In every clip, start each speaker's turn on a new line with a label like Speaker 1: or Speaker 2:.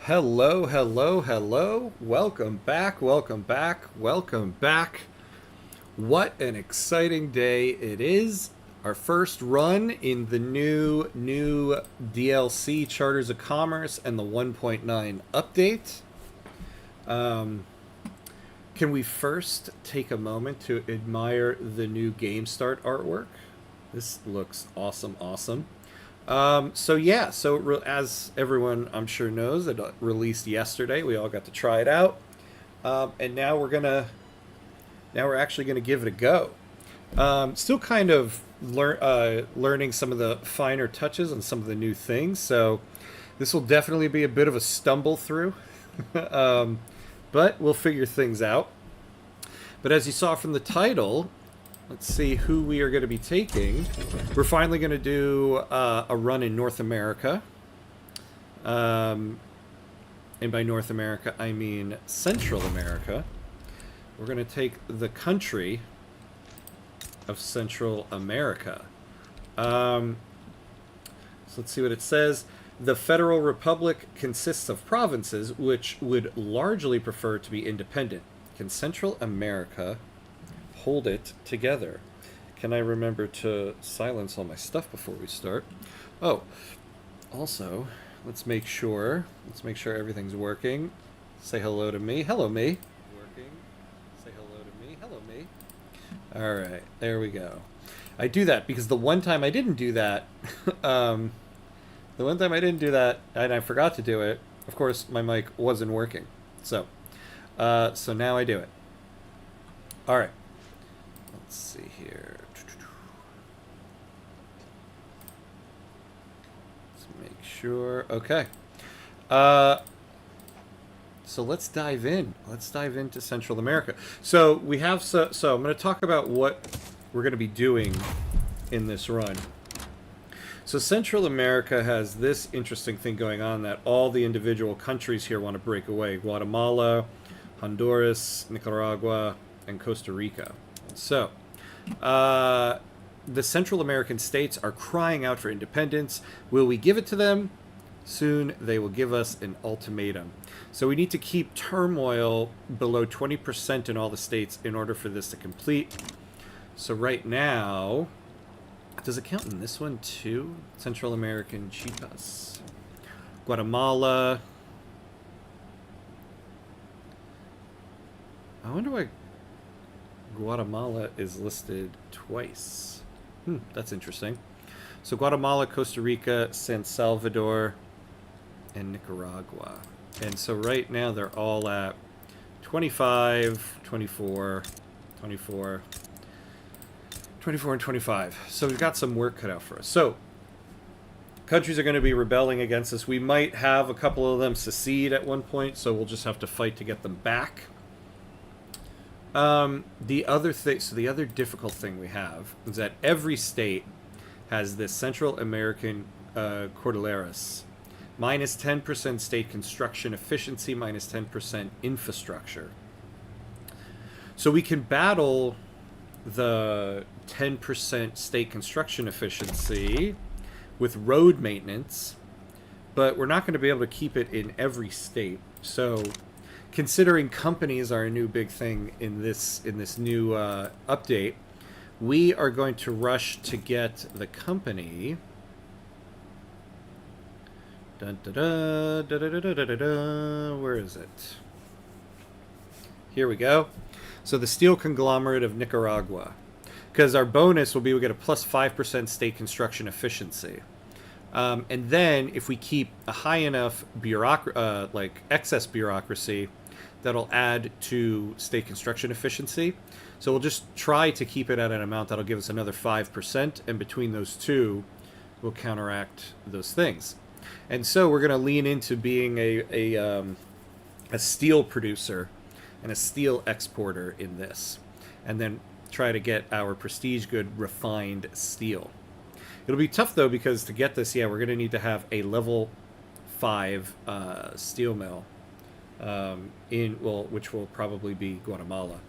Speaker 1: Hello, hello, hello. Welcome back, welcome back, welcome back. What an exciting day it is. Our first run in the new DLC Charters of Commerce and the 1.9 update. Um, can we first take a moment to admire the new Game Start artwork? This looks awesome, awesome. As everyone I'm sure knows, it released yesterday. We all got to try it out, and now we're actually gonna give it a go. Still kind of learning some of the finer touches and some of the new things. So this will definitely be a bit of a stumble through, um, but we'll figure things out. But as you saw from the title, let's see who we are going to be taking. We're finally going to do a run in North America. And by North America, I mean Central America. We're going to take the country of Central America. So let's see what it says. The Federal Republic consists of provinces which would largely prefer to be independent. Can Central America hold it together? Can I remember to silence all my stuff before we start? Oh, also, let's make sure everything's working. Say hello to me. Hello, me. Working. Say hello to me. Hello, me. All right, there we go. I do that because the one time I didn't do that, and I forgot to do it. Of course, my mic wasn't working. So now I do it. All right. Let's see here. Let's make sure. Okay. So let's dive in. Let's dive into Central America. So we have so I'm going to talk about what we're going to be doing in this run. So Central America has this interesting thing going on that all the individual countries here want to break away. Guatemala, Honduras, Nicaragua, and Costa Rica. So, the Central American states are crying out for independence. Will we give it to them? Soon they will give us an ultimatum. So we need to keep turmoil below 20% in all the states in order for this to complete. So right now, does it count in this one too? Central American Chipas. Guatemala. I wonder why Guatemala is listed twice. That's interesting. So Guatemala, Costa Rica, San Salvador, and Nicaragua. And so right now they're all at 25, 24, 24, 24, and 25. So we've got some work cut out for us. So countries are going to be rebelling against us. We might have a couple of them secede at one point, so we'll just have to fight to get them back. The other difficult thing we have is that every state has this Central American Cordilleras. Minus 10% state construction efficiency, minus 10% infrastructure. So we can battle the 10% state construction efficiency with road maintenance, but we're not going to be able to keep it in every state. So considering companies are a new big thing in this new update, we are going to rush to get the company. Dun, da, da, da, da, da, da, da, da. Where is it? Here we go. So the steel conglomerate of Nicaragua, because our bonus will be we get a plus 5% state construction efficiency. And then if we keep a high enough like excess bureaucracy, that'll add to state construction efficiency. So we'll just try to keep it at an amount that'll give us another 5%, and between those two, we'll counteract those things. And so we're going to lean into being a steel producer and a steel exporter in this, and then try to get our prestige good refined steel. It'll be tough though, because to get this, we're going to need to have a level 5 steel mill, which will probably be Guatemala.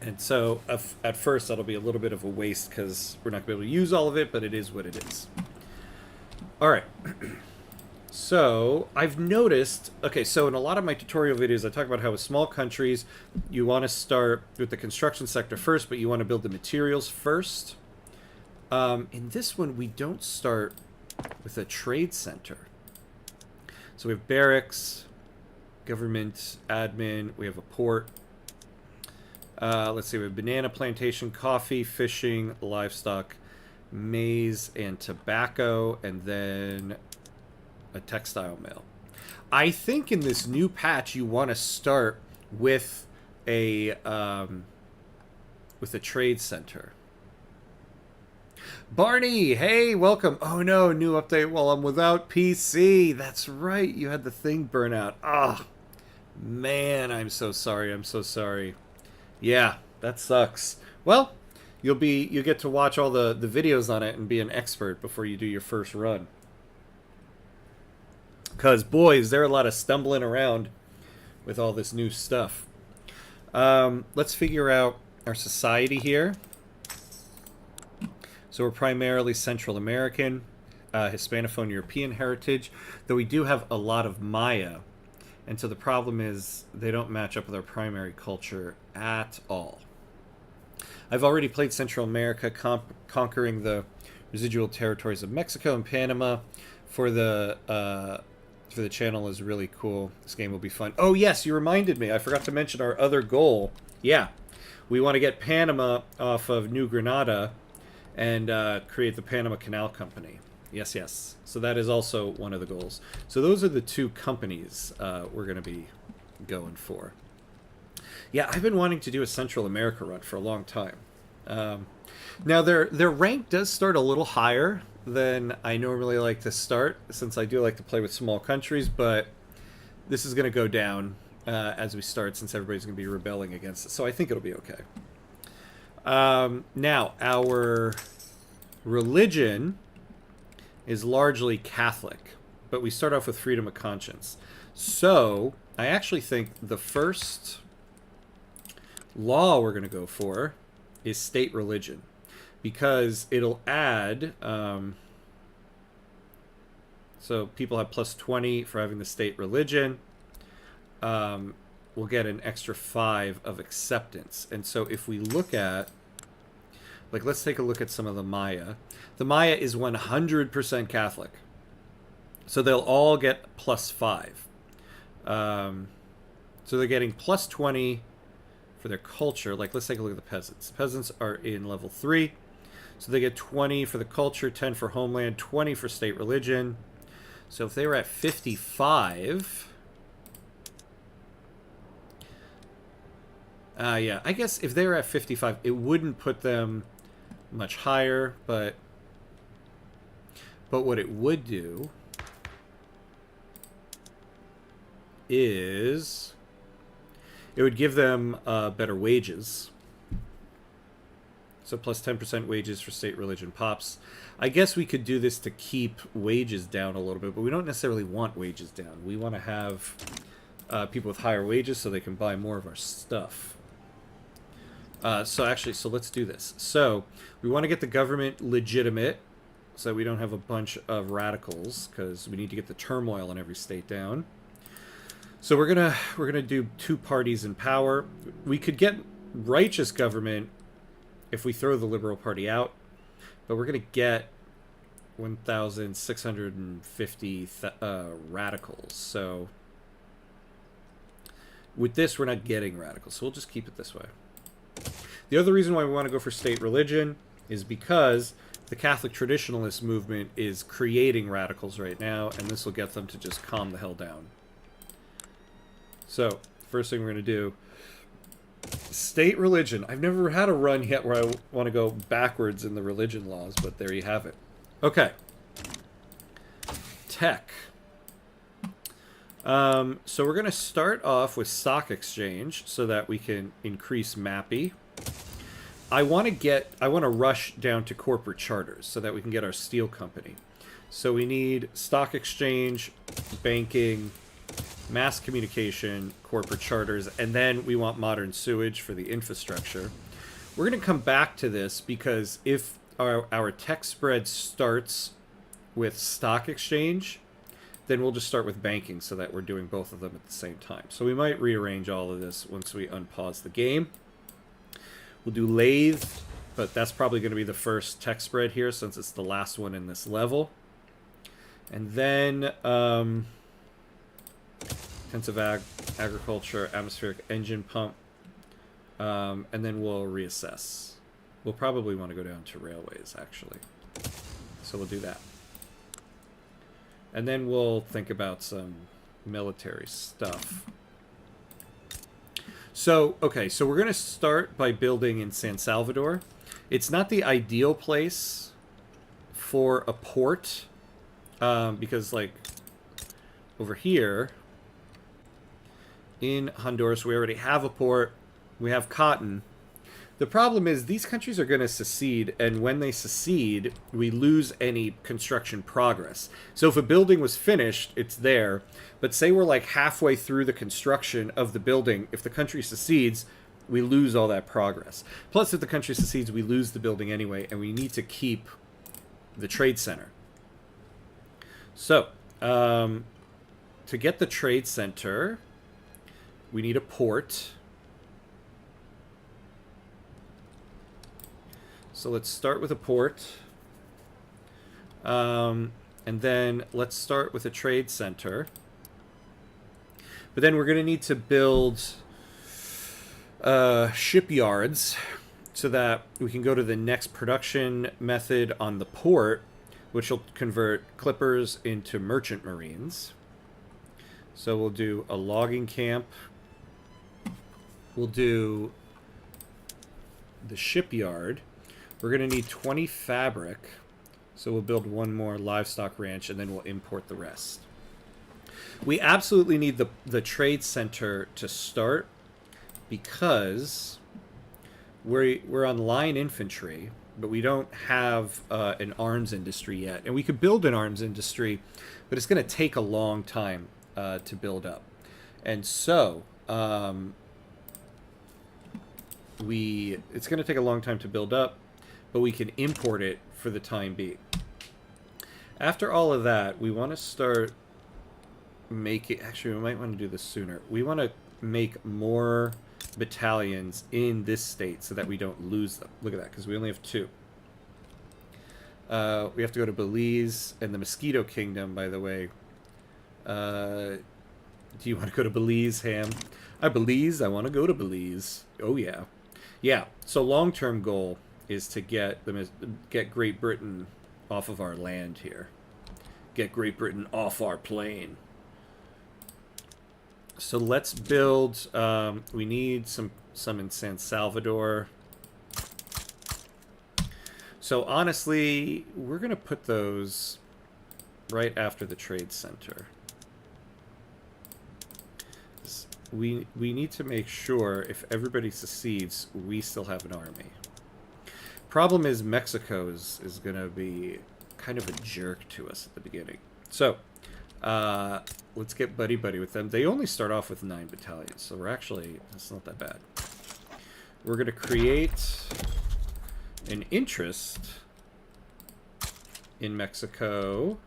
Speaker 1: And so at first that'll be a little bit of a waste because we're not going to be able to use all of it, but it is what it is. All right. So I've noticed, okay, so in a lot of my tutorial videos, I talk about how with small countries, you want to start with the construction sector first, but you want to build the materials first. In this one, we don't start with a trade center. So we have barracks, government, admin, we have a port. Let's see, we have banana plantation, coffee, fishing, livestock, maize, and tobacco, and then a textile mill. I think in this new patch you want to start with a trade center. Barney, hey, welcome. Oh no, new update while I'm without PC. That's right, you had the thing burn out. Ah, oh, man, I'm so sorry. I'm so sorry. Yeah, that sucks. Well, you get to watch all the videos on it and be an expert before you do your first run. Because, boy, is there a lot of stumbling around with all this new stuff. Let's figure out our society here. So we're primarily Central American, Hispanophone European heritage, though we do have a lot of Maya. And so the problem is they don't match up with our primary culture at all. I've already played Central America, conquering the residual territories of Mexico and Panama for the channel is really cool. This game will be fun. Oh, yes, you reminded me. I forgot to mention our other goal. Yeah, we want to get Panama off of New Granada and create the Panama Canal Company. Yes, yes. So that is also one of the goals. So those are the two companies we're going to be going for. Yeah, I've been wanting to do a Central America run for a long time. Now, their rank does start a little higher than I normally like to start, since I do like to play with small countries, but this is going to go down as we start, since everybody's going to be rebelling against it. So I think it'll be okay. Now, our religion is largely Catholic, but we start off with freedom of conscience. So I actually think the first law we're going to go for is state religion, because it'll add, so people have plus 20 for having the state religion. We'll get an extra 5 of acceptance. And so if we look at, like, let's take a look at some of the Maya. The Maya is 100% Catholic. So they'll all get plus 5. So they're getting plus 20 for their culture. Like, let's take a look at the peasants. The peasants are in level 3. So they get 20 for the culture, 10 for homeland, 20 for state religion. So if they were at 55... yeah, I guess if they were at 55, it wouldn't put them much higher, but what it would do is it would give them better wages. So plus 10% wages for state religion pops. I guess we could do this to keep wages down a little bit, but we don't necessarily want wages down. We want to have people with higher wages so they can buy more of our stuff. So let's do this. So we want to get the government legitimate so we don't have a bunch of radicals, because we need to get the turmoil in every state down. So we're gonna do 2 parties in power. We could get righteous government if we throw the Liberal Party out, but we're gonna get 1,650 radicals. So with this, we're not getting radicals, so we'll just keep it this way. The other reason why we want to go for state religion is because the Catholic traditionalist movement is creating radicals right now, and this will get them to just calm the hell down. So, first thing we're going to do, state religion. I've never had a run yet where I want to go backwards in the religion laws, but there you have it. Okay. Tech. So we're going to start off with stock exchange so that we can increase MAPI. I want to rush down to corporate charters so that we can get our steel company. So we need stock exchange, banking, mass communication, corporate charters, and then we want modern sewage for the infrastructure. We're going to come back to this because if our tech spread starts with stock exchange, then we'll just start with banking so that we're doing both of them at the same time. So we might rearrange all of this once we unpause the game. We'll do lathe, but that's probably going to be the first tech spread here since it's the last one in this level. And then intensive agriculture, atmospheric engine pump, and then we'll reassess. We'll probably want to go down to railways, actually. So we'll do that. And then we'll think about some military stuff. So, okay, so we're going to start by building in San Salvador. It's not the ideal place for a port, because, like, over here in Honduras, we already have a port. We have cotton. The problem is these countries are going to secede, and when they secede, we lose any construction progress. So if a building was finished, it's there. But say we're like halfway through the construction of the building, if the country secedes, we lose all that progress. Plus, if the country secedes, we lose the building anyway, and we need to keep the trade center. So, to get the trade center, we need a port. So let's start with a port. And then let's start with a trade center. But then we're going to need to build shipyards so that we can go to the next production method on the port, which will convert clippers into merchant marines. So we'll do a logging camp. We'll do the shipyard. We're going to need 20 fabric, so we'll build one more livestock ranch, and then we'll import the rest. We absolutely need the trade center to start because we're on line infantry, but we don't have an arms industry yet. And we could build an arms industry, but it's going to take a long time to build up. And so it's going to take a long time to build up, but we can import it for the time being. After all of that, we want to start making... Actually, we might want to do this sooner. We want to make more battalions in this state so that we don't lose them. Look at that, because we only have 2. We have to go to Belize and the Mosquito Kingdom, by the way. Do you want to go to Belize, Ham? Belize, I want to go to Belize. Oh, yeah. Yeah, so long-term goal is to get Great Britain off of our land here. Get Great Britain off our plane. So let's build... we need some in San Salvador. So honestly, we're going to put those right after the trade center. We need to make sure if everybody secedes, we still have an army. Problem is Mexico is going to be kind of a jerk to us at the beginning. So let's get buddy-buddy with them. They only start off with 9 battalions, so that's not that bad. We're going to create an interest in Mexico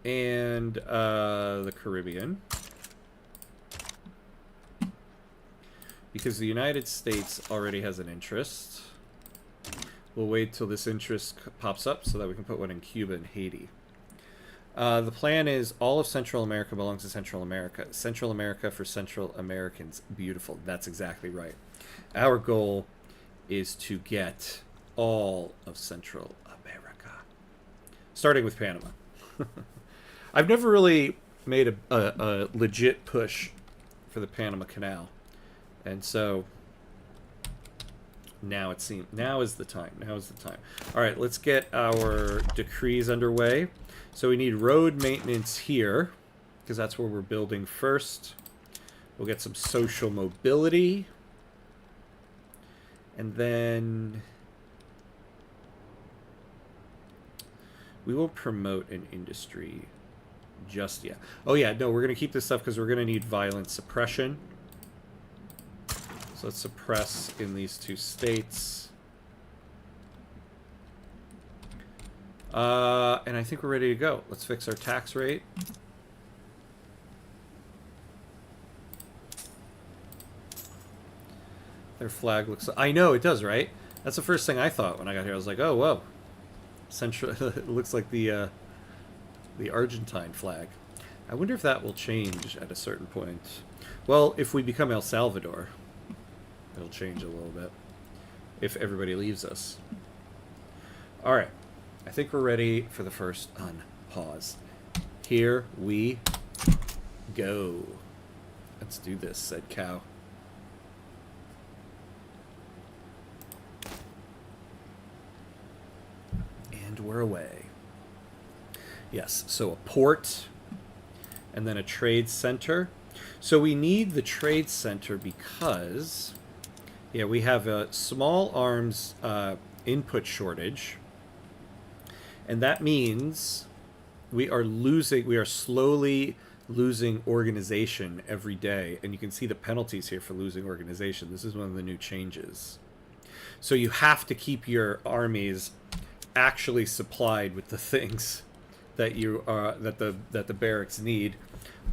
Speaker 1: and the Caribbean. Because the United States already has an interest. We'll wait till this interest pops up so that we can put one in Cuba and Haiti. The plan is all of Central America belongs to Central America. Central America for Central Americans. Beautiful. That's exactly right. Our goal is to get all of Central America. Starting with Panama. I've never really made a legit push for the Panama Canal. And so now is the time. All right, let's get our decrees underway. So we need road maintenance here because that's where we're building first. We'll get some social mobility. And then we will promote an industry just yet. Oh yeah, no, we're going to keep this stuff because we're going to need violent suppression. So let's suppress in these 2 states. And I think we're ready to go. Let's fix our tax rate. Their flag looks... I know, it does, right? That's the first thing I thought when I got here. I was like, oh, whoa. Central... it looks like the Argentine flag. I wonder if that will change at a certain point. Well, if we become El Salvador, it'll change a little bit. If everybody leaves us. Alright. I think we're ready for the first unpause. Here we go. Let's do this, said Cow. And we're away. Yes, so a port and then a trade center. So we need the trade center because, yeah, we have a small arms input shortage. And that means we are slowly losing organization every day. And you can see the penalties here for losing organization. This is one of the new changes. So you have to keep your armies actually supplied with the things that that the barracks need.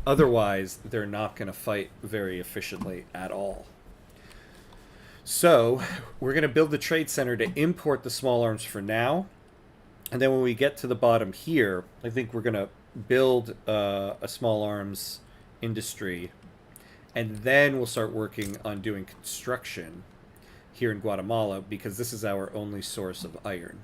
Speaker 1: Otherwise, they're not going to fight very efficiently at all. So we're going to build the trade center to import the small arms for now. And then when we get to the bottom here, I think we're going to build a small arms industry. And then we'll start working on doing construction here in Guatemala, because this is our only source of iron.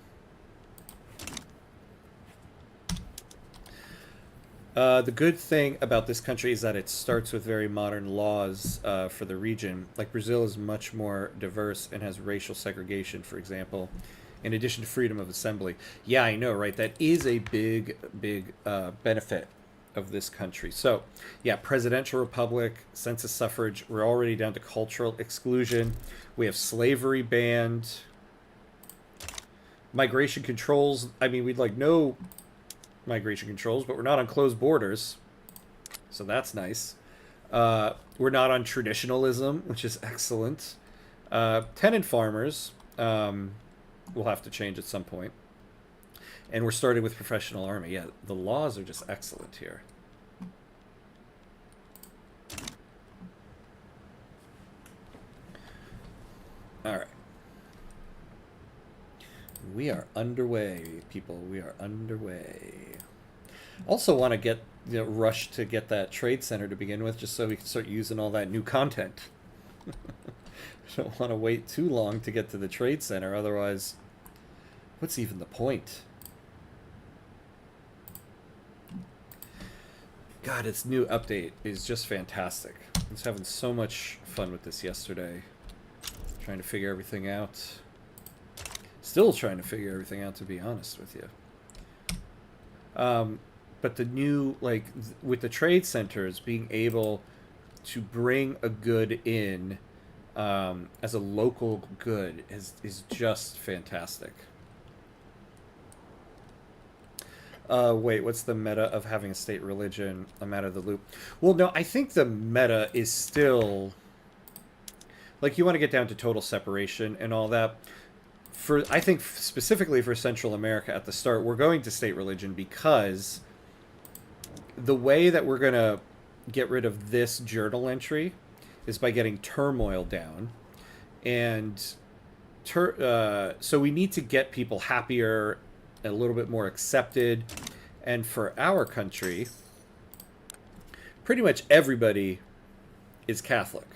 Speaker 1: The good thing about this country is that it starts with very modern laws for the region. Like Brazil is much more diverse and has racial segregation, for example, in addition to freedom of assembly. Yeah, I know, right? That is a big benefit of this country. So, yeah, presidential republic, census suffrage. We're already down to cultural exclusion. We have slavery banned. Migration controls. I mean, we'd like no migration controls, but we're not on closed borders, so that's nice. We're not on traditionalism, which is excellent. Tenant farmers will have to change at some point. And we're starting with professional army. Yeah, the laws are just excellent here. All right. We are underway, people. We are underway. Also want to get rush to get that trade center to begin with, just so we can start using all that new content. Don't want to wait too long to get to the trade center, otherwise, what's even the point? God, its new update is just fantastic. I was having so much fun with this yesterday, trying to figure everything out. Still trying to figure everything out, to be honest with you. But the new, like, with the trade centers, being able to bring a good in as a local good is just fantastic. Wait, what's the meta of having a state religion? I'm out of the loop. Well, no, I think the meta is still... Like, you want to get down to total separation and all that. I think specifically for Central America at the start, we're going to state religion because the way that we're going to get rid of this journal entry is by getting turmoil down. And so we need to get people happier, a little bit more accepted. And for our country, pretty much everybody is Catholic.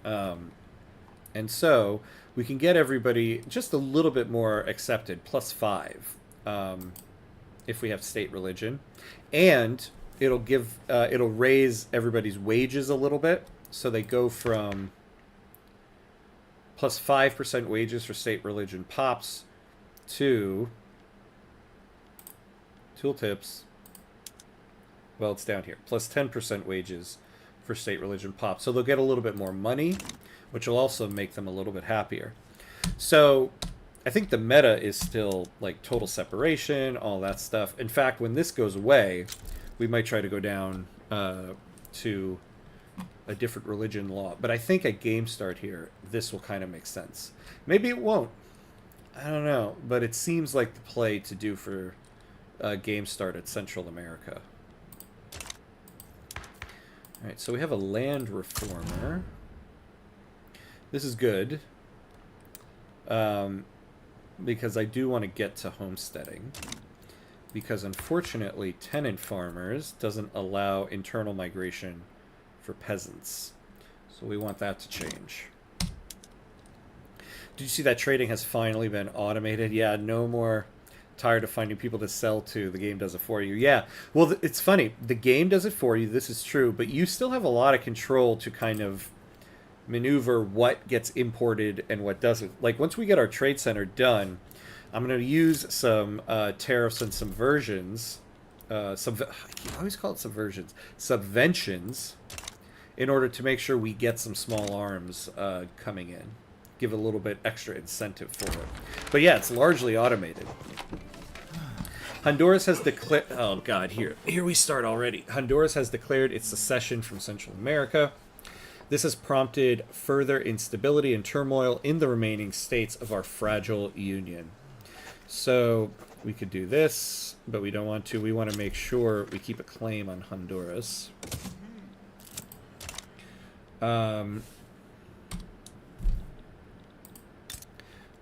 Speaker 1: And so we can get everybody just a little bit more accepted, +5, if we have state religion. And it'll raise everybody's wages a little bit. So they go from +5% wages for state religion pops to tooltips. Well, it's down here. +10% wages for state religion pops. So they'll get a little bit more money, which will also make them a little bit happier. So I think the meta is still like total separation, all that stuff. In fact, when this goes away, we might try to go down to a different religion law. But I think at game start here, this will kind of make sense. Maybe it won't. I don't know, but it seems like the play to do for game start at Central America. All right, so we have a land reformer. This is good, because I do want to get to homesteading. Because unfortunately, tenant farmers doesn't allow internal migration for peasants. So we want that to change. Did you see that trading has finally been automated? Yeah, no more tired of finding people to sell to. The game does it for you. Yeah, well, it's funny. The game does it for you. This is true. But you still have a lot of control to kind of maneuver what gets imported and what doesn't. Like, once we get our trade center done, I'm going to use some tariffs and subversions. I always call it subversions. Subventions, in order to make sure we get some small arms coming in. Give a little bit extra incentive for it. But yeah, it's largely automated. Honduras has declared... Oh, God, here we start already. Honduras has declared its secession from Central America. This has prompted further instability and turmoil in the remaining states of our fragile union. So we could do this, but we don't want to. We want to make sure we keep a claim on Honduras.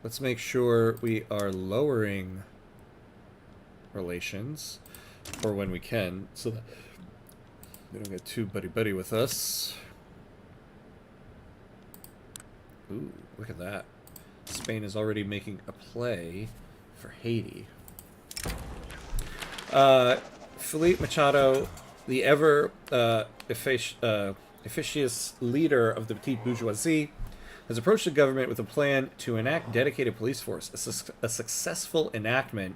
Speaker 1: Let's make sure we are lowering relations, or when we can, so that they don't get too buddy-buddy with us. Ooh, look at that. Spain is already making a play for Haiti. Felipe Machado, the ever efficacious leader of the petite bourgeoisie, has approached the government with a plan to enact dedicated police force. A successful enactment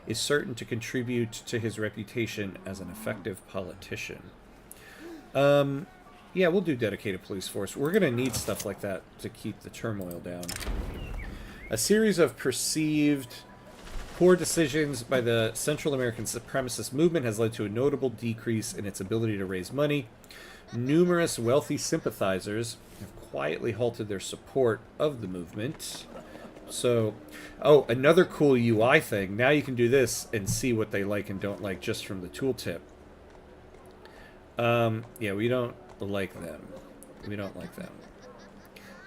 Speaker 1: is certain to contribute to his reputation as an effective politician. Yeah, we'll do dedicated police force. We're going to need stuff like that to keep the turmoil down. A series of perceived poor decisions by the Central American supremacist movement has led to a notable decrease in its ability to raise money. Numerous wealthy sympathizers have quietly halted their support of the movement. So, oh, another cool UI thing. Now you can do this and see what they like and don't like just from the tooltip. Yeah, we don't like them. We don't like them.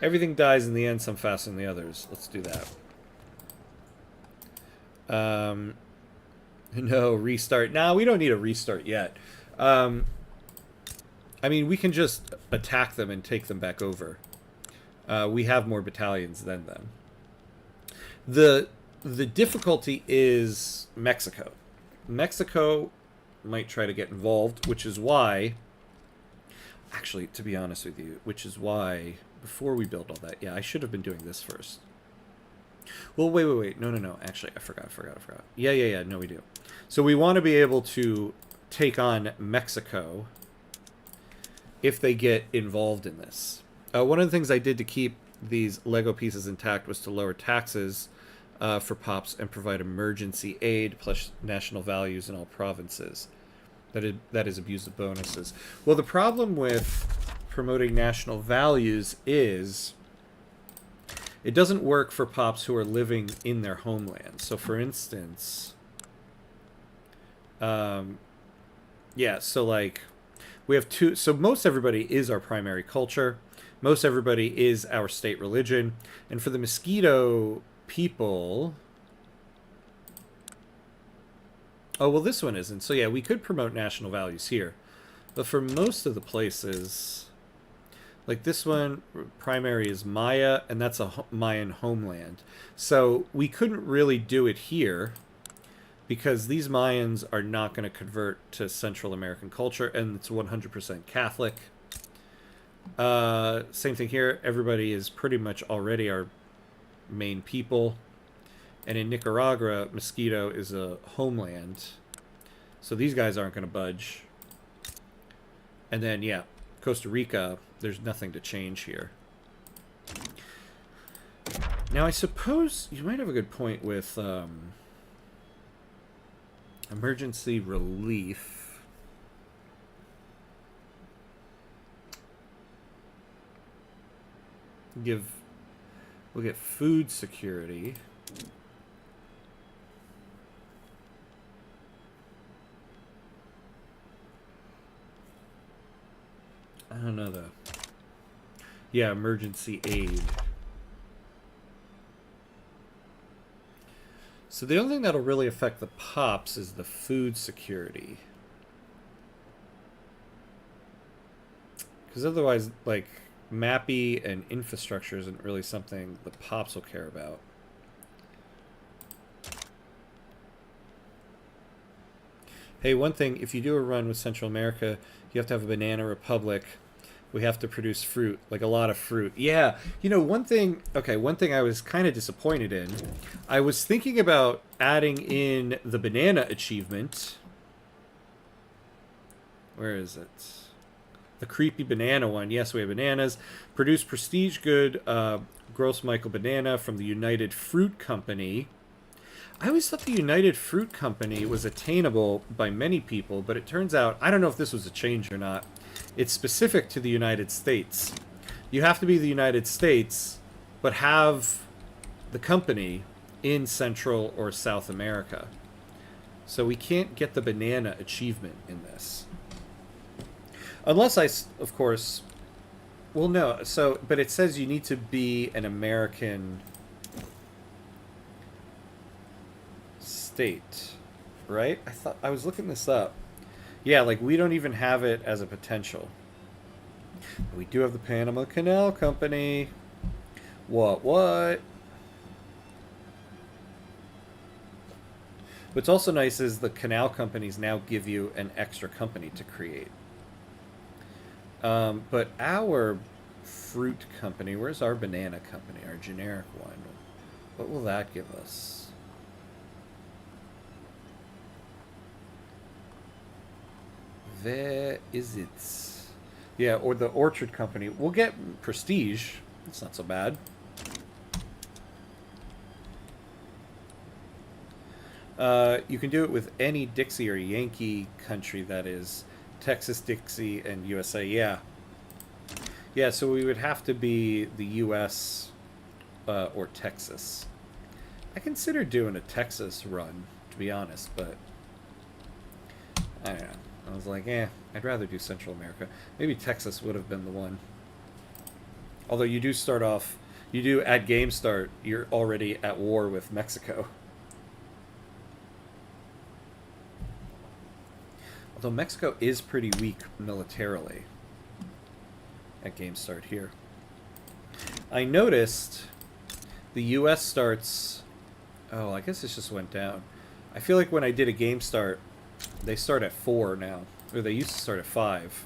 Speaker 1: Everything dies in the end, some faster than the others. Let's do that. No, restart. No, we don't need a restart yet. I mean, we can just attack them and take them back over. We have more battalions than them. The difficulty is Mexico. Mexico might try to get involved, which is why... Actually, to be honest with you, which is why, before we build all that... Yeah, I should have been doing this first. Well, wait. No. Actually, I forgot. Yeah. No, we do. So we want to be able to take on Mexico if they get involved in this. One of the things I did to keep these Lego pieces intact was to lower taxes for POPs and provide emergency aid plus national values in all provinces. That is abuse of bonuses. Well, the problem with promoting national values is it doesn't work for POPs who are living in their homeland. So, for instance, yeah, so like we have two. So most everybody is our primary culture. Most everybody is our state religion. And for the mosquito people... Oh, well, this one isn't. So, yeah, we could promote national values here. But for most of the places, like this one, primary is Maya, and that's a Mayan homeland. So we couldn't really do it here because these Mayans are not going to convert to Central American culture, and it's 100% Catholic. Same thing here. Everybody is pretty much already our main people. And in Nicaragua, Mosquito is a homeland. So these guys aren't going to budge. And then, yeah, Costa Rica, there's nothing to change here. Now, I suppose you might have a good point with emergency relief. We'll get food security. I don't know though. Yeah, emergency aid. So the only thing that'll really affect the pops is the food security. Because otherwise, like, Mappy and infrastructure isn't really something the pops will care about. Hey, one thing, if you do a run with Central America, you have to have a banana republic. We have to produce fruit, like a lot of fruit. Yeah, you know, one thing I was kind of disappointed in. I was thinking about adding in the banana achievement. Where is it? The creepy banana one. Yes, we have bananas. Produce prestige good gross Michael banana from the United Fruit Company. I always thought the United Fruit Company was attainable by many people, but it turns out, I don't know if this was a change or not, it's specific to the United States. You have to be the United States, but have the company in Central or South America. So we can't get the banana achievement in this. Unless of course, well, no, so, but it says you need to be an American state, right? I was looking this up. Yeah, like we don't even have it as a potential. We do have the Panama Canal Company. What? What's also nice is the canal companies now give you an extra company to create. But our fruit company, where's our banana company, our generic one? What will that give us? Where is it? Yeah, or the orchard company. We'll get prestige. It's not so bad. You can do it with any Dixie or Yankee country that is Texas, Dixie, and USA. Yeah. Yeah, so we would have to be the US or Texas. I considered doing a Texas run, to be honest, but I don't know. I was like, I'd rather do Central America. Maybe Texas would have been the one. Although you do start off, you do at game start, you're already at war with Mexico. Although Mexico is pretty weak militarily at game start here. I noticed the US starts... Oh, I guess this just went down. I feel like when I did a game start, they start at 4 now. Or they used to start at 5.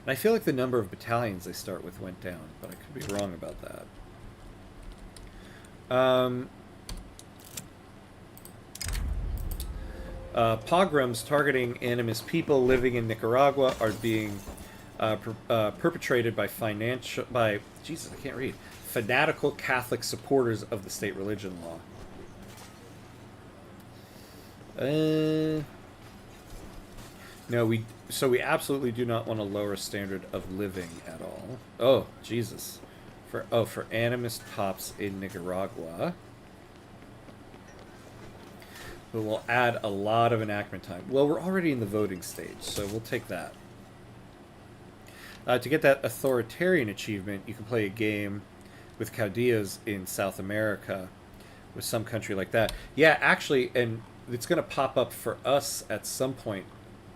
Speaker 1: And I feel like the number of battalions they start with went down, but I could be wrong about that. Pogroms targeting animus people living in Nicaragua are being perpetrated by Jesus, I can't read. Fanatical Catholic supporters of the state religion law. No, we absolutely do not want to lower standard of living at all. Oh, Jesus. For animist pops in Nicaragua. But we'll add a lot of enactment time. Well, we're already in the voting stage, so we'll take that. To get that authoritarian achievement, you can play a game with caudillos in South America with some country like that. Yeah, actually, and it's going to pop up for us at some point.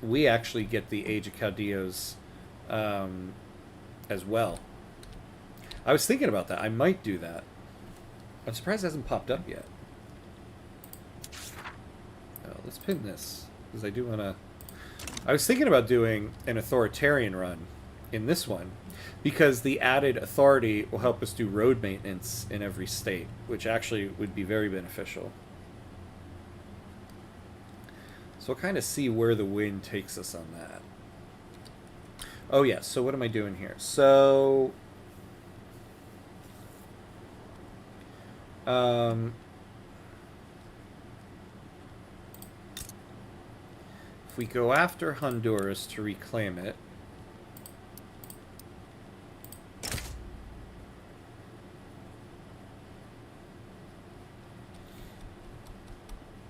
Speaker 1: We actually get the Age of Caudillos as well. I was thinking about that. I might do that. I'm surprised it hasn't popped up yet. Oh, let's pin this, because I do want to... I was thinking about doing an authoritarian run in this one, because the added authority will help us do road maintenance in every state, which actually would be very beneficial. So we'll kind of see where the wind takes us on that. Oh, yeah, so what am I doing here? So... if we go after Honduras to reclaim it...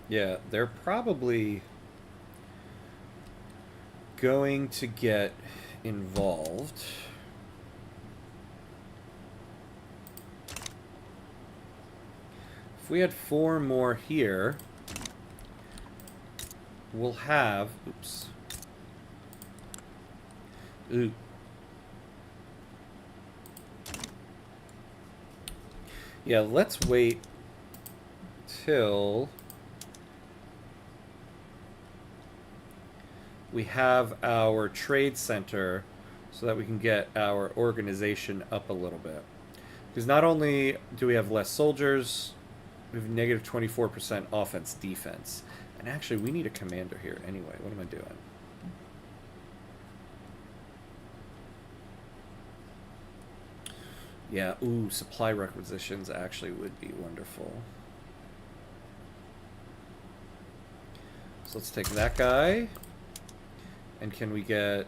Speaker 1: Yeah, they're probably going to get involved. If we had 4 more here, we'll have... Oops. Ooh. Yeah, let's wait till we have our trade center so that we can get our organization up a little bit. Because not only do we have less soldiers, we have negative 24% offense defense. And actually, we need a commander here anyway. What am I doing? Yeah, ooh, supply requisitions actually would be wonderful. So let's take that guy. And can we get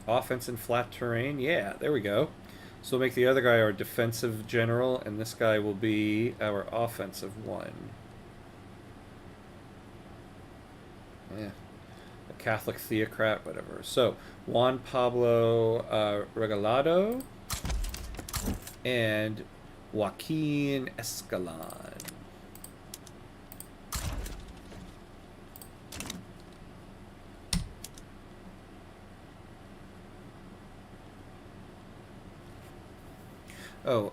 Speaker 1: offense in flat terrain? Yeah, there we go. So we'll make the other guy our defensive general, and this guy will be our offensive one. Yeah. A Catholic theocrat, whatever. So, Juan Pablo Regalado and Joaquin Escalon. Oh,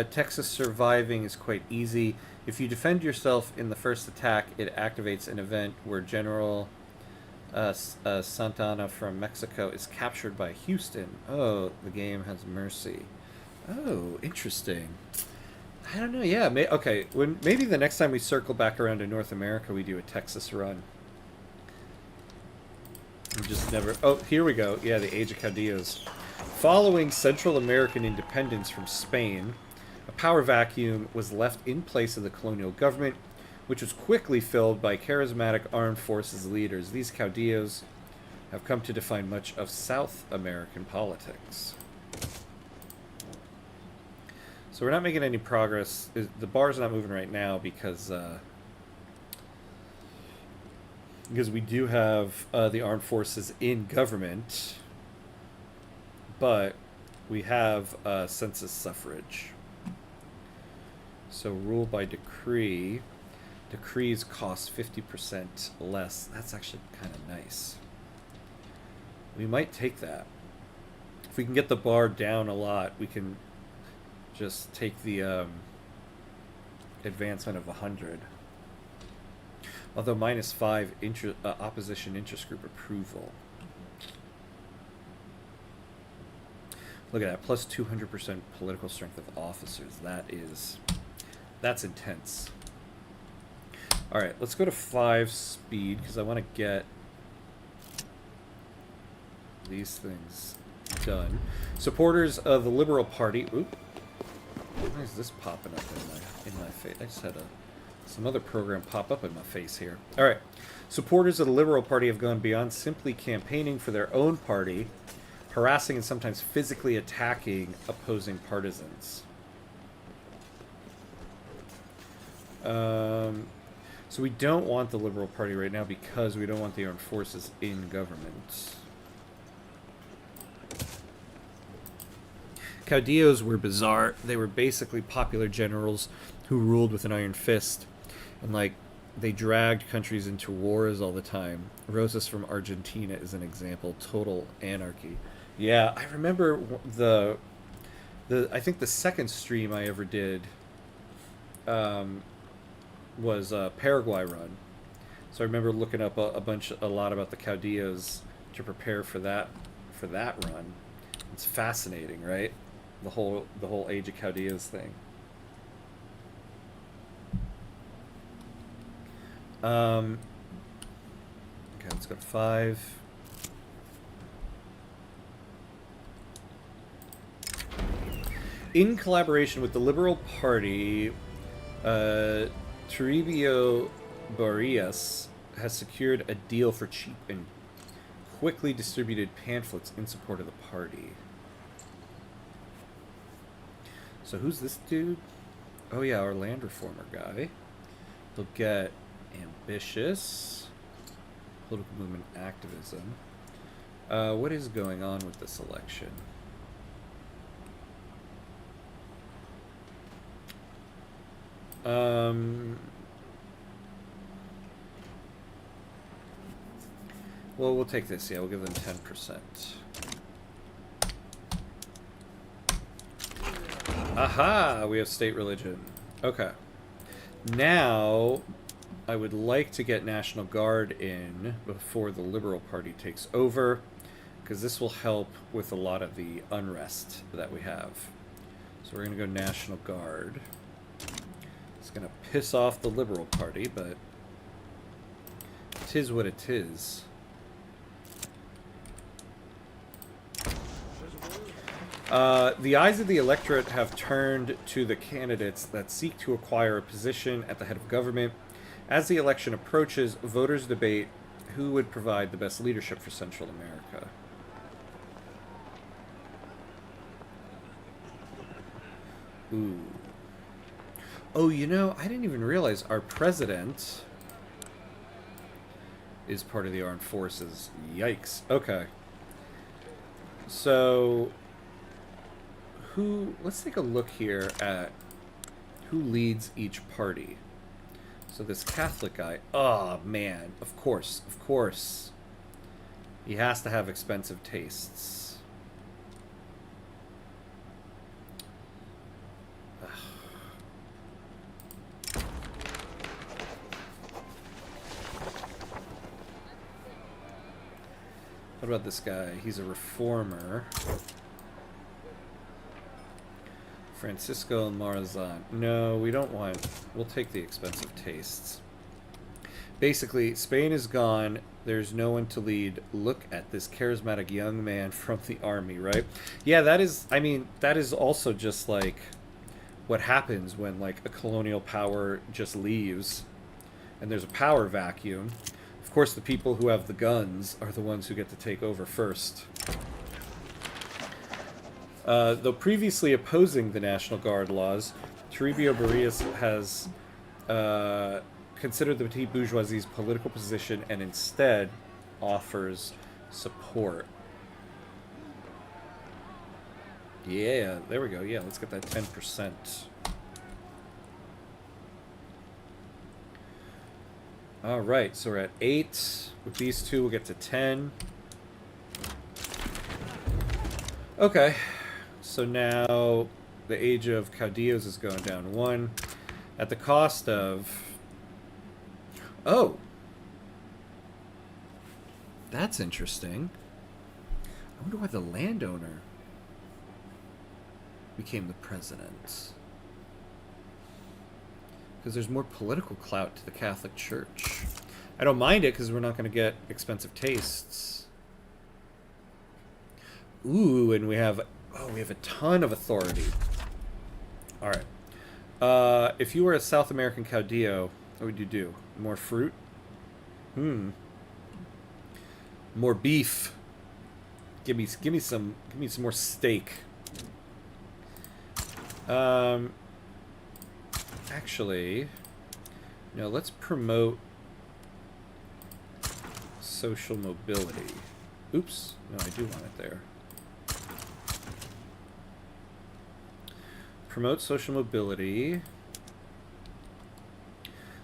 Speaker 1: Texas surviving is quite easy. If you defend yourself in the first attack, it activates an event where General Santana from Mexico is captured by Houston. Oh, the game has mercy. Oh, interesting. I don't know. Yeah, okay. Maybe the next time we circle back around to North America, we do a Texas run. We just never... Oh, here we go. Yeah, the Age of Caudillos. Following Central American independence from Spain, a power vacuum was left in place of the colonial government, which was quickly filled by charismatic armed forces leaders. These caudillos have come to define much of South American politics. So we're not making any progress. The bar's not moving right now because we do have the armed forces in government. But we have census suffrage. So rule by decree. Decrees cost 50% less. That's actually kind of nice. We might take that. If we can get the bar down a lot, we can just take the advancement of 100. Although -5 opposition interest group approval. Look at that, plus 200% political strength of officers. That's intense. All right, let's go to 5 speed because I want to get these things done. Supporters of the Liberal Party. Oop. Why is this popping up in my face? I just had some other program pop up in my face here. All right. Supporters of the Liberal Party have gone beyond simply campaigning for their own party, harassing and sometimes physically attacking opposing partisans. So we don't want the Liberal Party right now because we don't want the armed forces in government. Caudillos were bizarre. They were basically popular generals who ruled with an iron fist. And, like, they dragged countries into wars all the time. Rosas from Argentina is an example. Total anarchy. Yeah, I remember I think the second stream I ever did was a Paraguay run. So I remember looking up a lot about the Caudillos to prepare for that run. It's fascinating, right? The whole Age of Caudillos thing. Okay, let's go to 5. In collaboration with the Liberal Party, Toribio Barrias has secured a deal for cheap and quickly distributed pamphlets in support of the party. So who's this dude? Oh yeah, our land reformer guy. They'll get ambitious. Political movement activism. What is going on with this election? Well, we'll take this. Yeah, we'll give them 10%. Aha! We have state religion. Okay. Now, I would like to get National Guard in before the Liberal Party takes over, because this will help with a lot of the unrest that we have. So we're going to go National Guard. It's going to piss off the Liberal Party, but 'tis what it is. The eyes of the electorate have turned to the candidates that seek to acquire a position at the head of government. As the election approaches, voters debate who would provide the best leadership for Central America. Ooh. Oh, you know, I didn't even realize our president is part of the armed forces. Yikes. Okay. So, let's take a look here at who leads each party. So this Catholic guy, oh man, of course. He has to have expensive tastes. What about this guy? He's a reformer. Francisco Marazan. No, we don't want... We'll take the expensive tastes. Basically, Spain is gone. There's no one to lead. Look at this charismatic young man from the army, right? Yeah, that is... I mean, that is also just, like, what happens when, like, a colonial power just leaves. And there's a power vacuum. Of course, the people who have the guns are the ones who get to take over first. Though previously opposing the National Guard laws, Toribio Barrias has considered the petite bourgeoisie's political position and instead offers support. Yeah, there we go. Yeah, let's get that 10%. Alright, so we're at 8. With these two, we'll get to 10. Okay. So now the age of caudillos is going down 1 at the cost of... Oh! That's interesting. I wonder why the landowner became the president. Because there's more political clout to the Catholic Church. I don't mind it because we're not going to get expensive tastes. Ooh, and we have... Oh, we have a ton of authority. Alright. If you were a South American caudillo, what would you do? More fruit? More beef. Give me some more steak. Actually, no, let's promote social mobility. Oops. No, I do want it there. Promote social mobility.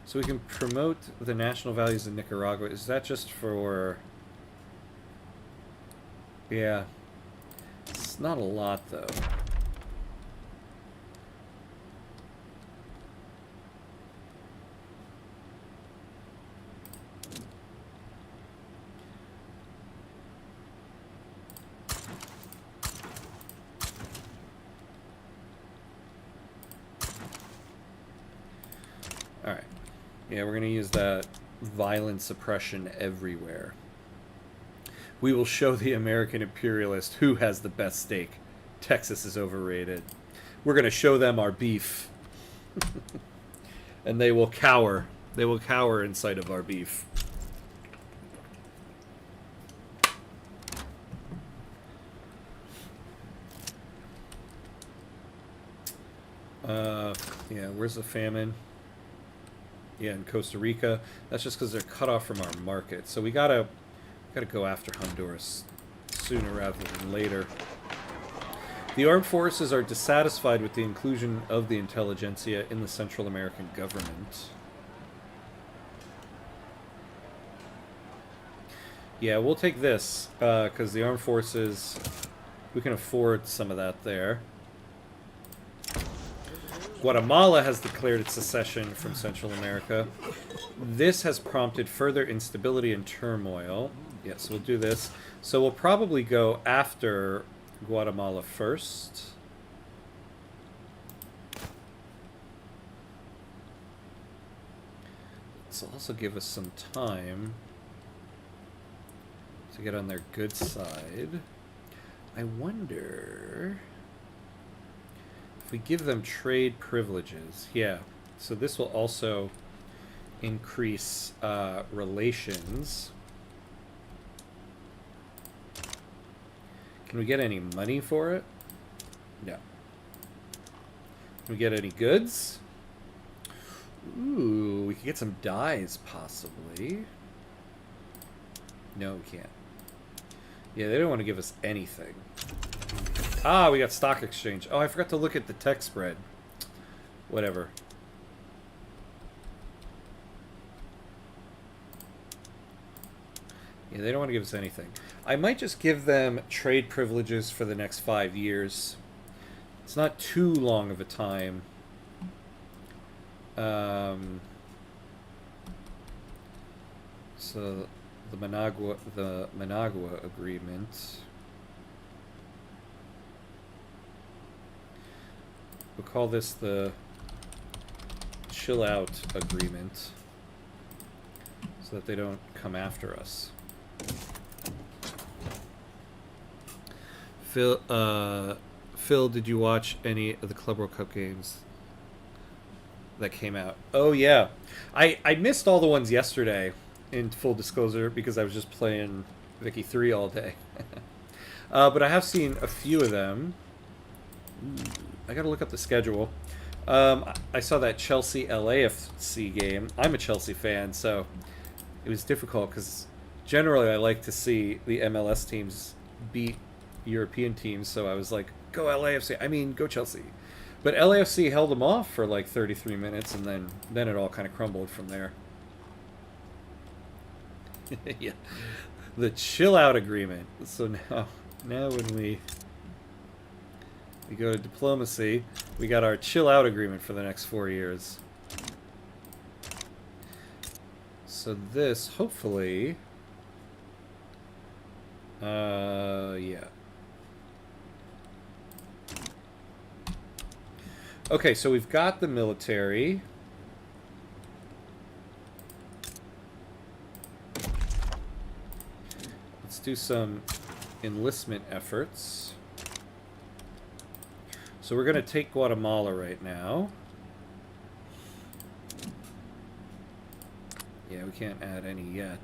Speaker 1: So we can promote the national values in Nicaragua. Is that just for... Yeah. It's not a lot, though. Alright. Yeah, we're going to use that violent suppression everywhere. We will show the American imperialist who has the best steak. Texas is overrated. We're going to show them our beef. And they will cower. They will cower in sight of our beef. Yeah, where's the famine? Yeah, in Costa Rica. That's just because they're cut off from our market. So we gotta go after Honduras sooner rather than later. The armed forces are dissatisfied with the inclusion of the intelligentsia in the Central American government. Yeah, we'll take this, because the armed forces, we can afford some of that there. Guatemala has declared its secession from Central America. This has prompted further instability and turmoil. Yes, we'll do this. So we'll probably go after Guatemala first. This will also give us some time to get on their good side. I wonder if we give them trade privileges. Yeah, so this will also increase relations. Can we get any money for it? No. Can we get any goods? Ooh, we could get some dyes, possibly. No, we can't. Yeah, they don't want to give us anything. Ah, we got stock exchange. Oh, I forgot to look at the tech spread. Whatever. Yeah, they don't want to give us anything. I might just give them trade privileges for the next 5 years. It's not too long of a time. So the Managua agreement. We'll call this the chill out agreement, so that they don't come after us. Phil, did you watch any of the Club World Cup games that came out? Oh yeah, I missed all the ones yesterday, in full disclosure, because I was just playing Vicky 3 all day. But I have seen a few of them. I gotta look up the schedule. I saw that Chelsea LAFC game. I'm a Chelsea fan, so it was difficult because generally I like to see the MLS teams beat European teams, so I was like, go LAFC. I mean, go Chelsea. But LAFC held them off for like 33 minutes, and then it all kind of crumbled from there. Yeah, the chill out agreement. So now when we go to diplomacy, we got our chill out agreement for the next 4 years. So this, hopefully, yeah. Okay, so we've got the military. Let's do some enlistment efforts. So we're going to take Guatemala right now. Yeah, we can't add any yet.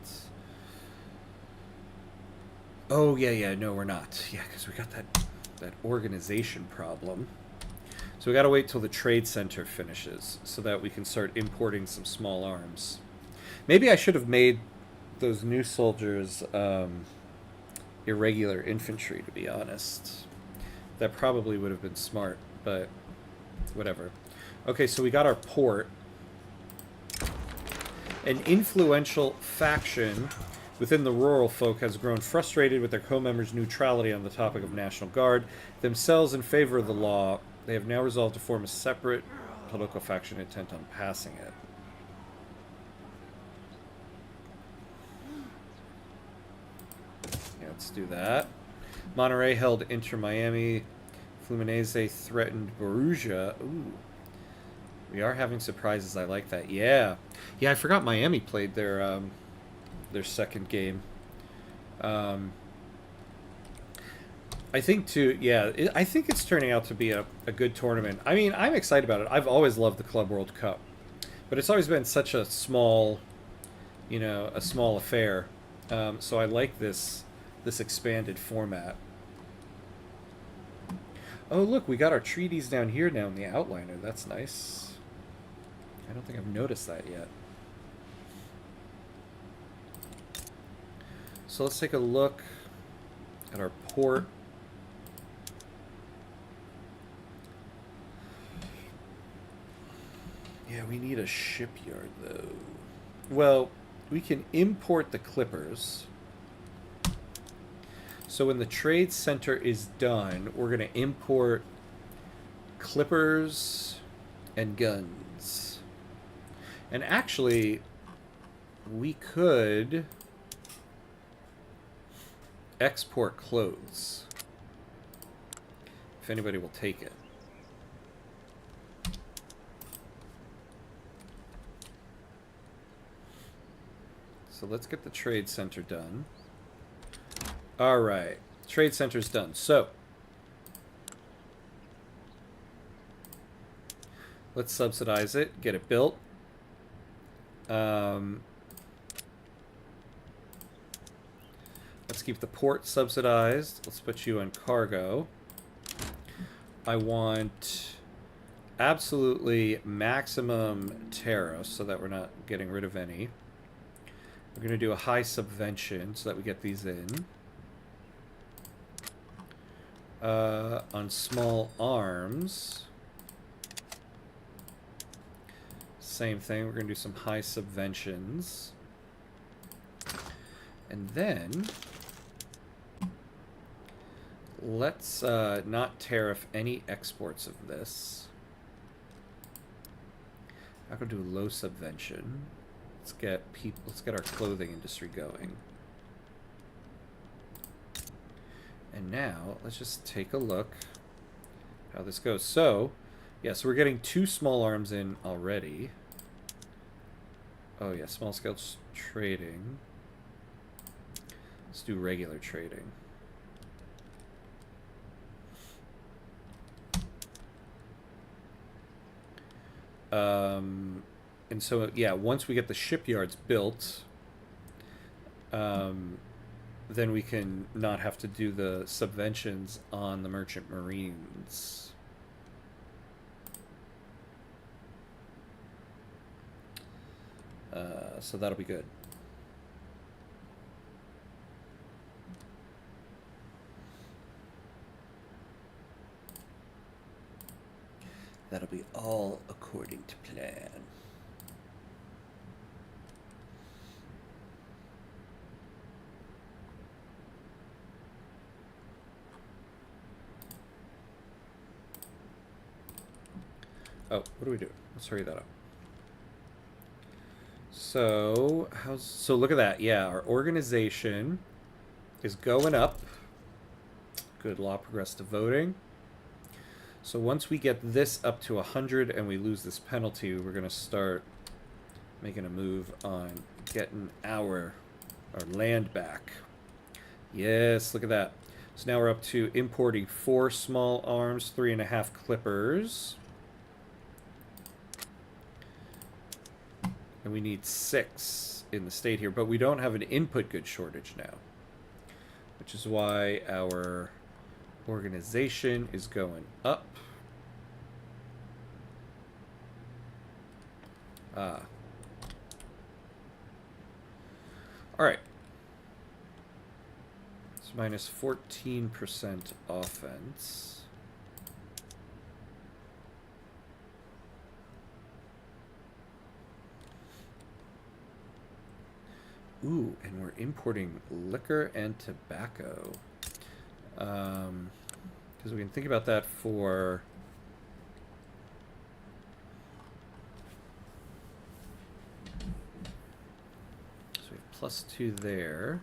Speaker 1: Oh, yeah, no, we're not. Yeah, because we got that organization problem. So we got to wait till the trade center finishes so that we can start importing some small arms. Maybe I should have made those new soldiers irregular infantry, to be honest. That probably would have been smart, but whatever. Okay, so we got our port. An influential faction within the rural folk has grown frustrated with their co-members' neutrality on the topic of National Guard. Themselves in favor of the law, they have now resolved to form a separate political faction intent on passing it. Yeah, let's do that. Monterrey held Inter Miami. Fluminense threatened Borussia. Ooh. We are having surprises. I like that. Yeah. Yeah, I forgot Miami played their second game. I think too, yeah, I think it's turning out to be a good tournament. I mean, I'm excited about it. I've always loved the Club World Cup. But it's always been such a small, a small affair. So I like this expanded format. Oh, look, we got our treaties down here now in the outliner. That's nice. I don't think I've noticed that yet. So let's take a look at our port. Yeah, we need a shipyard, though. Well, we can import the clippers. So when the trade center is done, we're going to import clippers and guns. And actually, we could export clothes if anybody will take it. So let's get the trade center done. All right, trade center's done. So let's subsidize it, get it built. Let's keep the port subsidized. Let's put you on cargo. I want absolutely maximum tariffs so that we're not getting rid of any. We're going to do a high subvention so that we get these in. On small arms, same thing. We're going to do some high subventions. And then let's not tariff any exports of this. I'm going to do a low subvention. Let's get our clothing industry going. And now let's just take a look how this goes. So, yeah, so we're getting 2 small arms in already. Oh yeah, small scale trading. Let's do regular trading. And so, yeah, once we get the shipyards built, then we can not have to do the subventions on the merchant marines. So that'll be good. That'll be all according to plan. Oh, what do we do? Let's hurry that up. So, so look at that. Yeah, our organization is going up. Good, law progressed to voting. So once we get this up to 100 and we lose this penalty, we're going to start making a move on getting our land back. Yes, look at that. So now we're up to importing 4 small arms, 3.5 clippers. And we need 6 in the state here, but we don't have an input good shortage now, which is why our organization is going up. All right. It's minus 14% offense. Ooh, and we're importing liquor and tobacco. Because we can think about that for... So we have +2 there.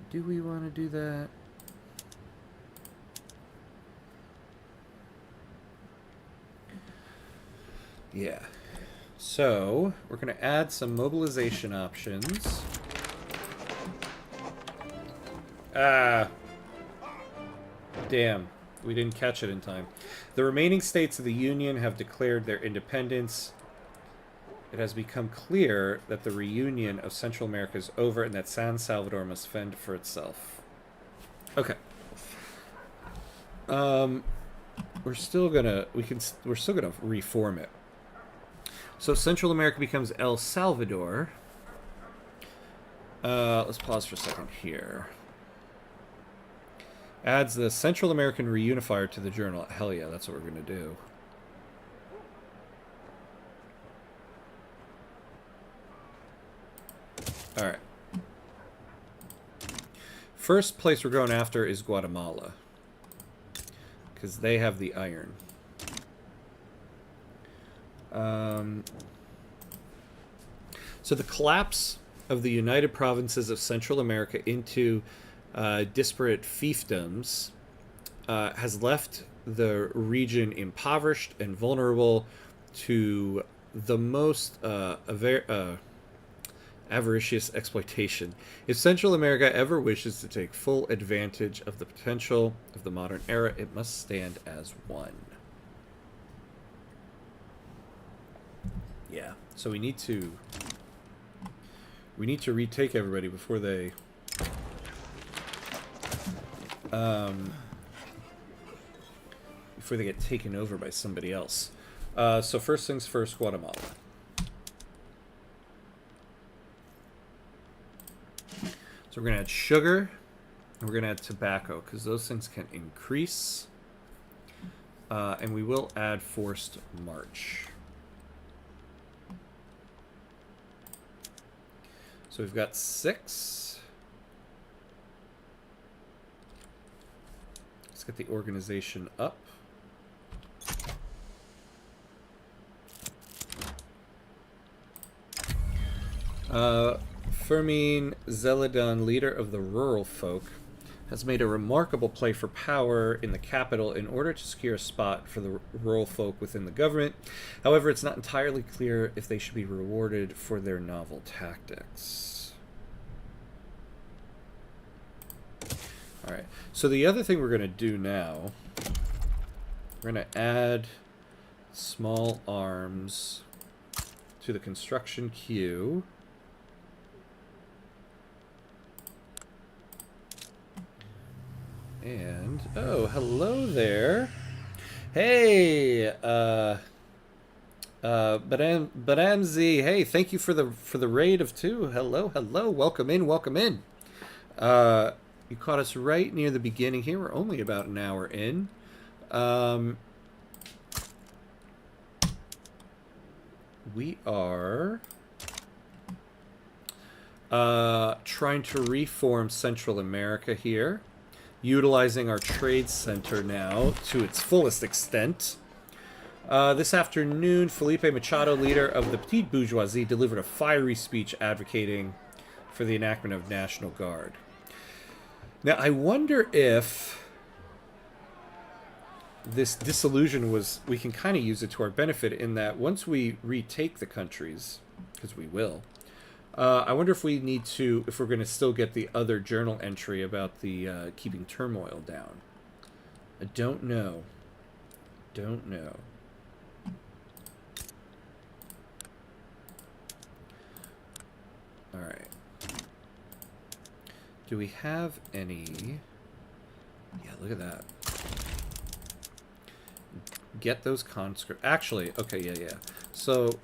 Speaker 1: Do we want to do that? Yeah. So, we're going to add some mobilization options. Ah. Damn. We didn't catch it in time. The remaining states of the Union have declared their independence. It has become clear that the reunion of Central America is over and that San Salvador must fend for itself. Okay. we're still gonna reform it. So Central America becomes El Salvador. Let's pause for a second here. Adds the Central American reunifier to the journal. Hell yeah, that's what we're gonna do. All right. First place we're going after is Guatemala, because they have the iron. So the collapse of the United Provinces of Central America into disparate fiefdoms has left the region impoverished and vulnerable to the most avaricious exploitation. If Central America ever wishes to take full advantage of the potential of the modern era, it must stand as one. Yeah, so we need to retake everybody before they get taken over by somebody else. So first things first, Guatemala. So we're going to add sugar, and we're going to add tobacco, because those things can increase. And we will add forced march. So we've got 6. Let's get the organization up. Fermin Zeladon, leader of the rural folk, has made a remarkable play for power in the capital in order to secure a spot for the rural folk within the government. However, it's not entirely clear if they should be rewarded for their novel tactics. Alright, so the other thing we're going to do now, we're going to add small arms to the construction queue. And oh, hello there. Hey, Baramzi. Hey, thank you for the raid of 2. Hello, hello. Welcome in, welcome in. You caught us right near the beginning here. We're only about an hour in. We are trying to reform Central America here, utilizing our trade center now to its fullest extent. This afternoon, Felipe Machado, leader of the Petite Bourgeoisie, delivered a fiery speech advocating for the enactment of National Guard. Now, I wonder if this disillusion we can kind of use it to our benefit in that once we retake the countries, because we will, I wonder if we need to, if we're going to still get the other journal entry about the keeping turmoil down. I don't know. Don't know. All right. Do we have any? Yeah, look at that. Get those conscripts. Actually, okay, yeah. So,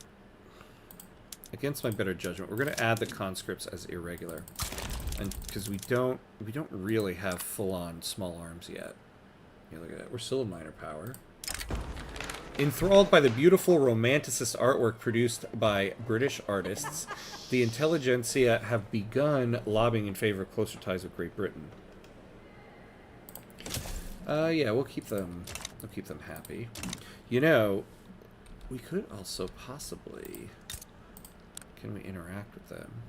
Speaker 1: against my better judgment, we're going to add the conscripts as irregular, and because we don't really have full-on small arms yet. Yeah, look at that. We're still a minor power. Enthralled by the beautiful romanticist artwork produced by British artists, the intelligentsia have begun lobbying in favor of closer ties with Great Britain. Yeah, we'll keep them happy. You know, we could also possibly... Can we interact with them?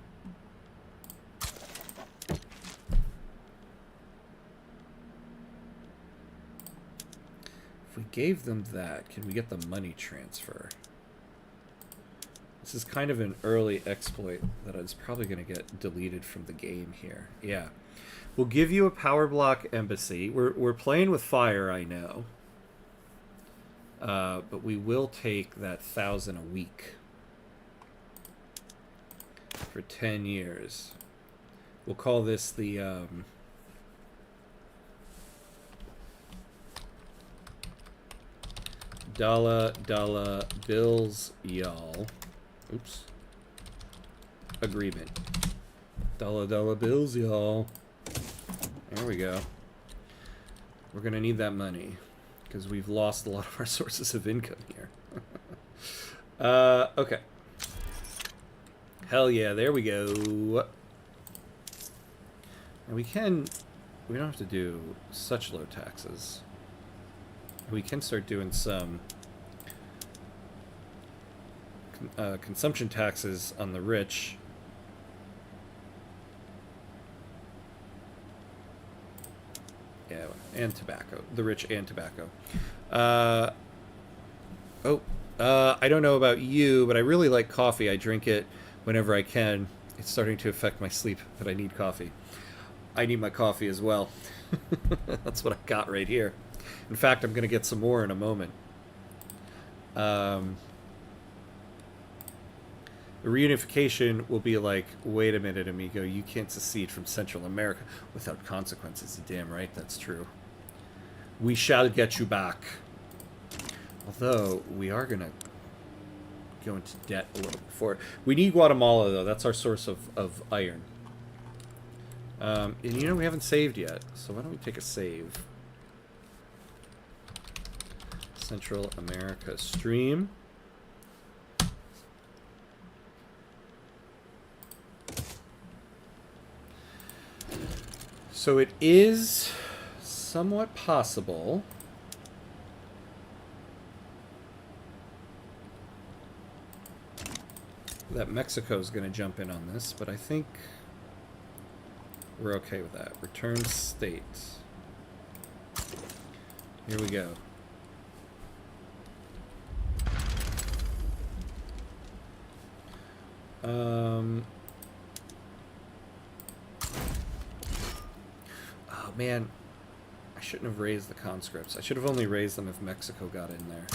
Speaker 1: If we gave them that, can we get the money transfer? This is kind of an early exploit that is probably going to get deleted from the game here. Yeah. We'll give you a power block embassy. We're playing with fire, I know. But we will take that 1,000 a week. For 10 years. We'll call this the... Dollar bills, y'all. Oops. Agreement. Dollar bills, y'all. There we go. We're gonna need that money because we've lost a lot of our sources of income here. Okay. Hell yeah, there we go. And we don't have to do such low taxes. We can start doing some consumption taxes on the rich. Yeah, and tobacco. The rich and tobacco. I don't know about you, but I really like coffee. I drink it whenever I can. It's starting to affect my sleep, but I need coffee. I need my coffee as well. That's what I got right here. In fact, I'm going to get some more in a moment. The reunification will be like, wait a minute, amigo, you can't secede from Central America without consequences. You're damn right, that's true. We shall get you back. Although, we are going to go into debt a little before. We need Guatemala, though. That's our source of iron. And you know, we haven't saved yet, so why don't we take a save? Central America stream. So it is somewhat possible that Mexico's going to jump in on this, but I think we're okay with that. Return state. Here we go. Oh man, I shouldn't have raised the conscripts. I should have only raised them if Mexico got in there.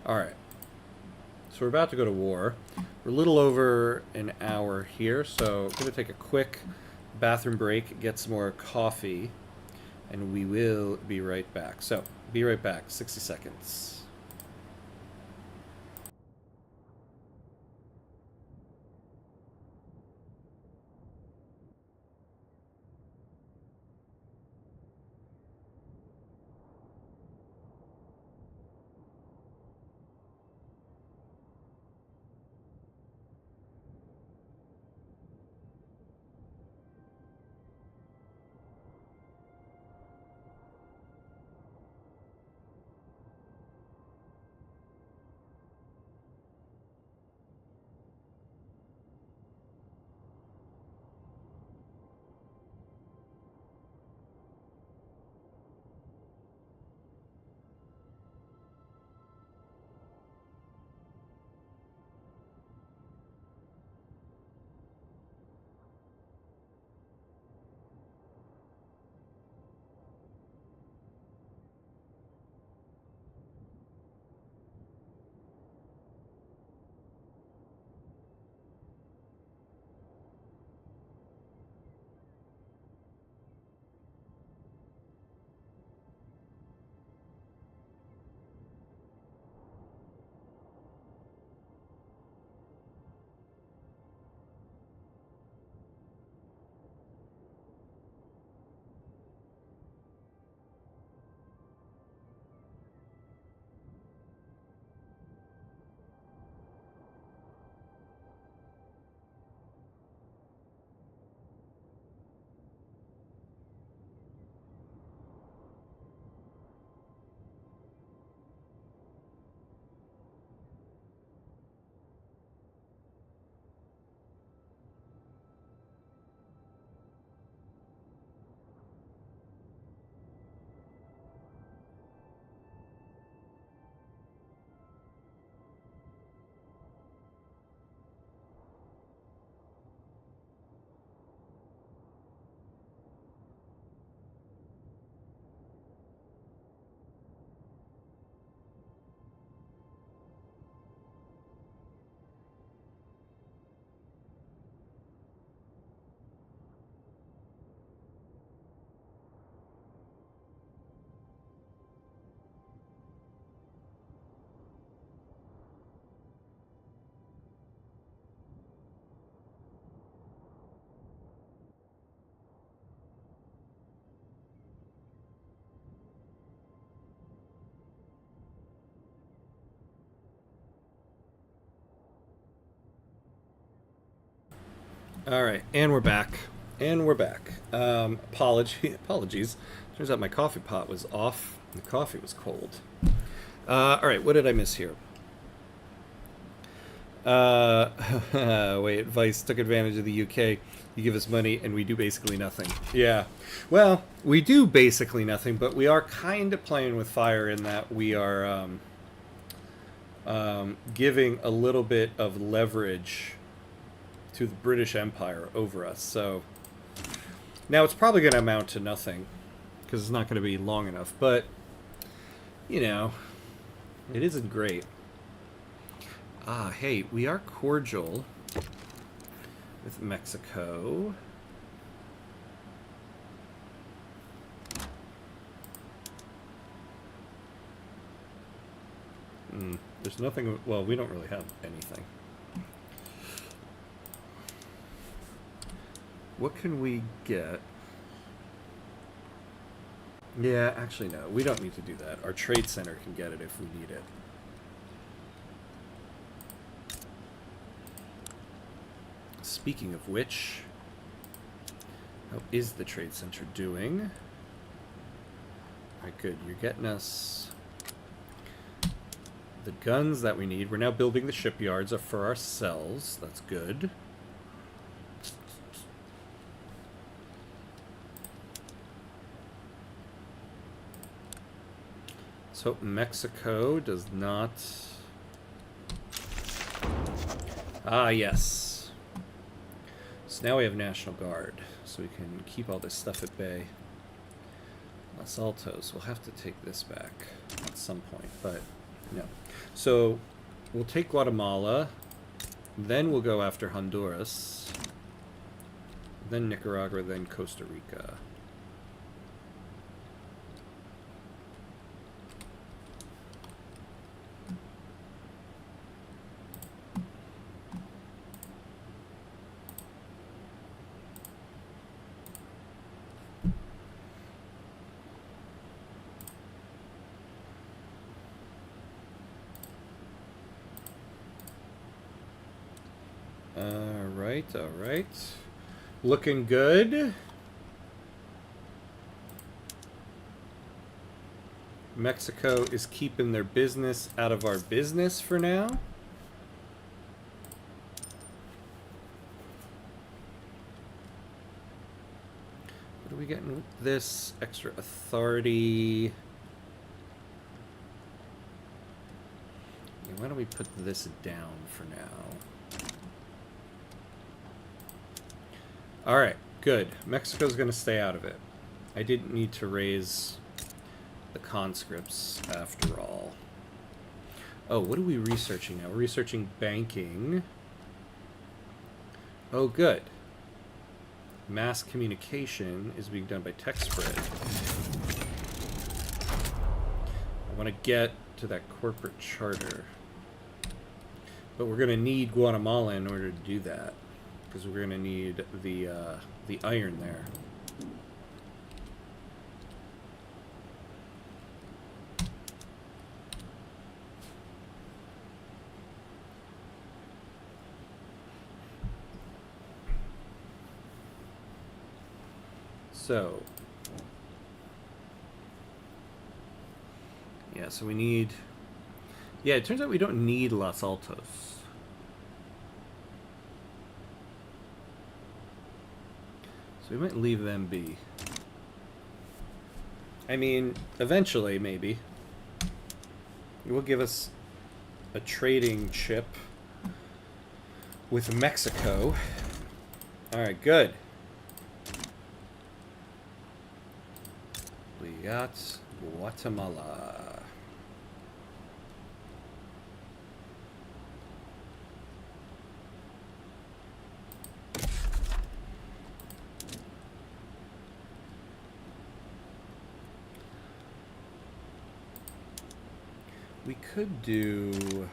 Speaker 1: Alright. So we're about to go to war. We're a little over an hour here, so I'm going to take a quick bathroom break, get some more coffee, and we will be right back. So, be right back. 60 seconds. All right, and we're back. And we're back. Apologies. Turns out my coffee pot was off. The coffee was cold. All right, what did I miss here? Wait, Vice took advantage of the UK. You give us money, and we do basically nothing. Yeah. Well, we do basically nothing, but we are kind of playing with fire in that we are giving a little bit of leverage to the British Empire over us. So now it's probably going to amount to nothing because it's not going to be long enough. But, you know, it isn't great. Hey, we are cordial with Mexico. There's nothing... Well, we don't really have anything. What can we get? Yeah, actually, no. We don't need to do that. Our trade center can get it if we need it. Speaking of which, how is the trade center doing? Alright, good. You're getting us the guns that we need. We're now building the shipyards for ourselves. That's good. So Mexico does not... yes. So now we have National Guard, so we can keep all this stuff at bay. Los Altos, we'll have to take this back at some point, but no. So we'll take Guatemala, then we'll go after Honduras, then Nicaragua, then Costa Rica. All right. Looking good. Mexico is keeping their business out of our business for now. What are we getting with this? Extra authority. Yeah, why don't we put this down for now? Alright, good. Mexico's going to stay out of it. I didn't need to raise the conscripts after all. Oh, what are we researching now? We're researching banking. Oh, good. Mass communication is being done by text spread. I want to get to that corporate charter. But we're going to need Guatemala in order to do that. Because we're going to need the iron there. So, yeah, so we need... Yeah, it turns out we don't need Los Altos. So we might leave them be. I mean, eventually, maybe. It will give us a trading chip with Mexico. Alright, good. We got Guatemala. We could do...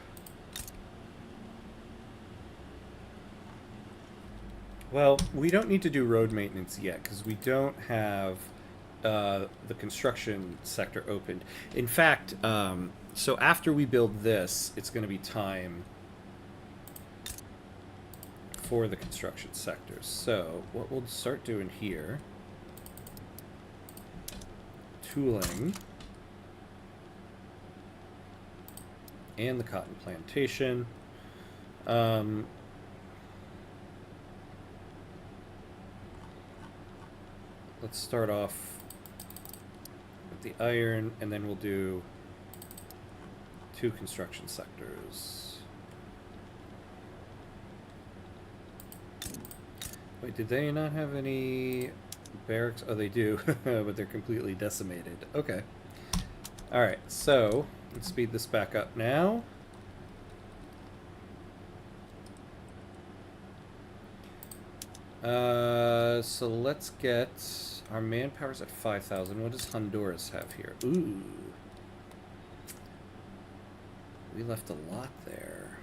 Speaker 1: Well, we don't need to do road maintenance yet, because we don't have the construction sector opened. In fact, so after we build this, it's going to be time for the construction sectors. So what we'll start doing here, tooling and the cotton plantation. Let's start off with the iron, and then we'll do 2 construction sectors. Wait, did they not have any barracks? Oh, they do, but they're completely decimated. Okay. Alright, so let's speed this back up now. So let's get our manpower's at 5,000. What does Honduras have here? Ooh. We left a lot there.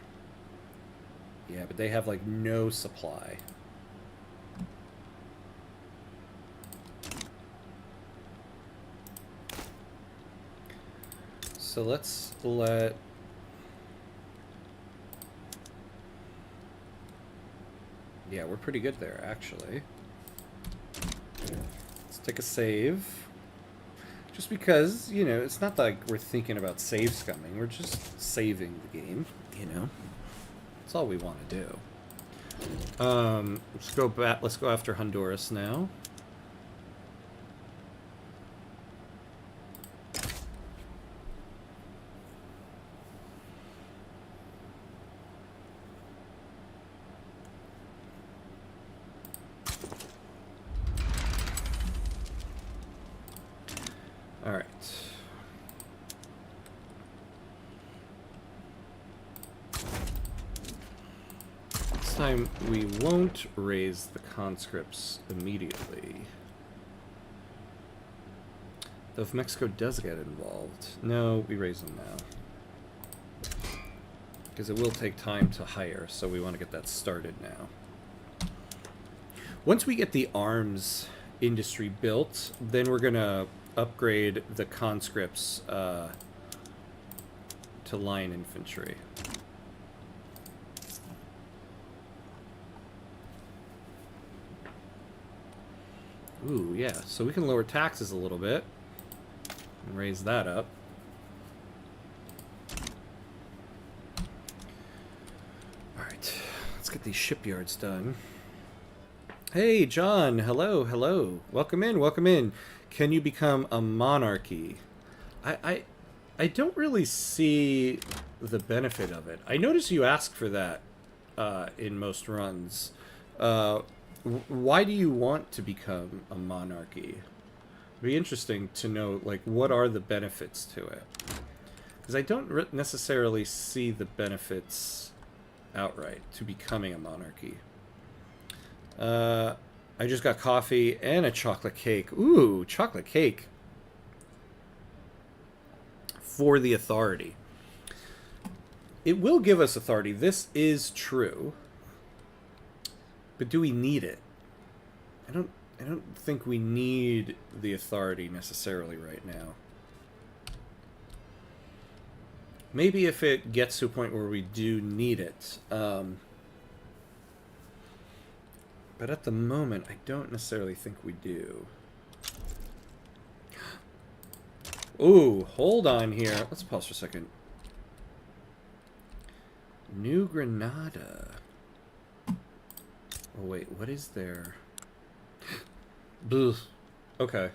Speaker 1: Yeah, but they have like no supply. So let's let... Yeah, we're pretty good there, actually. Let's take a save. Just because, you know, it's not like we're thinking about save scumming. We're just saving the game, you know? That's all we want to do. Let's go back. Let's go after Honduras now. All right. This time we won't raise the conscripts immediately. Though if Mexico does get involved, no, we raise them now. Because it will take time to hire, so we want to get that started now. Once we get the arms industry built, then we're going to upgrade the conscripts to line infantry. Ooh, yeah, so we can lower taxes a little bit and raise that up. Alright, let's get these shipyards done. Hey, John, hello, hello. Welcome in, welcome in. Can you become a monarchy? I don't really see the benefit of it. I notice you ask for that in most runs. Why do you want to become a monarchy? It'd be interesting to know, like, what are the benefits to it? Because I don't necessarily see the benefits outright to becoming a monarchy. I just got coffee and a chocolate cake. Ooh, chocolate cake. For the authority. It will give us authority. This is true. But do we need it? I don't think we need the authority necessarily right now. Maybe if it gets to a point where we do need it. But at the moment, I don't necessarily think we do. Ooh, hold on here. Let's pause for a second. New Granada. Oh, wait, what is there? Bleh. Okay.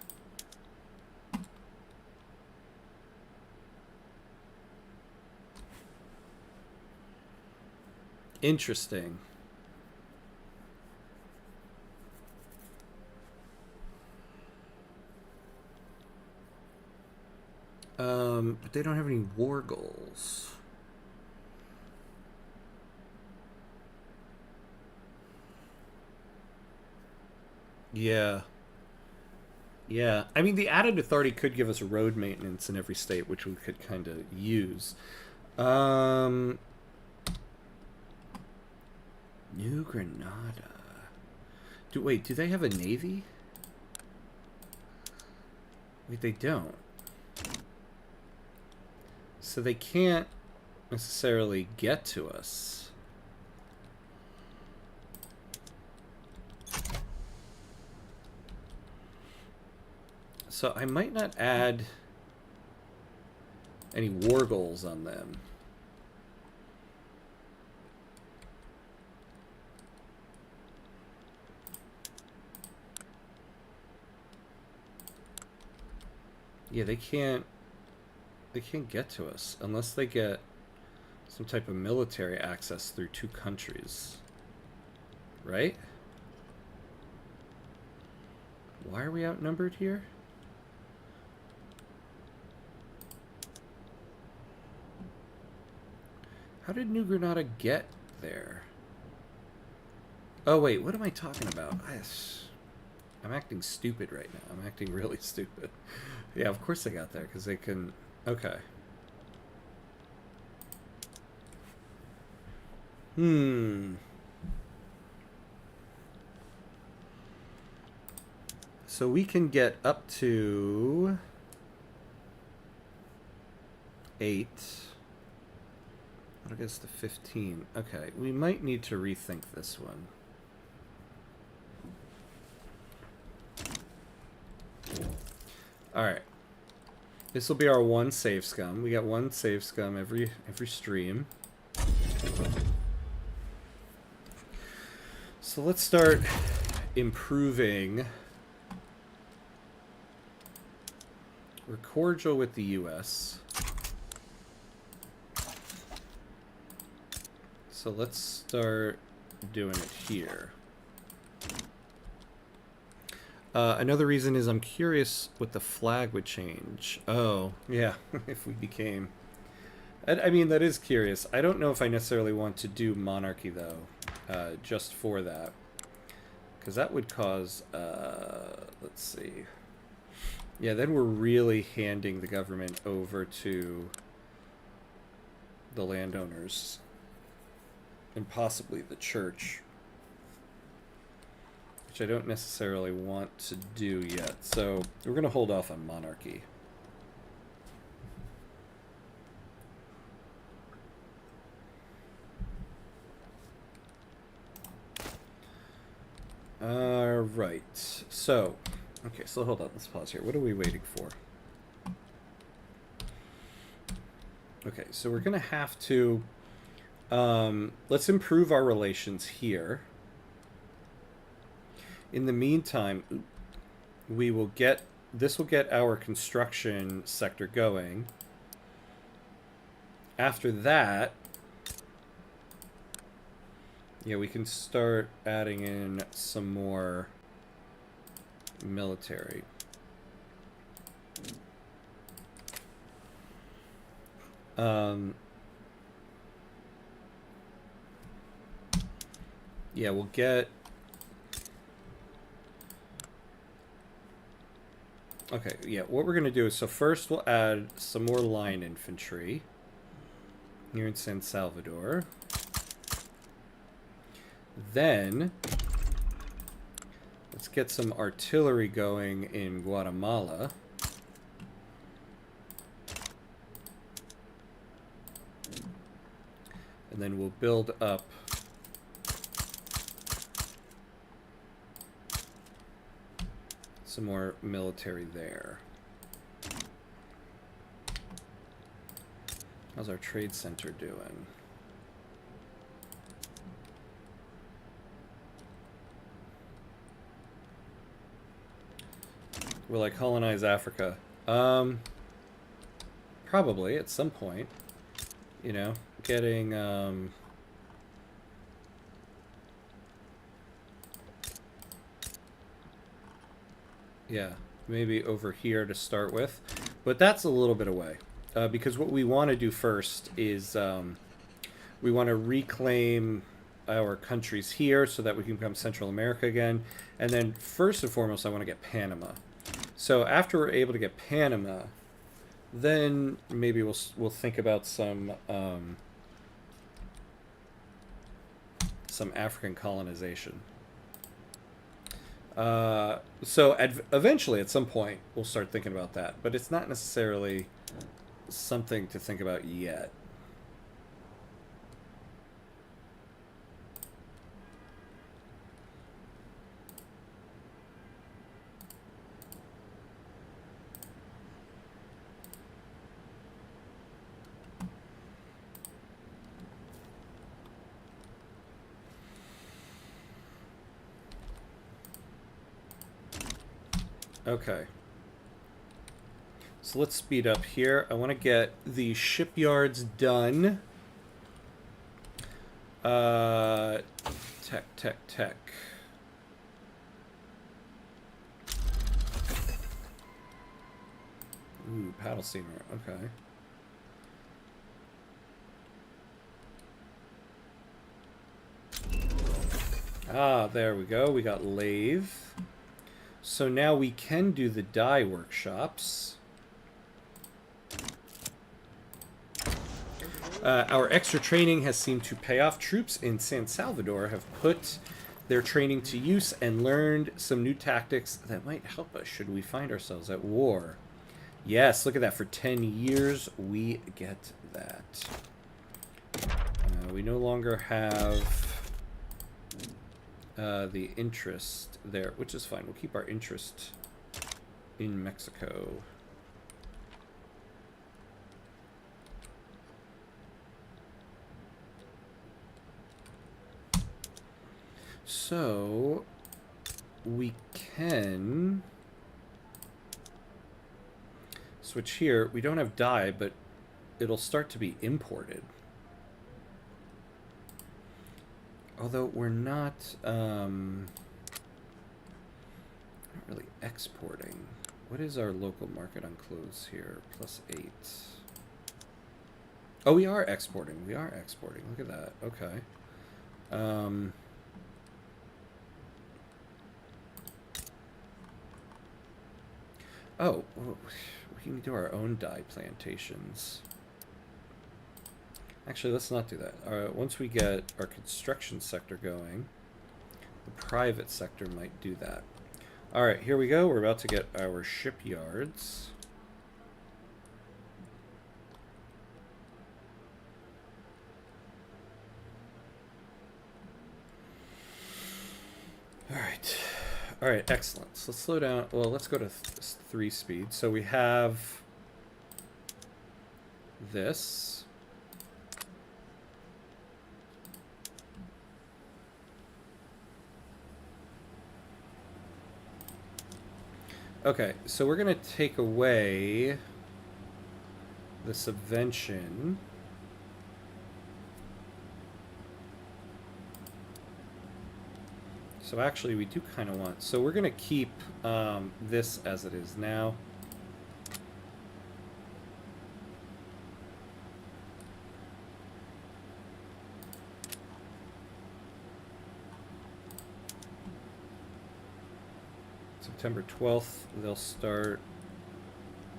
Speaker 1: Interesting. But they don't have any war goals. Yeah. Yeah. I mean, the added authority could give us road maintenance in every state, which we could kind of use. New Granada. Wait, do they have a navy? Wait, they don't. So they can't necessarily get to us. So I might not add any war goals on them. Yeah, they can't get to us unless they get some type of military access through two countries. Right? Why are we outnumbered here? How did New Granada get there? Oh wait, what am I talking about? I'm acting stupid right now. I'm acting really stupid. Yeah, of course they got there, because they can... Okay. So we can get up to... 8. What gets to 15? Okay, we might need to rethink this one. Alright. This will be our one save scum. We got one save scum every stream. So let's start improving. We're cordial with the US. So let's start doing it here. Another reason is I'm curious what the flag would change. Oh, yeah, if we became... I mean, that is curious. I don't know if I necessarily want to do monarchy, though, just for that. Because that would cause... let's see. Yeah, then we're really handing the government over to the landowners. And possibly the church. Which I don't necessarily want to do yet. So we're going to hold off on monarchy. Alright. So, okay, so hold on. Let's pause here. What are we waiting for? Okay, so we're going to have to... let's improve our relations here. In the meantime, we will get... This will get our construction sector going. After that... Yeah, we can start adding in some more military. Yeah, we'll get... Okay, yeah, what we're going to do is, so first we'll add some more line infantry here in San Salvador. Then, let's get some artillery going in Guatemala. And then we'll build up some more military there. How's our trade center doing? Will I colonize Africa? Probably at some point. You know, getting yeah, maybe over here to start with, but that's a little bit away, because what we want to do first is we want to reclaim our countries here so that we can become Central America again, and then first and foremost I want to get Panama. So after we're able to get Panama, then maybe we'll think about some African colonization. So eventually, at some point, we'll start thinking about that. But it's not necessarily something to think about yet. Okay. So let's speed up here. I want to get the shipyards done. Tech. Ooh, paddle steamer. Okay. Ah, there we go. We got lathe. So now we can do the dye workshops. Our extra training has seemed to pay off. Troops in San Salvador have put their training to use and learned some new tactics that might help us should we find ourselves at war. Yes, look at that. For 10 years, we get that. We no longer have the interest there, which is fine. We'll keep our interest in Mexico. So we can switch here. We don't have dye, but it'll start to be imported. Although we're not really exporting. What is our local market on clothes here? +8. Oh, we are exporting. We are exporting. Look at that. Okay. Oh, we can do our own dye plantations. Actually, let's not do that. Once we get our construction sector going, the private sector might do that. All right, here we go. We're about to get our shipyards. All right, excellent. So let's slow down. Well, let's go to 3 speed. So we have this. Okay, so we're going to take away the subvention. So actually, we do kind of want... So we're going to keep this as it is now. September 12th, they'll start...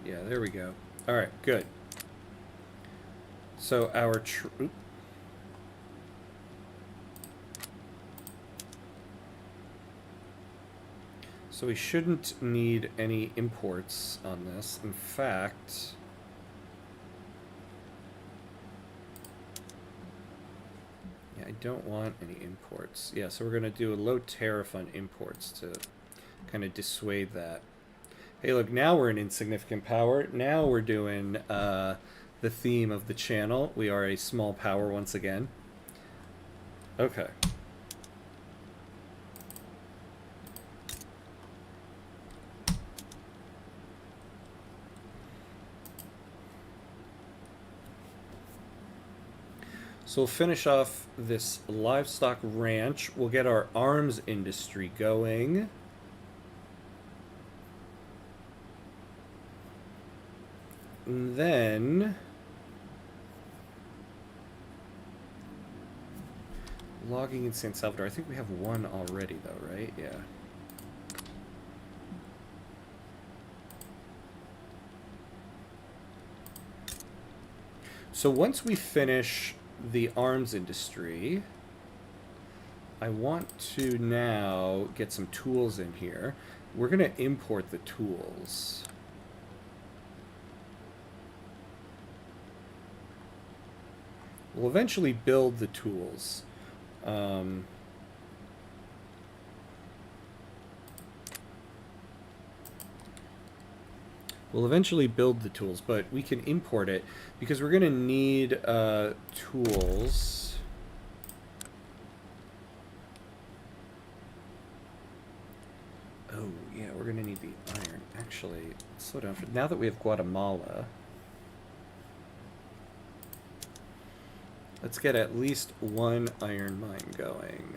Speaker 1: Yeah, there we go. All right, good. So our... So we shouldn't need any imports on this. In fact, yeah, I don't want any imports. Yeah, so we're going to do a low tariff on imports to kind of dissuade that. Hey, look, now we're an insignificant power. Now we're doing the theme of the channel. We are a small power once again. Okay. So we'll finish off this livestock ranch. We'll get our arms industry going. And then... logging in San Salvador. I think we have one already, though, right? Yeah. So once we finish the arms industry, I want to now get some tools in here. We're going to import the tools. We'll eventually build the tools. We'll eventually build the tools, but we can import it because we're going to need tools. Oh, yeah, we're we're going to need the iron. Actually, slow down. Now that we have Guatemala, let's get at least one iron mine going.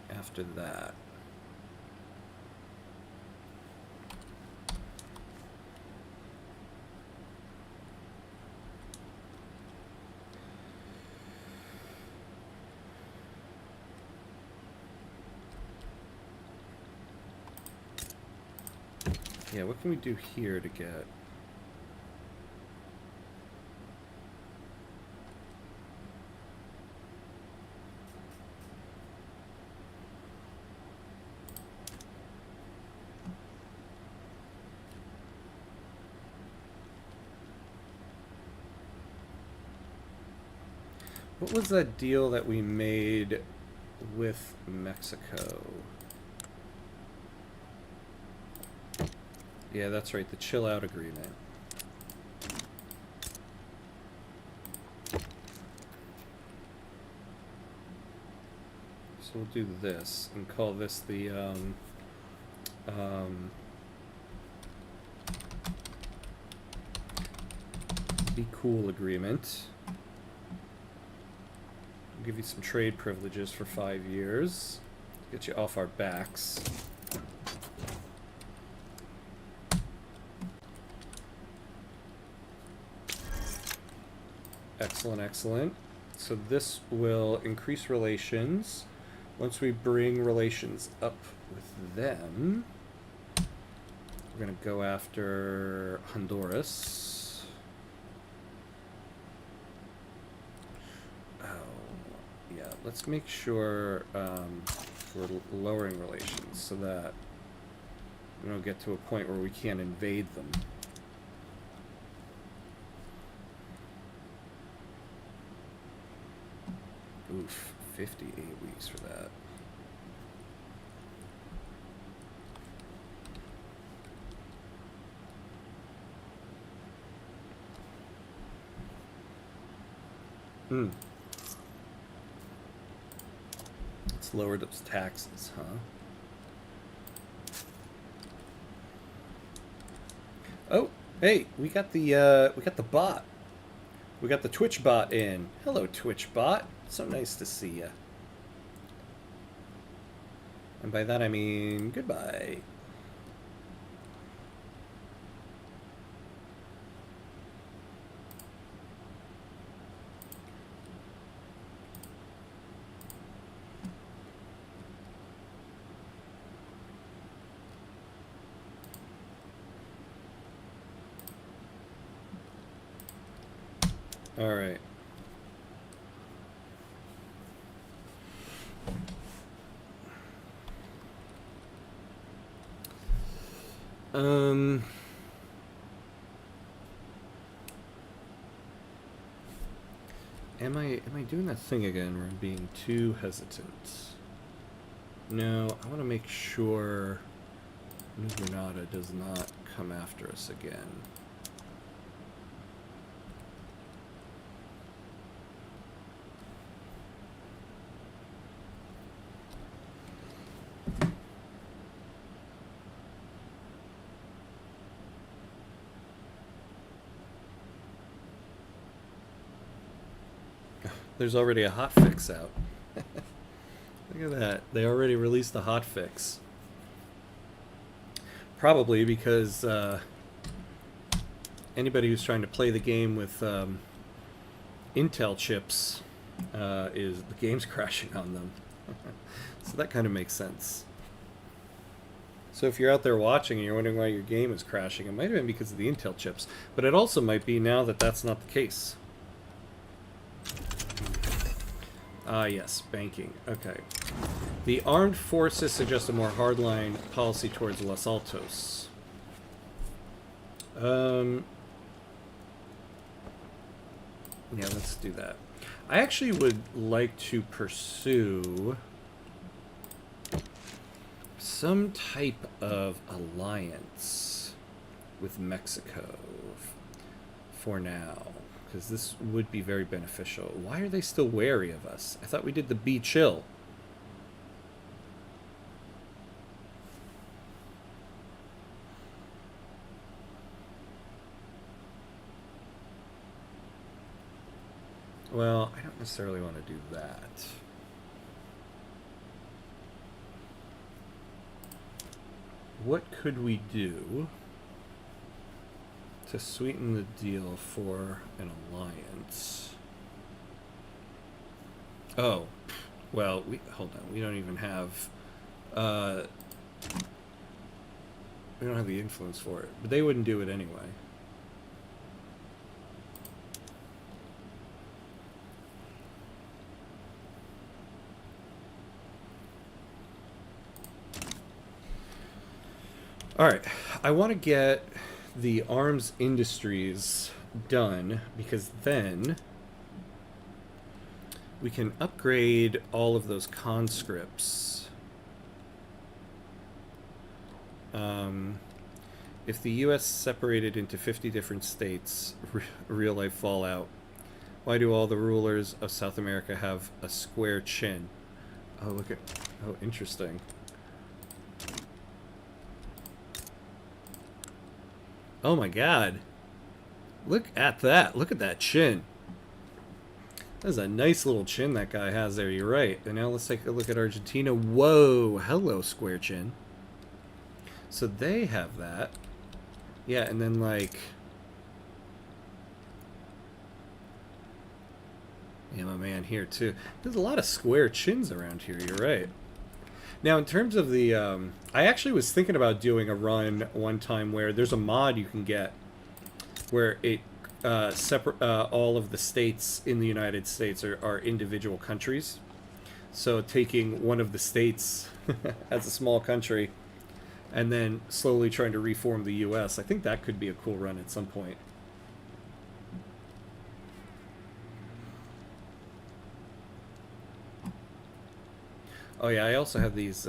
Speaker 1: After that. Yeah, what can we do here to get... What was that deal that we made with Mexico? Yeah, that's right, the chill out agreement. So we'll do this and call this the Be Cool agreement. We'll give you some trade privileges for 5 years. Get you off our backs. Excellent, excellent. So this will increase relations. Once we bring relations up with them, we're going to go after Honduras. Oh, yeah, let's make sure we're lowering relations so that we don't get to a point where we can't invade them. Oof, 58 weeks for that. Let's lower those taxes, huh? Oh, hey, we got the bot. We got the Twitch bot in. Hello, Twitch bot. So nice to see ya. And by that I mean goodbye. All right. Am I doing that thing again where I'm being too hesitant? No, I want to make sure New Granada does not come after us again. There's already a hotfix out. Look at that. They already released the hotfix. Probably because anybody who's trying to play the game with Intel chips is the game's crashing on them. So that kind of makes sense. So if you're out there watching and you're wondering why your game is crashing, it might have been because of the Intel chips. But it also might be now that that's not the case. Ah, yes, banking. Okay. The armed forces suggest a more hardline policy towards Los Altos. Yeah, let's do that. I actually would like to pursue some type of alliance with Mexico for now. Because this would be very beneficial. Why are they still wary of us? I thought we did the be chill. Well, I don't necessarily want to do that. What could we do to sweeten the deal for an alliance? Oh, well, hold on. We don't even have we don't have the influence for it, but they wouldn't do it anyway. All right, I want to get the arms industries done because then we can upgrade all of those conscripts. If the U.S. separated into 50 different states, real life fallout, why do all the rulers of South America have a square chin? Oh, look at... Oh, interesting. Oh my god. Look at that. Look at that chin. That's a nice little chin that guy has there, you're right. And now let's take a look at Argentina. Whoa, hello, square chin. So they have that. Yeah, and then like... Yeah, my man here too. There's a lot of square chins around here, you're right. Now, in terms of the... I actually was thinking about doing a run one time where there's a mod you can get where it all of the states in the United States are individual countries. So taking one of the states as a small country and then slowly trying to reform the U.S. I think that could be a cool run at some point. Oh yeah, I also have these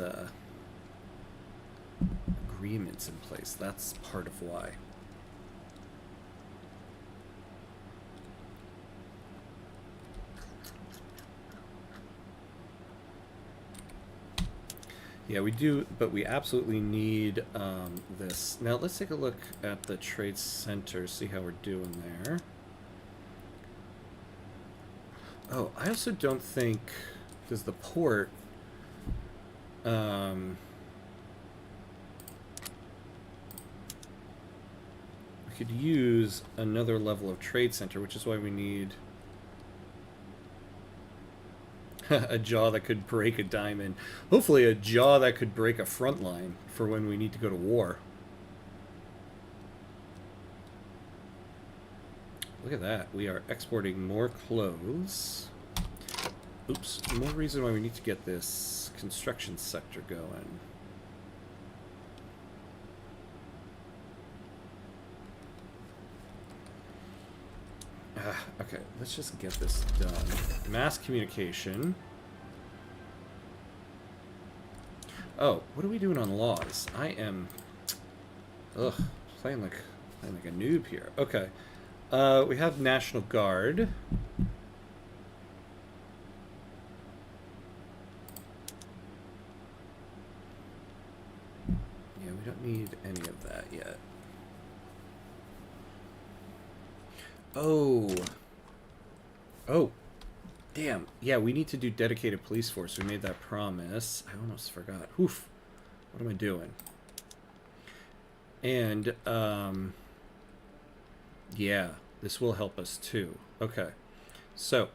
Speaker 1: agreements in place. That's part of why. Yeah, we do, but we absolutely need this. Now, let's take a look at the trade center, see how we're doing there. Oh, I also don't think... Does the port... we could use another level of trade center, which is why we need... a jaw that could break a diamond. Hopefully a jaw that could break a front line for when we need to go to war. Look at that. We are exporting more clothes. Oops. More reason why we need to get this construction sector going. Okay, let's just get this done. Mass communication. Oh, what are we doing on laws? I am... Ugh, playing like a noob here. Okay. We have National Guard. Yeah, we don't need any of that yet. Oh. Oh. Damn. Yeah, we need to do dedicated police force. We made that promise. I almost forgot. Oof. What am I doing? And, yeah, this will help us too. Okay. So,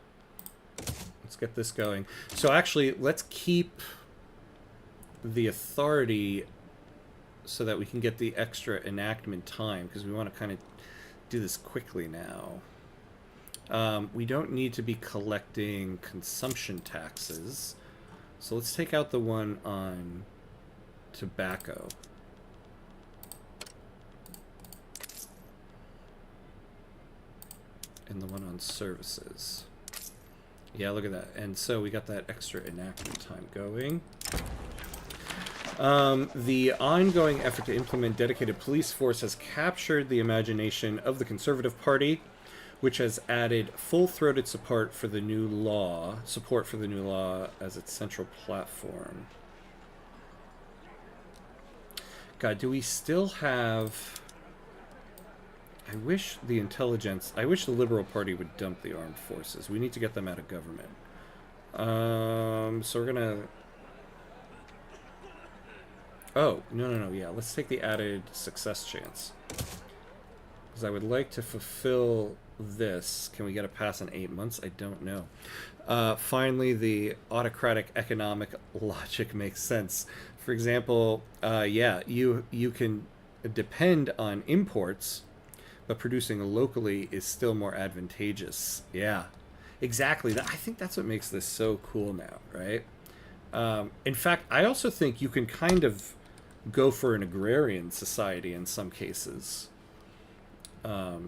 Speaker 1: let's get this going. So actually, let's keep the authority so that we can get the extra enactment time, because we want to kind of do this quickly now. We don't need to be collecting consumption taxes, so let's take out the one on tobacco. And the one on services. Yeah, look at that. And so we got that extra enactment time going. The ongoing effort to implement dedicated police force has captured the imagination of the Conservative Party, which has added full-throated support for the new law as its central platform. God, do we still have... I wish the intelligence... I wish the Liberal Party would dump the armed forces. We need to get them out of government. So we're gonna... Oh, no, yeah. Let's take the added success chance. Because I would like to fulfill this. Can we get a pass in 8 months? I don't know. Finally, the autocratic economic logic makes sense. For example, yeah, you can depend on imports, but producing locally is still more advantageous. Yeah, exactly. I think that's what makes this so cool now, right? In fact, I also think you can kind of go for an agrarian society in some cases. I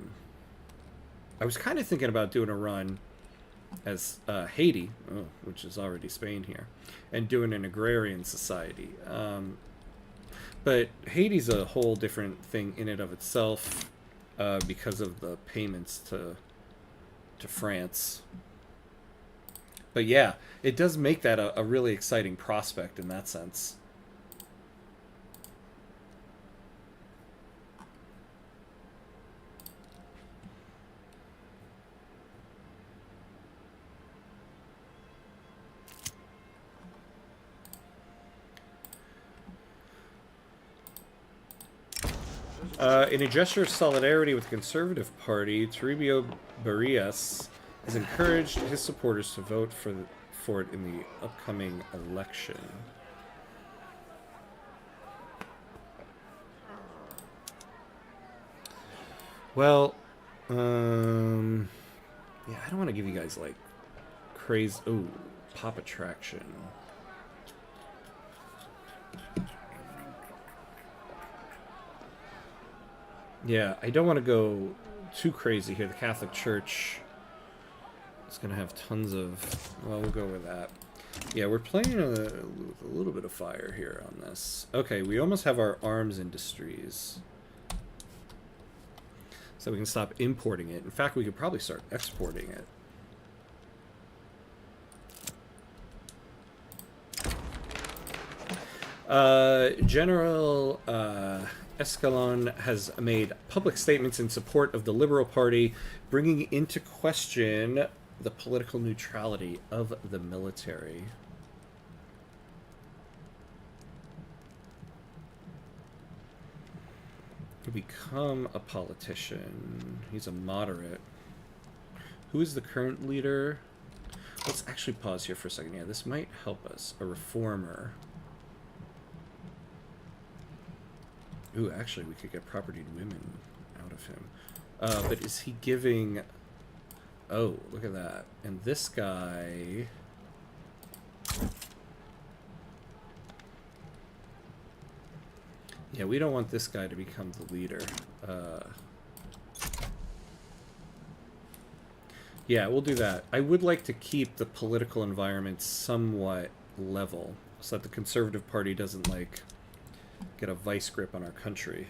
Speaker 1: was kind of thinking about doing a run as Haiti, which is already Spain here, and doing an agrarian society. But Haiti's a whole different thing in and of itself because of the payments to France. But yeah, it does make that a really exciting prospect in that sense. In a gesture of solidarity with the Conservative Party, Toribio Barrias has encouraged his supporters to vote for it in the upcoming election. Well, yeah, I don't want to give you guys like crazy. Oh, pop attraction. Yeah, I don't want to go too crazy here. The Catholic Church is going to have tons of... Well, we'll go with that. Yeah, we're playing with a little bit of fire here on this. Okay, we almost have our arms industries. So we can stop importing it. In fact, we could probably start exporting it. General Escalon has made public statements in support of the Liberal Party, bringing into question the political neutrality of the military. To become a politician. He's a moderate. Who is the current leader? Let's actually pause here for a second. Yeah, this might help us. A reformer. Ooh, actually, we could get propertied women out of him. But is he giving... Oh, look at that. And this guy... Yeah, we don't want this guy to become the leader. Yeah, we'll do that. I would like to keep the political environment somewhat level, so that the Conservative Party doesn't, like... get a vice grip on our country.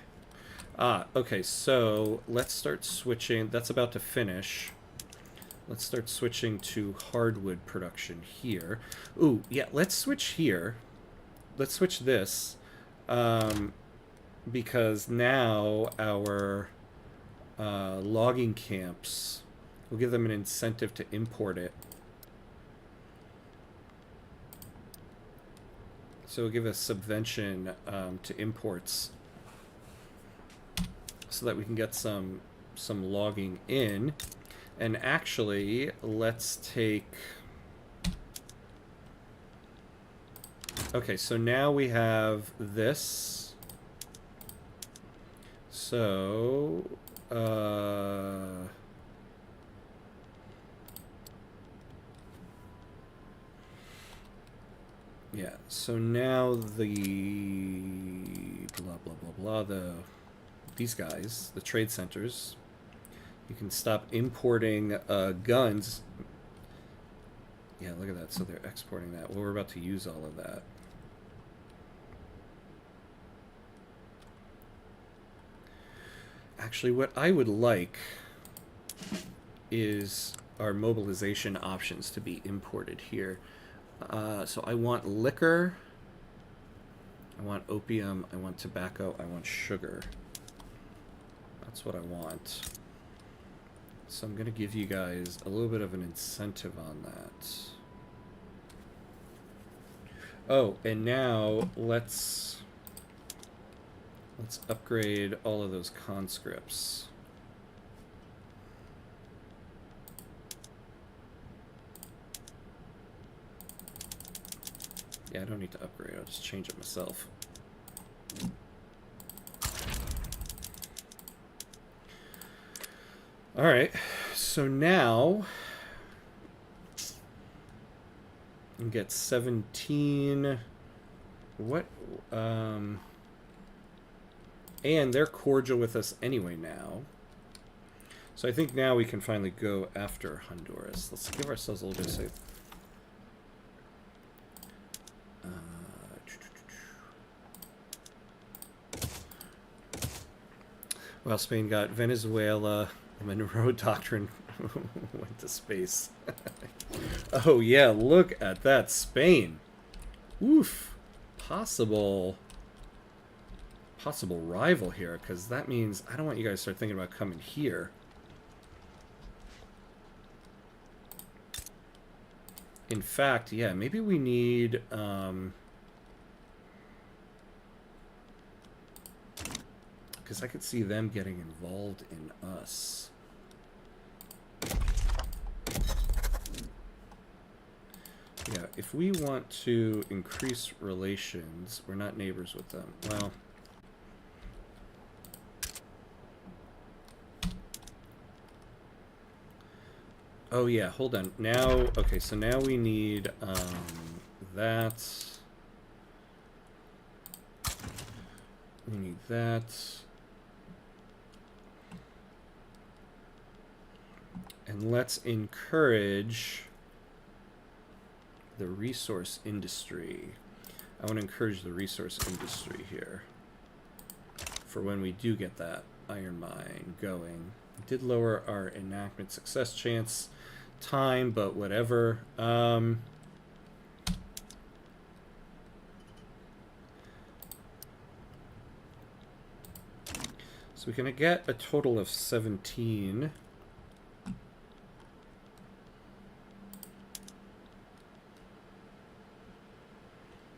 Speaker 1: Okay, so let's start switching. That's about to finish. Let's start switching to hardwood production here. Ooh, yeah, let's switch here. Let's switch this. Because now our logging camps, we'll give them an incentive to import it. So we'll give a subvention to imports so that we can get some logging in. And actually, let's take... Okay, so now we have this. So... yeah, so now the blah blah blah blah these guys, the trade centers, you can stop importing guns. Yeah, look at that. So they're exporting that. Well, we're about to use all of that. Actually, what I would like is our mobilization options to be imported here. So I want liquor, I want opium, I want tobacco, I want sugar. That's what I want. So I'm going to give you guys a little bit of an incentive on that. Oh, and now let's upgrade all of those conscripts. Yeah, I don't need to upgrade. I'll just change it myself. All right. So now you get 17. What? And they're cordial with us anyway now. So I think now we can finally go after Honduras. Let's give ourselves a little bit of safe. Well, Spain got Venezuela. The Monroe Doctrine went to space. Oh yeah, look at that, Spain. Oof. Possible rival here, because that means I don't want you guys to start thinking about coming here. In fact, yeah, maybe we need because I could see them getting involved in us. Yeah, if we want to increase relations, we're not neighbors with them. Well, oh yeah, hold on. Now, okay, so now we need that. We need that. And let's encourage the resource industry. I want to encourage the resource industry here for when we do get that iron mine going. We did lower our enactment success chance time, but whatever. So we're going to get a total of 17.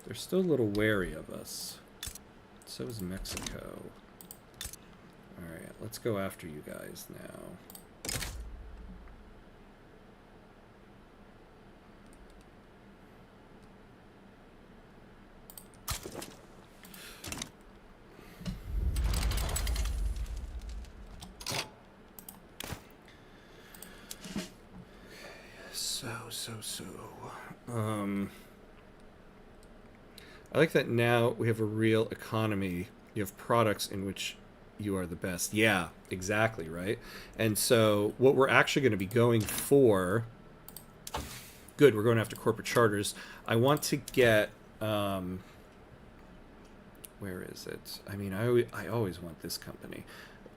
Speaker 1: They're still a little wary of us. So is Mexico. Alright, let's go after you guys now. So. I like that now we have a real economy. You have products in which you are the best. Yeah, exactly, right? And so what we're actually going to be going for... Good, we're going after corporate charters. I want to get... where is it? I mean, I always want this company.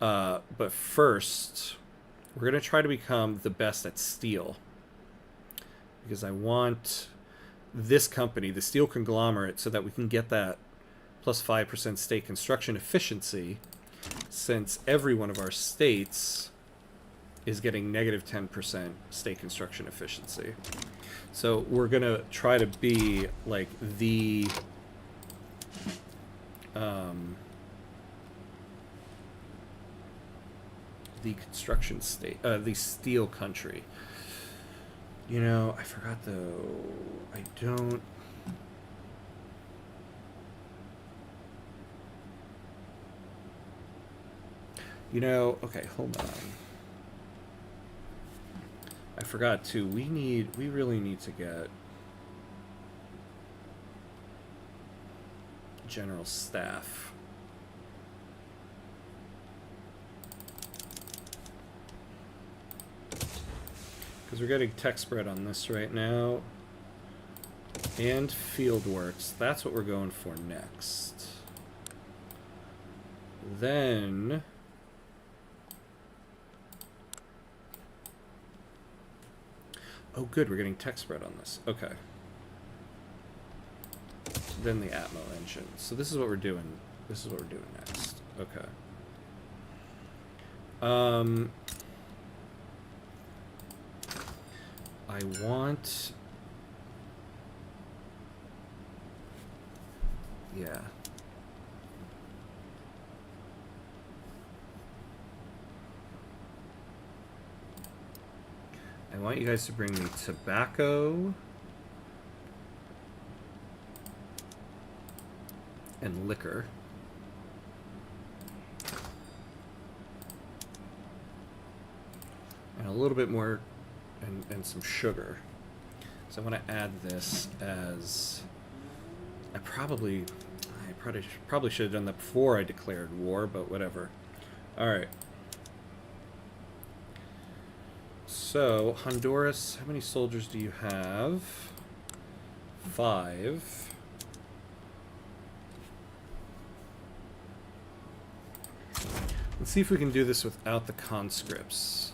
Speaker 1: But first, we're going to try to become the best at steel. Because I want... this company, the steel conglomerate, so that we can get that plus 5% state construction efficiency, since every one of our states is getting negative 10% state construction efficiency. So we're going to try to be like the construction state, the steel country. You know, I forgot though. I don't. You know, okay, hold on. I forgot too. We really need to get general staff. Because we're getting tech spread on this right now. And fieldworks. That's what we're going for next. Then... oh, good. We're getting tech spread on this. Okay. Then the Atmo engine. So this is what we're doing. This is what we're doing next. Okay. I want... Yeah. I want you guys to bring me tobacco and liquor. And a little bit more, and some sugar. So I want to add this as... I probably should have done that before I declared war, but whatever. Alright. So, Honduras, how many soldiers do you have? 5. Let's see if we can do this without the conscripts.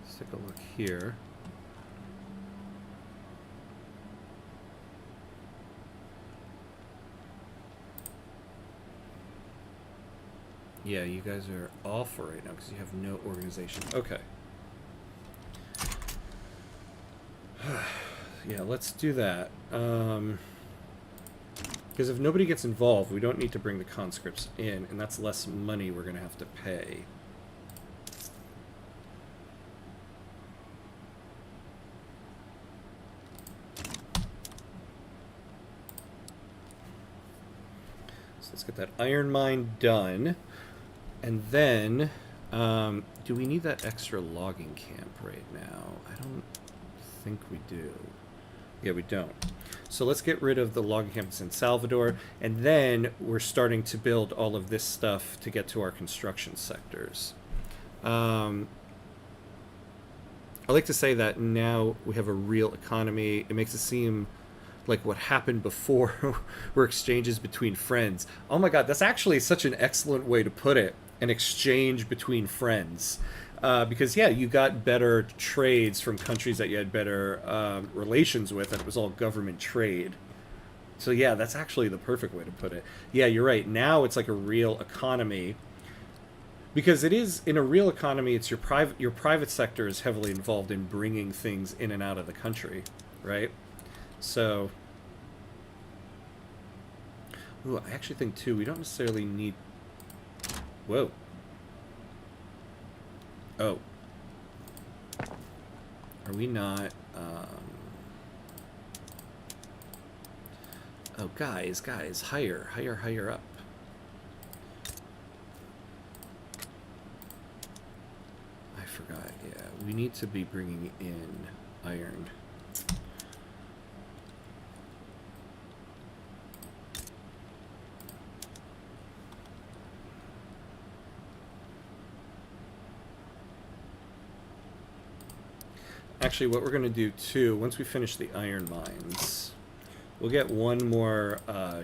Speaker 1: Let's take a look here. Yeah, you guys are awful right now because you have no organization. Okay. Yeah, let's do that. Because if nobody gets involved, we don't need to bring the conscripts in, and that's less money we're going to have to pay. So let's get that iron mine done. And then, do we need that extra logging camp right now? I don't think we do. Yeah, we don't. So let's get rid of the logging camps in Salvador, and then we're starting to build all of this stuff to get to our construction sectors. I like to say that now we have a real economy. It makes it seem like what happened before were exchanges between friends. Oh my god, that's actually such an excellent way to put it. An exchange between friends. Because, yeah, you got better trades from countries that you had better relations with, and it was all government trade. So, yeah, that's actually the perfect way to put it. Yeah, you're right. Now it's like a real economy. Because it is, in a real economy, it's your private sector is heavily involved in bringing things in and out of the country, right? So, ooh, I actually think, too, we don't necessarily need... Whoa. Oh. Are we not, Oh, guys, higher up. I forgot, yeah. We need to be bringing in iron. Actually, what we're going to do, too, once we finish the iron mines, we'll get one more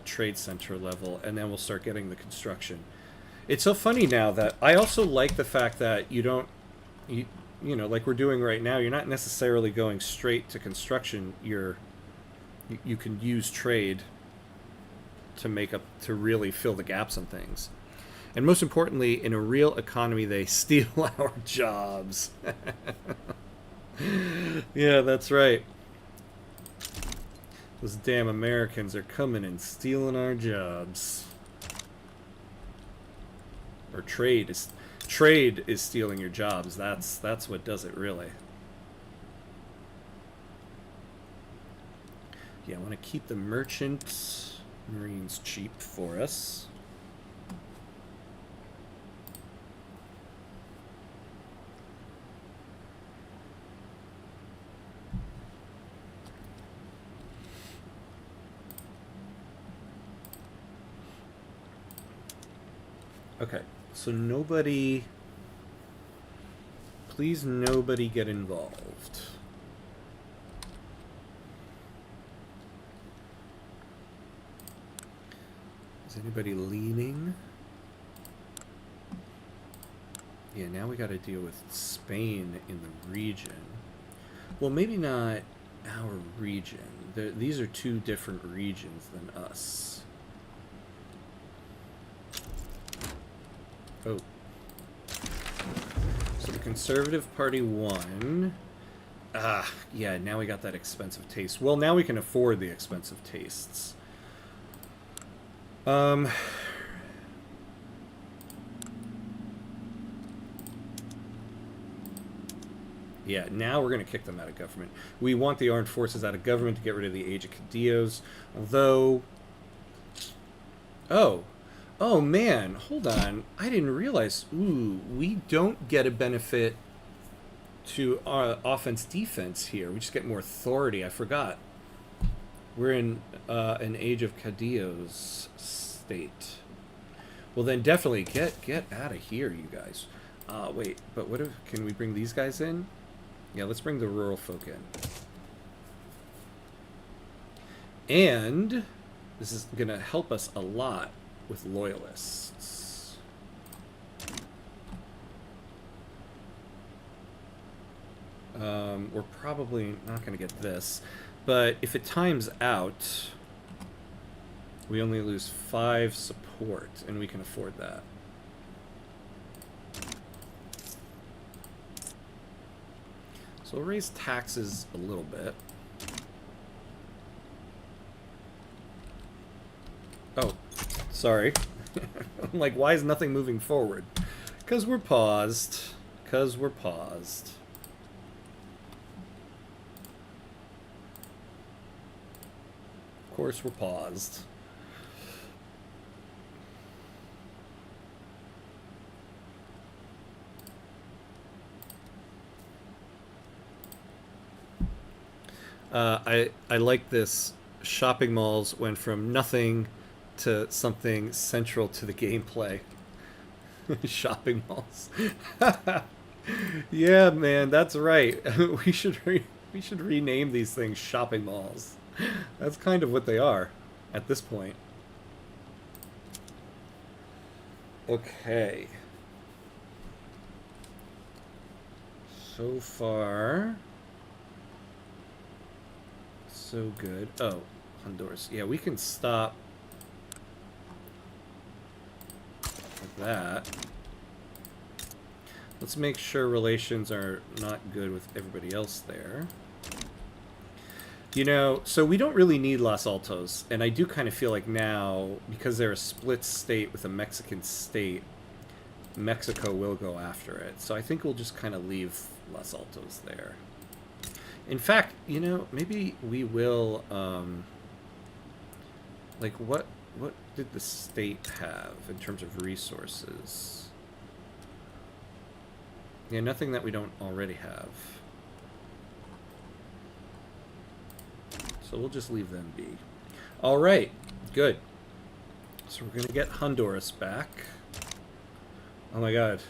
Speaker 1: trade center level, and then we'll start getting the construction. It's so funny now that I also like the fact that you don't, you know, like we're doing right now, you're not necessarily going straight to construction. You can use trade to to really fill the gaps on things. And most importantly, in a real economy, they steal our jobs. Yeah, that's right. Those damn Americans are coming and stealing our jobs. Or trade is stealing your jobs. That's what does it, really. Yeah, I want to keep the merchant marines cheap for us. Okay, so nobody... Please nobody get involved. Is anybody leaning? Yeah, now we got to deal with Spain in the region. Well, maybe not our region. These are two different regions than us. Oh. So the Conservative Party won. Ah, yeah, now we got that expensive taste. Well, now we can afford the expensive tastes. Yeah, now we're going to kick them out of government. We want the armed forces out of government to get rid of the Age of Caudillos. Although... Oh, man, hold on. I didn't realize... Ooh, we don't get a benefit to offense-defense here. We just get more authority. I forgot. We're in an Age of Caudillos state. Well, then definitely get out of here, you guys. Wait, but what if... Can we bring these guys in? Yeah, let's bring the rural folk in. And this is going to help us a lot with loyalists. We're probably not going to get this. But if it times out, we only lose 5 support, and we can afford that. So we'll raise taxes a little bit. Oh, sorry. I'm like, why is nothing moving forward? Because we're paused. Because we're paused. Of course we're paused. I like this. Shopping malls went from nothing to something central to the gameplay. Shopping malls. Yeah, man, that's right. we should rename these things shopping malls. That's kind of what they are at this point. Okay. So far, so good. Oh, Honduras. Yeah, we can stop like that. Let's make sure relations are not good with everybody else there. You know, so we don't really need Los Altos, and I do kind of feel like now, because they're a split state with a Mexican state, Mexico will go after it. So I think we'll just kind of leave Los Altos there. In fact, you know, maybe we will, like, what did the state have in terms of resources? Yeah, nothing that we don't already have. So we'll just leave them be. All right, good. So we're going to get Honduras back. Oh my god.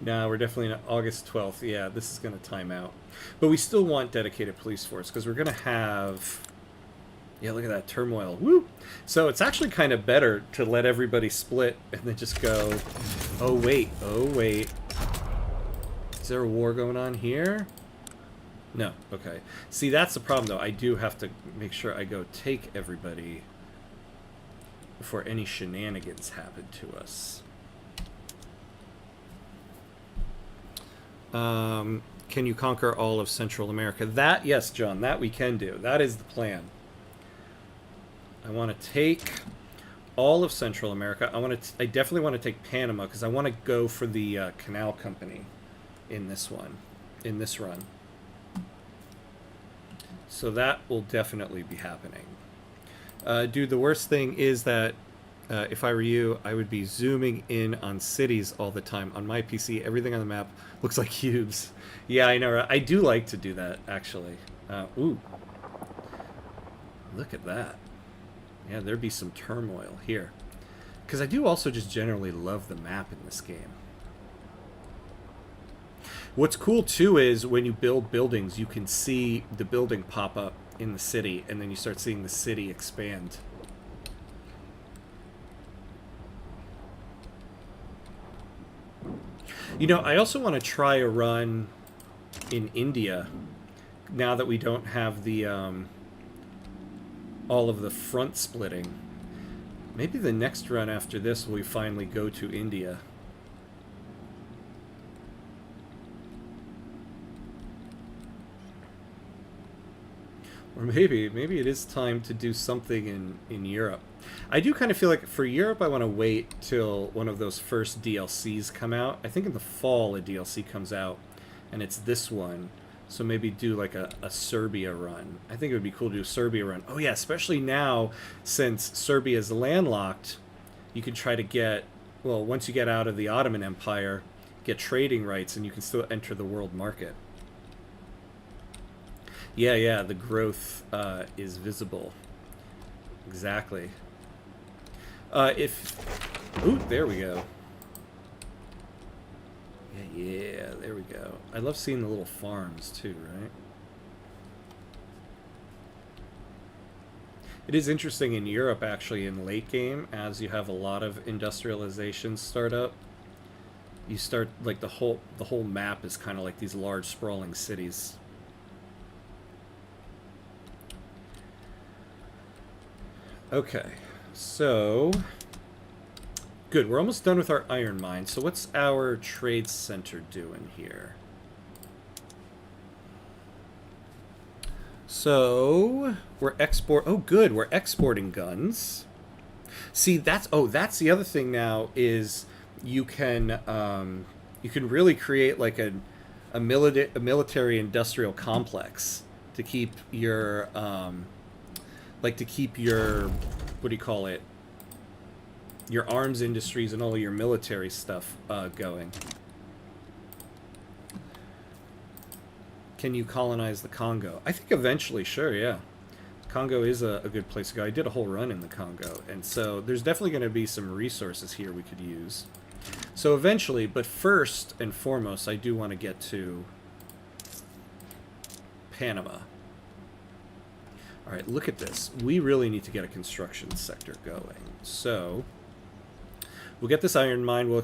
Speaker 1: No, we're definitely not. August 12th. Yeah, this is going to time out. But we still want dedicated police force because we're going to have... Yeah, look at that turmoil. Woo! So it's actually kind of better to let everybody split and then just go, oh wait, oh wait. Is there a war going on here? No, okay. See, that's the problem, though. I do have to make sure I go take everybody before any shenanigans happen to us. Can you conquer all of Central America? That, yes, John, that we can do. That is the plan. I want to take all of Central America. I definitely want to take Panama because I want to go for the canal company in this one, in this run. So that will definitely be happening. Dude, the worst thing is that if I were you, I would be zooming in on cities all the time. On my PC, everything on the map looks like cubes. Yeah, I know. Right? I do like to do that, actually. Ooh. Look at that. Yeah, there'd be some turmoil here. Because I do also just generally love the map in this game. What's cool, too, is when you build buildings, you can see the building pop up in the city, and then you start seeing the city expand. You know, I also want to try a run in India now that we don't have the all of the front splitting. Maybe the next run after this we finally go to India. Or maybe it is time to do something in Europe. I do kind of feel like for Europe I want to wait till one of those first DLCs come out. I think in the fall a DLC comes out and it's this one. So maybe do like a Serbia run. I think it would be cool to do a Serbia run. Oh yeah, especially now since Serbia is landlocked, you can try to get, well, once you get out of the Ottoman Empire, get trading rights and you can still enter the world market. Yeah, yeah, the growth is visible. Exactly. If... Ooh, there we go. Yeah, yeah, there we go. I love seeing the little farms too, right? It is interesting in Europe, actually, in late game, as you have a lot of industrialization start up. You start, like, the whole map is kind of like these large sprawling cities. Okay, so good. We're almost done with our iron mine. So what's our trade center doing here? So we're Oh, good. We're exporting guns. See, that's the other thing now is you can really create like a military industrial complex to keep your like to keep your, what do you call it, your arms industries and all your military stuff going. Can you colonize the Congo? I think eventually, sure, yeah. Congo is a good place to go. I did a whole run in the Congo, and so there's definitely going to be some resources here we could use. So eventually, but first and foremost, I do want to get to Panama. All right, look at this. We really need to get a construction sector going. So we'll get this iron mine, we'll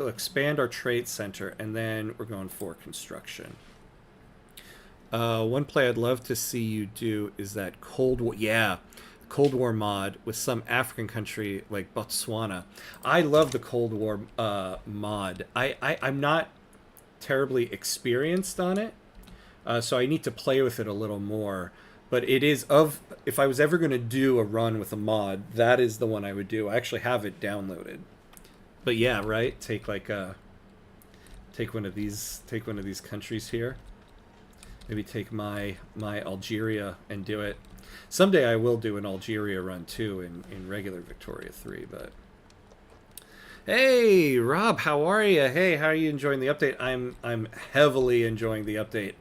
Speaker 1: expand our trade center, and then we're going for construction. One play I'd love to see you do is that Cold War, yeah, Cold War mod with some African country like Botswana. I love the Cold War mod. I'm not terribly experienced on it, so I need to play with it a little more. But it is of, if I was ever going to do a run with a mod, that is the one I would do. I actually have it downloaded. But yeah, right. Take one of these countries here. Maybe take my Algeria and do it. Someday I will do an Algeria run too in regular Victoria 3, but hey, Rob, how are you? Hey, how are you enjoying the update? I'm heavily enjoying the update.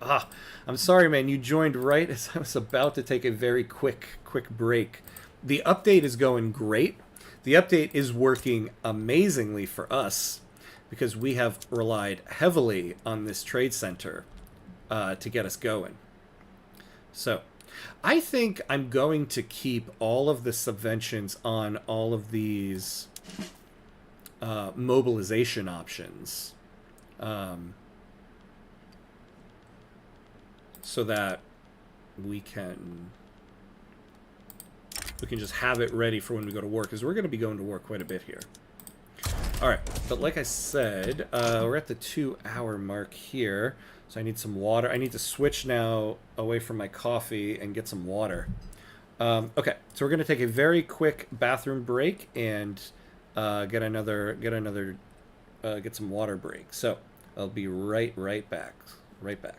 Speaker 1: I'm sorry, man. You joined right as I was about to take a very quick break. The update is going great. The update is working amazingly for us because we have relied heavily on this trade center to get us going. So I think I'm going to keep all of the subventions on all of these mobilization options, so that we can just have it ready for when we go to war, because we're going to be going to war quite a bit here. All right, but like I said, we're at the 2-hour mark here, so I need some water. I need to switch now away from my coffee and get some water. Okay, so we're going to take a very quick bathroom break and get some water break. So I'll be right back. Right back.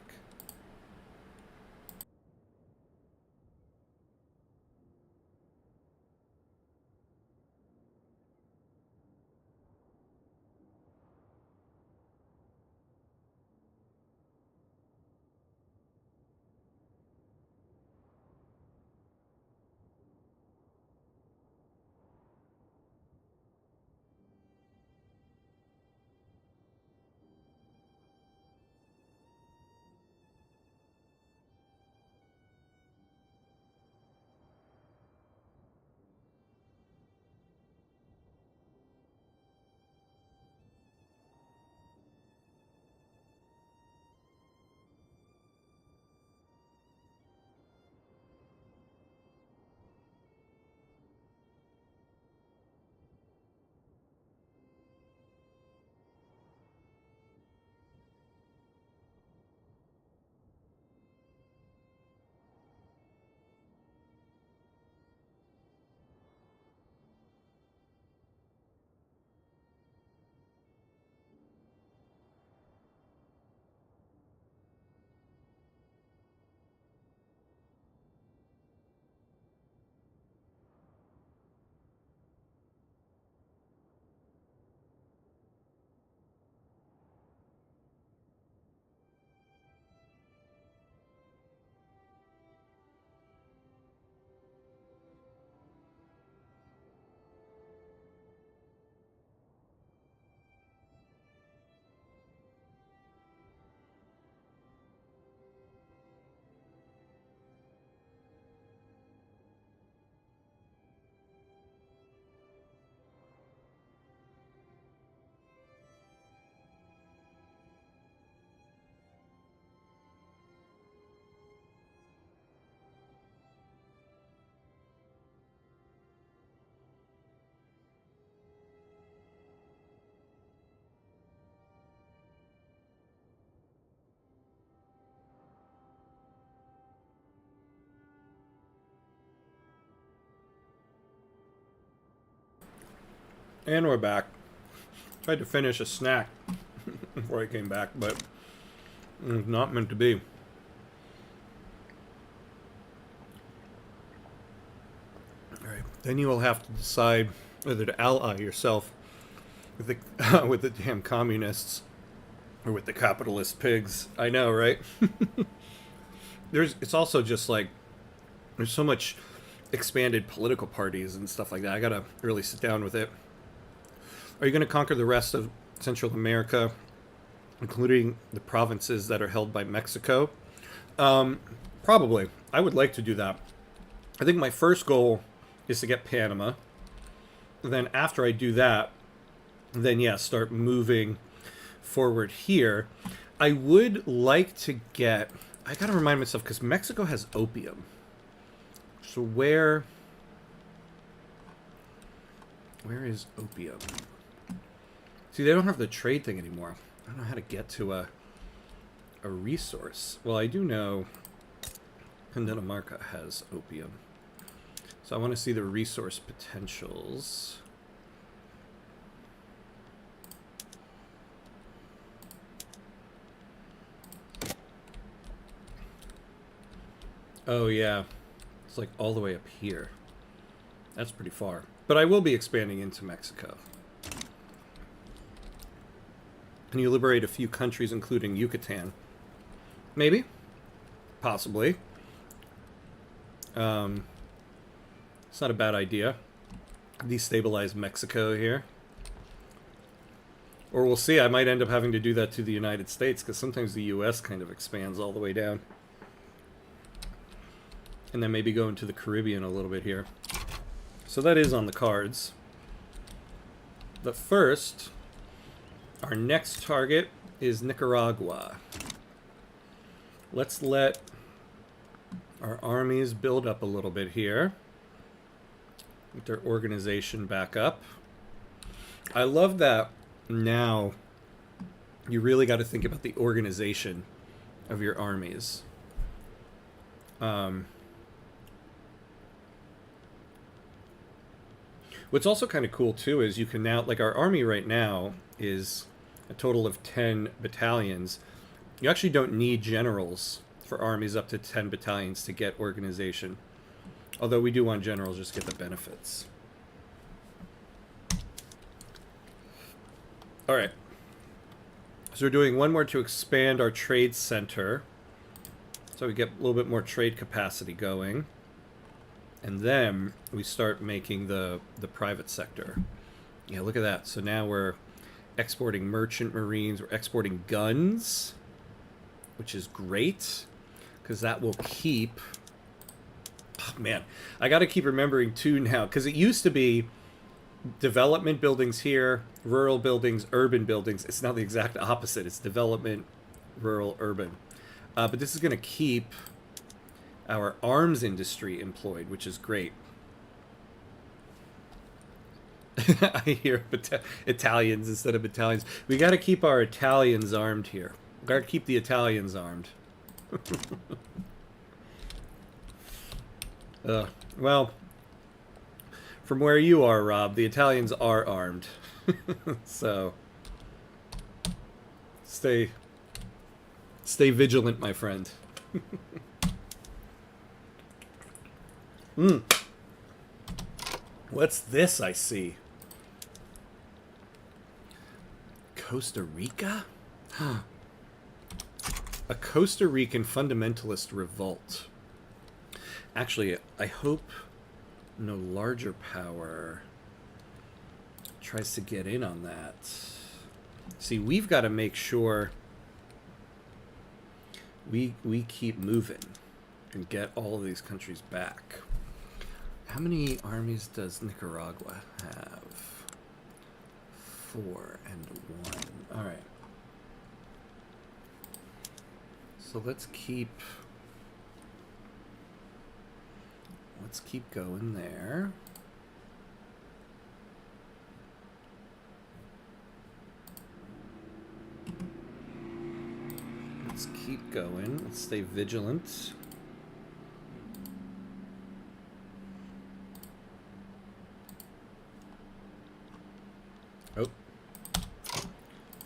Speaker 1: And we're back. Tried to finish a snack before I came back, but it was not meant to be. Alright, then you will have to decide whether to ally yourself with the with the damn communists or with the capitalist pigs. I know, right? It's also just like there's so much expanded political parties and stuff like that. I gotta really sit down with it. Are you going to conquer the rest of Central America, including the provinces that are held by Mexico? Probably. I would like to do that. I think my first goal is to get Panama. Then after I do that, then yeah, start moving forward here. I would like to get... I gotta remind myself, because Mexico has opium. So where is opium? See, they don't have the trade thing anymore. I don't know how to get to a resource. Well, I do know Cundinamarca has opium. So I want to see the resource potentials. Oh, yeah. It's like all the way up here. That's pretty far. But I will be expanding into Mexico. Can you liberate a few countries, including Yucatan? Maybe. Possibly. It's not a bad idea. Destabilize Mexico here. Or we'll see. I might end up having to do that to the United States, because sometimes the U.S. kind of expands all the way down. And then maybe go into the Caribbean a little bit here. So that is on the cards. But first... our next target is Nicaragua. Let's let our armies build up a little bit here. Get their organization back up. I love that now you really got to think about the organization of your armies. What's also kind of cool too is you can now, like our army right now is a total of 10 battalions. You actually don't need generals for armies up to 10 battalions to get organization. Although we do want generals just to get the benefits. Alright. So we're doing one more to expand our trade center. So we get a little bit more trade capacity going. And then we start making the private sector. Yeah, look at that. So now we're exporting merchant marines. We're exporting guns, which is great, because that will keep... Oh, man, I got to keep remembering, too, now, because it used to be development buildings here, rural buildings, urban buildings. It's now the exact opposite. It's development, rural, urban. But this is going to keep our arms industry employed, which is great. I hear Italians instead of Italians. We got to keep our Italians armed here. Got to keep the Italians armed. Well, from where you are, Rob, the Italians are armed. So, stay vigilant, my friend. What's this I see? Costa Rica? A Costa Rican fundamentalist revolt. Actually, I hope no larger power tries to get in on that. See, we've got to make sure we keep moving and get all of these countries back. How many armies does Nicaragua have? 4 and 1. All right. So let's keep going there. Let's keep going. Let's stay vigilant.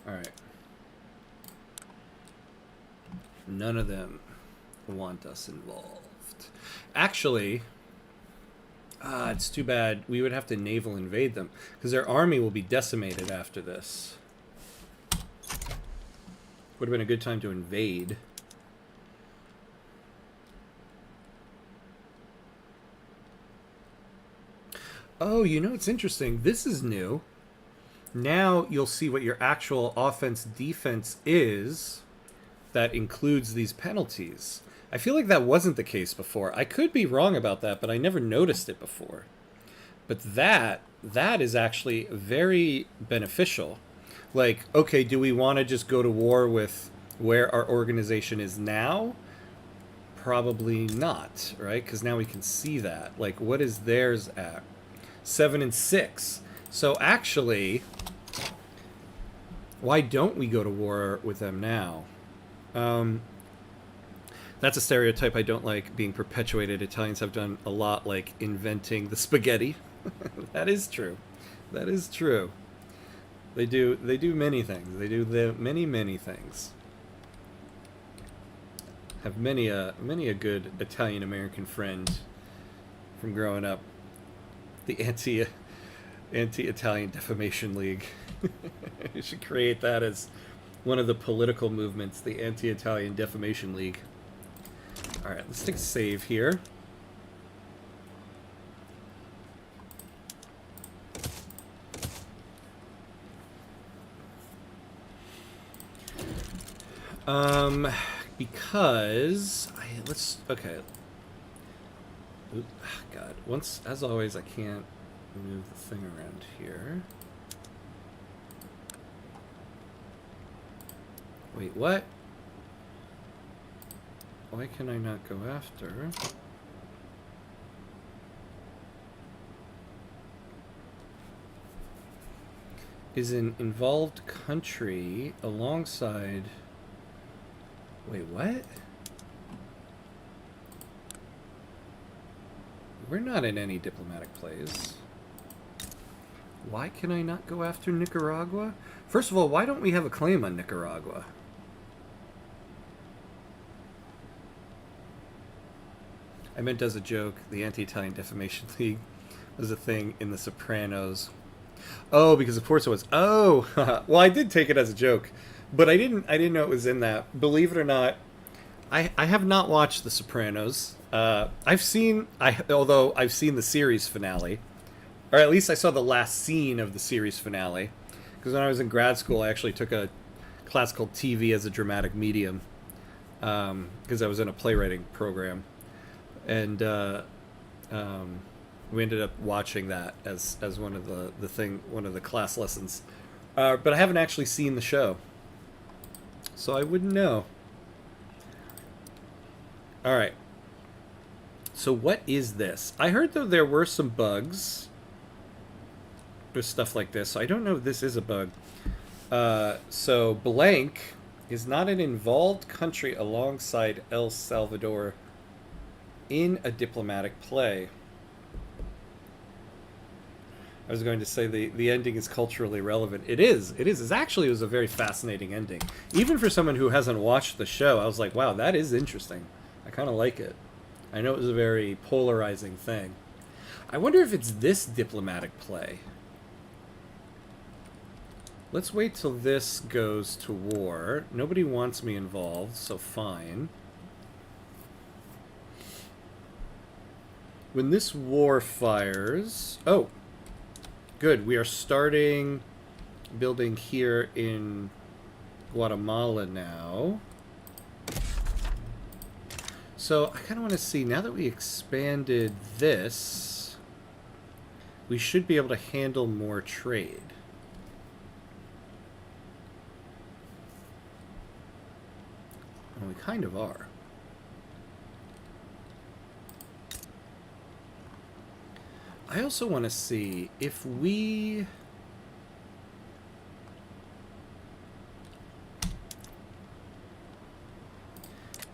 Speaker 1: Alright. None of them want us involved. Actually, it's too bad. We would have to naval invade them, because their army will be decimated after this. Would have been a good time to invade. Oh, you know, it's interesting. This is new. Now you'll see what your actual offense-defense is that includes these penalties. I feel like that wasn't the case before. I could be wrong about that, but I never noticed it before. But that is actually very beneficial. Like, okay, do we want to just go to war with where our organization is now? Probably not, right? Because now we can see that. Like, what is theirs at? 7 and 6. So actually, why don't we go to war with them now? That's a stereotype I don't like being perpetuated. Italians have done a lot, like inventing the spaghetti. That is true. That is true. They do many things. They do many things. Have many a good Italian American friend from growing up. The anti-Italian Defamation League. You should create that as one of the political movements, the Anti-Italian Defamation League. Alright, let's take a save here. Because okay. Oop, God. As always, I can't move the thing around here. Wait, what? Why can I not go after? Is an involved country alongside... Wait, what? We're not in any diplomatic plays. Why can I not go after Nicaragua? First of all, why don't we have a claim on Nicaragua? I meant as a joke, the Anti-Italian Defamation League was a thing in The Sopranos. Oh, because of course it was. Oh, well, I did take it as a joke, but I didn't know it was in that. Believe it or not, I have not watched The Sopranos. Although I've seen the series finale, or at least I saw the last scene of the series finale. Because when I was in grad school, I actually took a class called TV as a dramatic medium, because I was in a playwriting program. And we ended up watching that as one of the class lessons. But I haven't actually seen the show, so I wouldn't know. All right. So what is this? I heard that there were some bugs with stuff like this, so I don't know if this is a bug. So blank is not an involved country alongside El Salvador in a diplomatic play. I was going to say the ending is culturally relevant. It is. It is. It was a very fascinating ending. Even for someone who hasn't watched the show, I was like, wow, that is interesting. I kind of like it. I know it was a very polarizing thing. I wonder if it's this diplomatic play. Let's wait till this goes to war. Nobody wants me involved, so fine. When this war fires... Oh! Good, we are starting building here in Guatemala now. So I kind of want to see, now that we expanded this, we should be able to handle more trade. Well, we kind of are. I also want to see if we...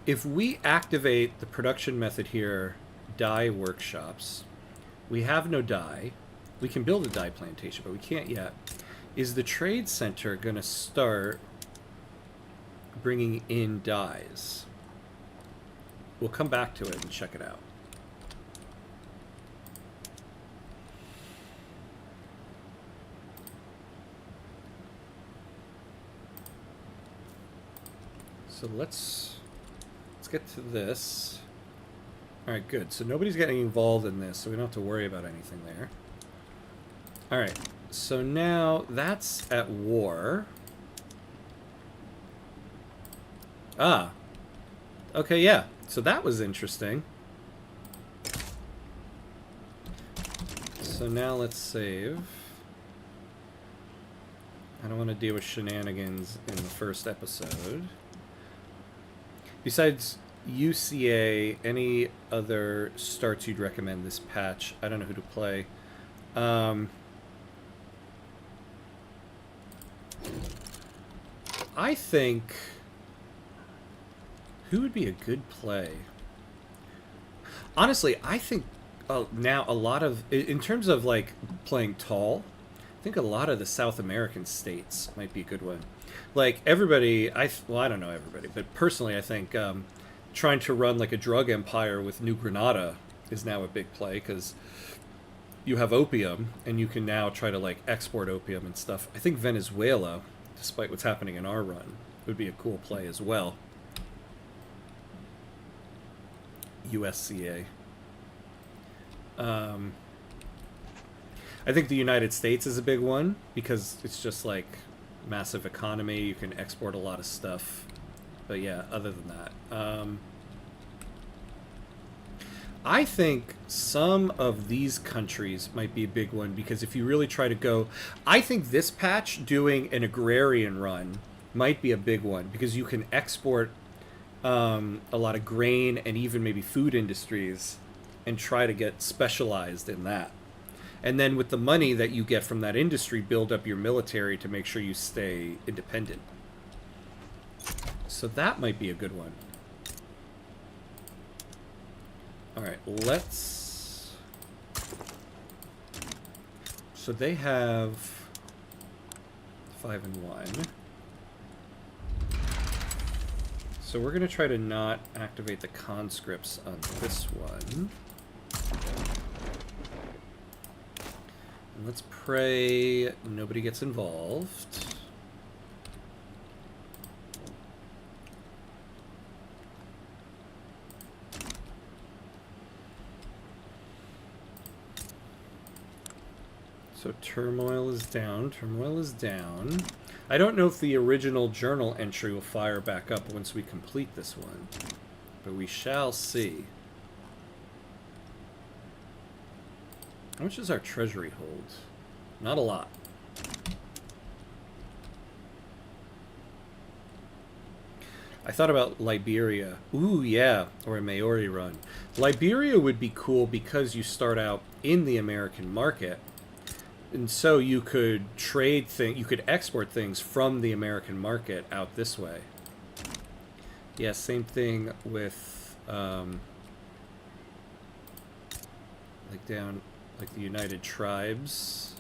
Speaker 1: If we activate the production method here, dye workshops, we have no dye. We can build a dye plantation, but we can't yet. Is the trade center going to start bringing in dyes? We'll come back to it and check it out. So let's get to this. All right, good. So nobody's getting involved in this, so we don't have to worry about anything there. All right. So now that's at war. Ah. Okay, yeah. So that was interesting. So now let's save. I don't want to deal with shenanigans in the first episode. Besides UCA, any other starts you'd recommend this patch? I don't know who to play. I think... Who would be a good play? Honestly, I think now a lot of... In terms of, like, playing tall, I think a lot of the South American states might be a good one. Like, everybody... well, I don't know everybody, but personally I think trying to run, like, a drug empire with New Granada is now a big play, because you have opium, and you can now try to, like, export opium and stuff. I think Venezuela, despite what's happening in our run, would be a cool play as well. USCA. I think the United States is a big one, because it's just, like, massive economy. You can export a lot of stuff. But yeah, other than that. I think some of these countries might be a big one, because if you really try to go... I think this patch, doing an agrarian run, might be a big one, because you can export a lot of grain and even maybe food industries and try to get specialized in that. And then with the money that you get from that industry, build up your military to make sure you stay independent. So that might be a good one. Alright, let's... So they have 5 and 1. So we're going to try to not activate the conscripts on this one. And let's pray nobody gets involved. So turmoil is down. Turmoil is down. I don't know if the original journal entry will fire back up once we complete this one, but we shall see. How much does our treasury hold? Not a lot. I thought about Liberia. Ooh, yeah, or a Maori run. Liberia would be cool because you start out in the American market. And so you could trade things, you could export things from the American market out this way. Yeah, same thing with, like down, like the United Tribes.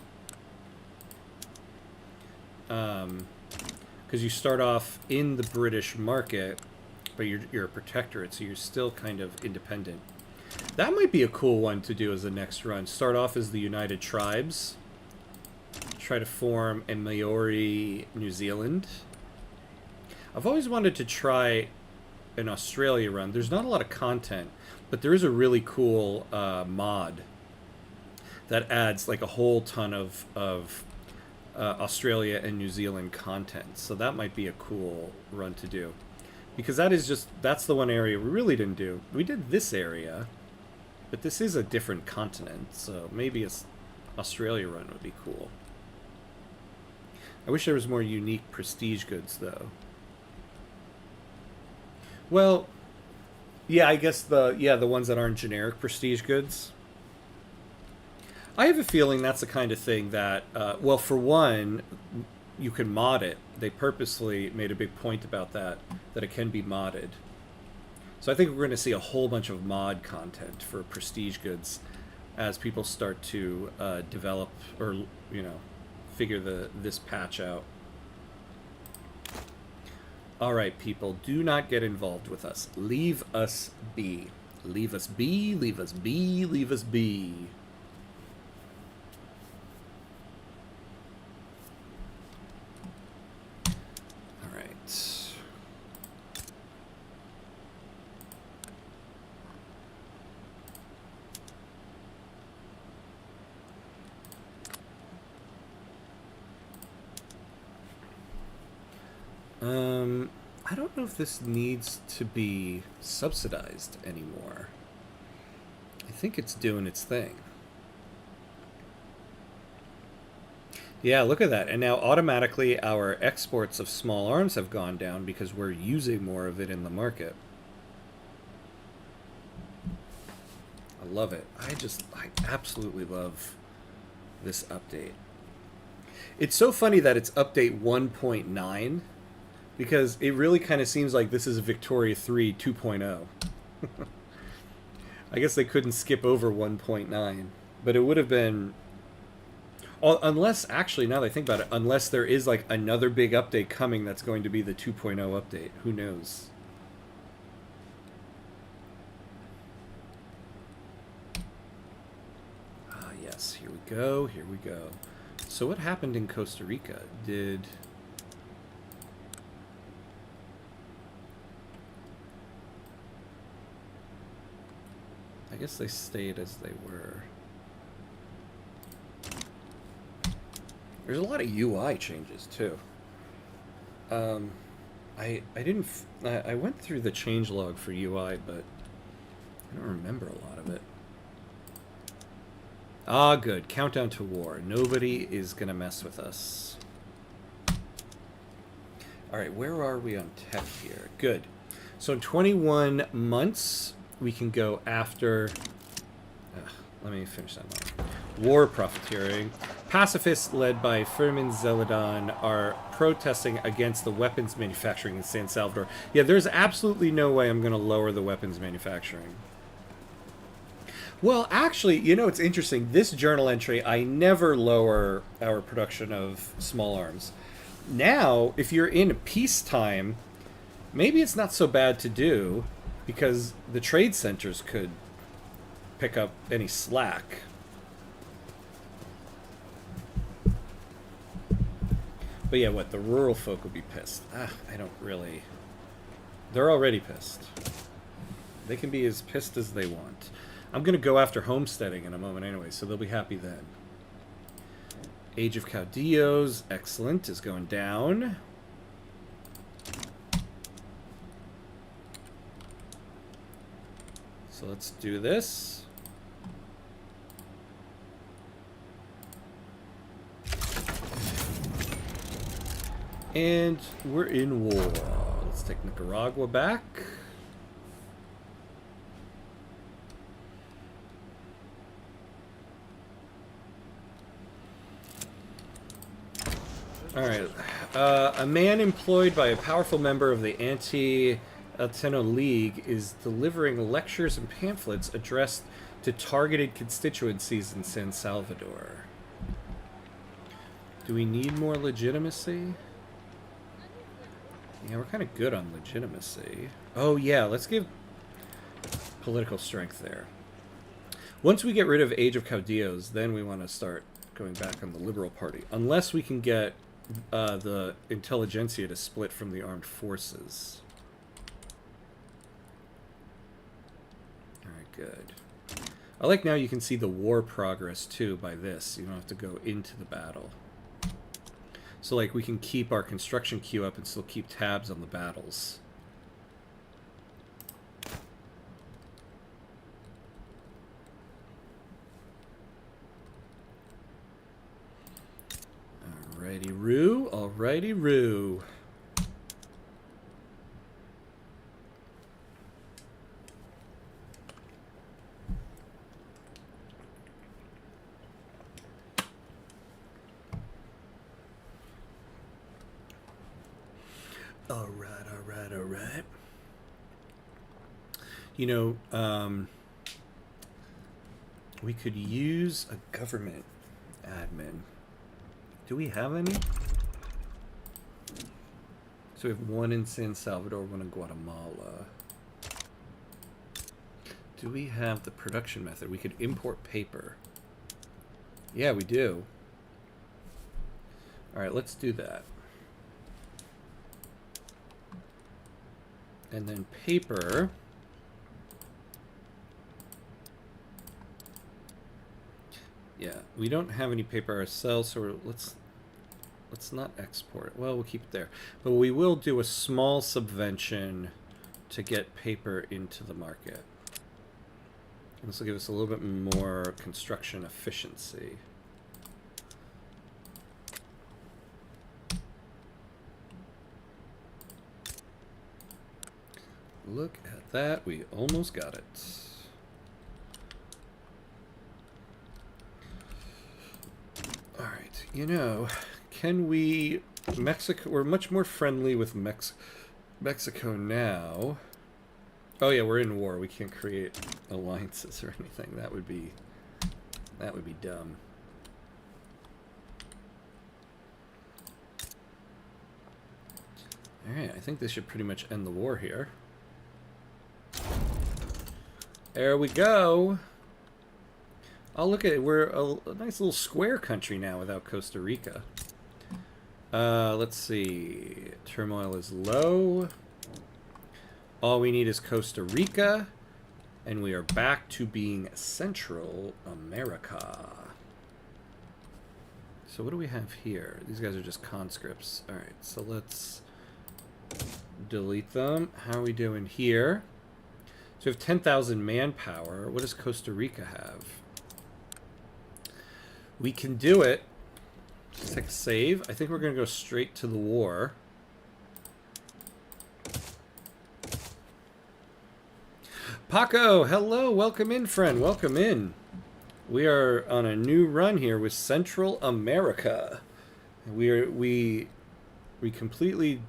Speaker 1: Because you start off in the British market, but you're a protectorate, so you're still kind of independent. That might be a cool one to do as the next run. Start off as the United Tribes. Try to form a Maori New Zealand. I've always wanted to try an Australia run. There's not a lot of content, but there is a really cool mod that adds like a whole ton of Australia and New Zealand content. So that might be a cool run to do, because that's the one area we really didn't do. We did this area, but this is a different continent, so maybe an Australia run would be cool. I wish there was more unique prestige goods, though. Well, yeah, I guess the ones that aren't generic prestige goods. I have a feeling that's the kind of thing that, well, for one, you can mod it. They purposely made a big point about that it can be modded. So I think we're going to see a whole bunch of mod content for prestige goods as people start to develop or, figure this patch out. All right, people, do not get involved with us. Leave us be. Leave us be, leave us be, leave us be. All right. I don't know if this needs to be subsidized anymore. I think it's doing its thing. Yeah, look at that. And now automatically our exports of small arms have gone down because we're using more of it in the market. I love it. I absolutely love this update. It's so funny that it's update 1.9 because it really kind of seems like this is Victoria 3 2.0. I guess they couldn't skip over 1.9, but it would have been... Unless, actually, now that I think about it, unless there is like another big update coming that's going to be the 2.0 update. Who knows? Ah, yes. Here we go. Here we go. So what happened in Costa Rica? I guess they stayed as they were. There's a lot of UI changes too. I went through the changelog for UI, but I don't remember a lot of it. Ah, good. Countdown to war. Nobody is gonna mess with us. All right, where are we on tech here? Good. So in 21 months, we can go after... let me finish that line. War profiteering. Pacifists led by Firmin Zeladon are protesting against the weapons manufacturing in San Salvador. Yeah, there's absolutely no way I'm going to lower the weapons manufacturing. Well, actually, you know, it's interesting. This journal entry, I never lower our production of small arms. Now, if you're in peacetime, maybe it's not so bad to do because the trade centers could pick up any slack. But yeah, what? The rural folk will be pissed. I don't really... They're already pissed. They can be as pissed as they want. I'm going to go after homesteading in a moment anyway, so they'll be happy then. Age of Caudillos, excellent, is going down. So let's do this. And we're in war. Let's take Nicaragua back. All right. A man employed by a powerful member of the Anti-Latino League is delivering lectures and pamphlets addressed to targeted constituencies in San Salvador. Do we need more legitimacy? Yeah, we're kind of good on legitimacy. Oh, yeah, let's give political strength there. Once we get rid of Age of Caudillos, then we want to start going back on the Liberal Party. Unless we can get the intelligentsia to split from the armed forces. Alright, good. I like now you can see the war progress, too, by this. You don't have to go into the battle. So, like, we can keep our construction queue up and still keep tabs on the battles. Alrighty-roo, alrighty-roo. Alright. You know, we could use a government admin. Do we have any? So we have one in San Salvador, one in Guatemala. Do we have the production method? We could import paper. Yeah, we do. All right, let's do that. And then paper. Yeah, we don't have any paper ourselves, so let's not export it. Well, we'll keep it there. But we will do a small subvention to get paper into the market. This will give us a little bit more construction efficiency. Look at that. We almost got it. All right. You know, can we... Mexico... We're much more friendly with Mexico now. Oh yeah, we're in war. We can't create alliances or anything. That would be dumb. All right, I think this should pretty much end the war here. There we go. Oh, look at it. We're a nice little square country now without Costa Rica. Let's see. Turmoil is low. All we need is Costa Rica, and we are back to being Central America. So what do we have here? These guys are just conscripts. All right, so let's delete them. How are we doing here? So we have 10,000 manpower. What does Costa Rica have? We can do it. Let's take a save. I think we're going to go straight to the war. Paco, hello, welcome in, friend, welcome in. We are on a new run here with Central America. We completely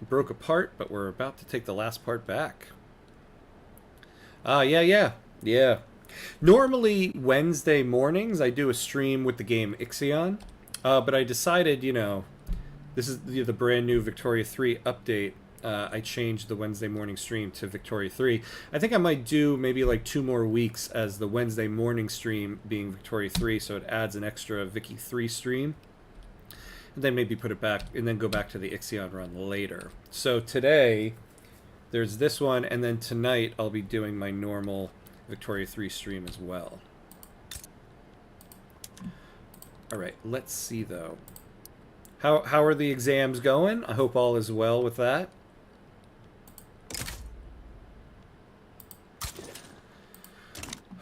Speaker 1: broke apart, but we're about to take the last part back. Yeah. Normally Wednesday mornings I do a stream with the game Ixion, but I decided, you know, this is the brand new Victoria 3 update. I changed the Wednesday morning stream to Victoria 3. I think I might do maybe like 2 more weeks as the Wednesday morning stream being Victoria 3, so it adds an extra Vicky 3 stream. And then maybe put it back, and then go back to the Ixion run later. So today, there's this one, and then tonight I'll be doing my normal Victoria 3 stream as well. Alright, let's see though. How are the exams going? I hope all is well with that.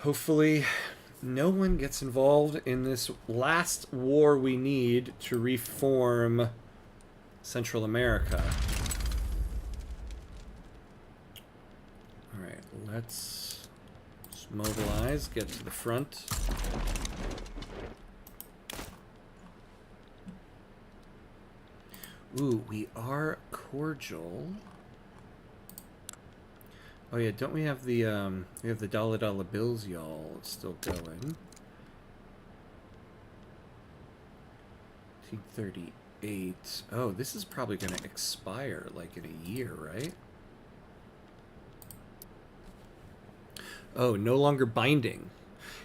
Speaker 1: Hopefully no one gets involved in this last war we need to reform Central America. Alright, let's mobilize, get to the front. Ooh, we are cordial. Oh yeah, don't we have the dollar bills, y'all, still going. 1938. Oh, this is probably going to expire like in a year, right? Oh, no longer binding.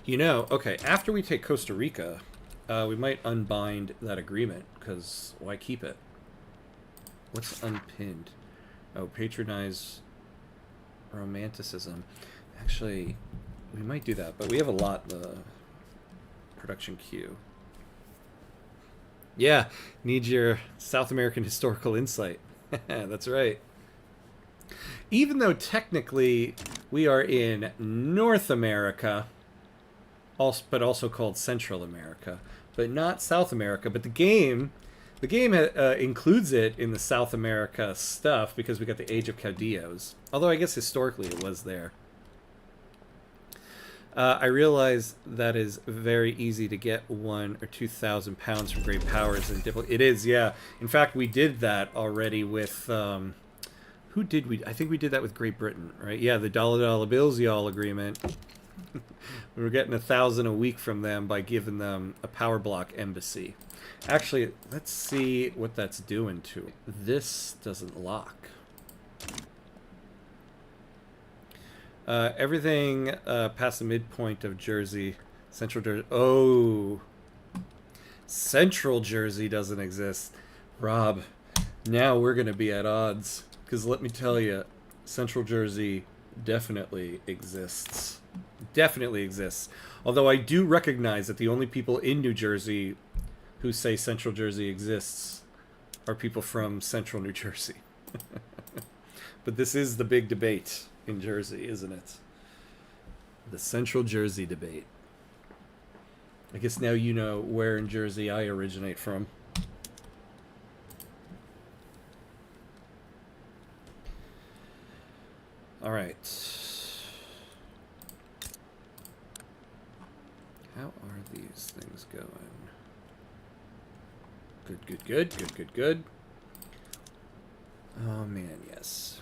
Speaker 1: You know, okay, after we take Costa Rica, we might unbind that agreement, because why keep it? What's unpinned? Oh, patronize romanticism. Actually, we might do that, but we have a lot in the production queue. Yeah, need your South American historical insight. That's right. Even though technically we are in North America, but also called Central America, but not South America, but the game includes it in the South America stuff because we got the Age of Caudillos. Although I guess historically it was there. I realize that is very easy to get 1,000 or 2,000 pounds from great powers and it is, yeah. In fact, we did that already with who did we? I think we did that with Great Britain, right? Yeah, the dollar bills y'all agreement. We're getting 1,000 a week from them by giving them a power block embassy. Actually, let's see what that's doing to it. This doesn't lock. Everything past the midpoint of Jersey, Central Jersey. Oh, Central Jersey doesn't exist. Rob, now we're going to be at odds. Because let me tell you, Central Jersey definitely exists. Definitely exists. Although I do recognize that the only people in New Jersey who say Central Jersey exists are people from Central New Jersey. But this is the big debate in Jersey, isn't it? The Central Jersey debate. I guess now you know where in Jersey I originate from. All right. How are these things going? Good, good, good, good, good, good. Oh man, yes.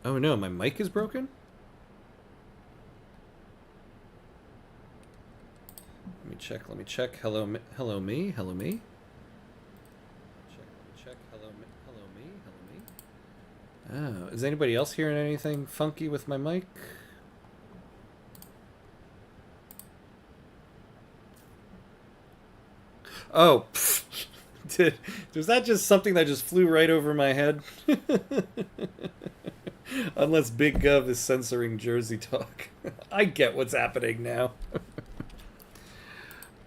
Speaker 1: Oh no, my mic is broken? Let me check. Hello, hello me, hello me. Check, hello me. Oh, is anybody else hearing anything funky with my mic? Oh, was that just something that just flew right over my head? Unless Big Gov is censoring Jersey talk. I get what's happening now.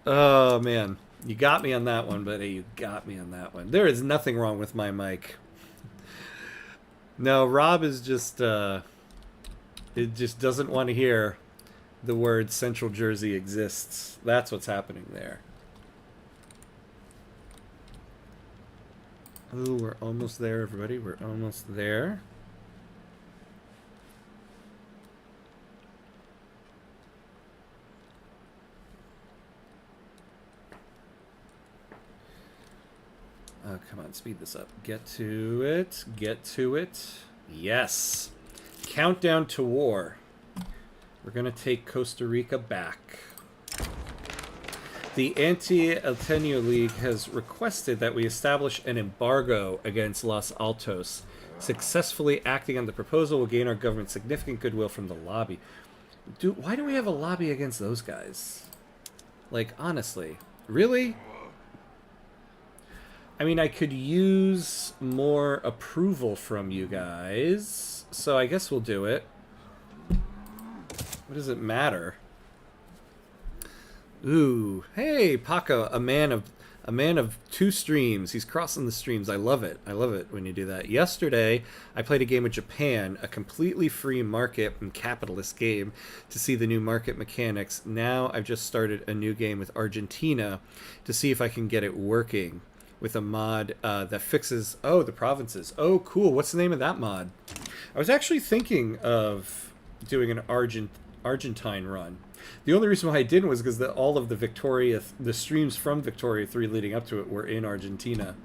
Speaker 1: Oh, man. You got me on that one, buddy. You got me on that one. There is nothing wrong with my mic. No, Rob is just, it just doesn't want to hear the word Central Jersey exists. That's what's happening there. Ooh, we're almost there, everybody. We're almost there. Oh, come on, speed this up. Get to it. Get to it. Yes. Countdown to war. We're going to take Costa Rica back. The Anti-El Tenio League has requested that we establish an embargo against Los Altos. Successfully acting on the proposal will gain our government significant goodwill from the lobby. Why do we have a lobby against those guys? Like, honestly. Really? I mean, I could use more approval from you guys, so I guess we'll do it. What does it matter? Ooh, hey, Paco, a man of two streams. He's crossing the streams. I love it. I love it when you do that. Yesterday, I played a game with Japan, a completely free market and capitalist game, to see the new market mechanics. Now I've just started a new game with Argentina to see if I can get it working with a mod that fixes, the provinces. Oh, cool. What's the name of that mod? I was actually thinking of doing an Argentine run. The only reason why I didn't was because all of the streams from Victoria 3 leading up to it were in Argentina.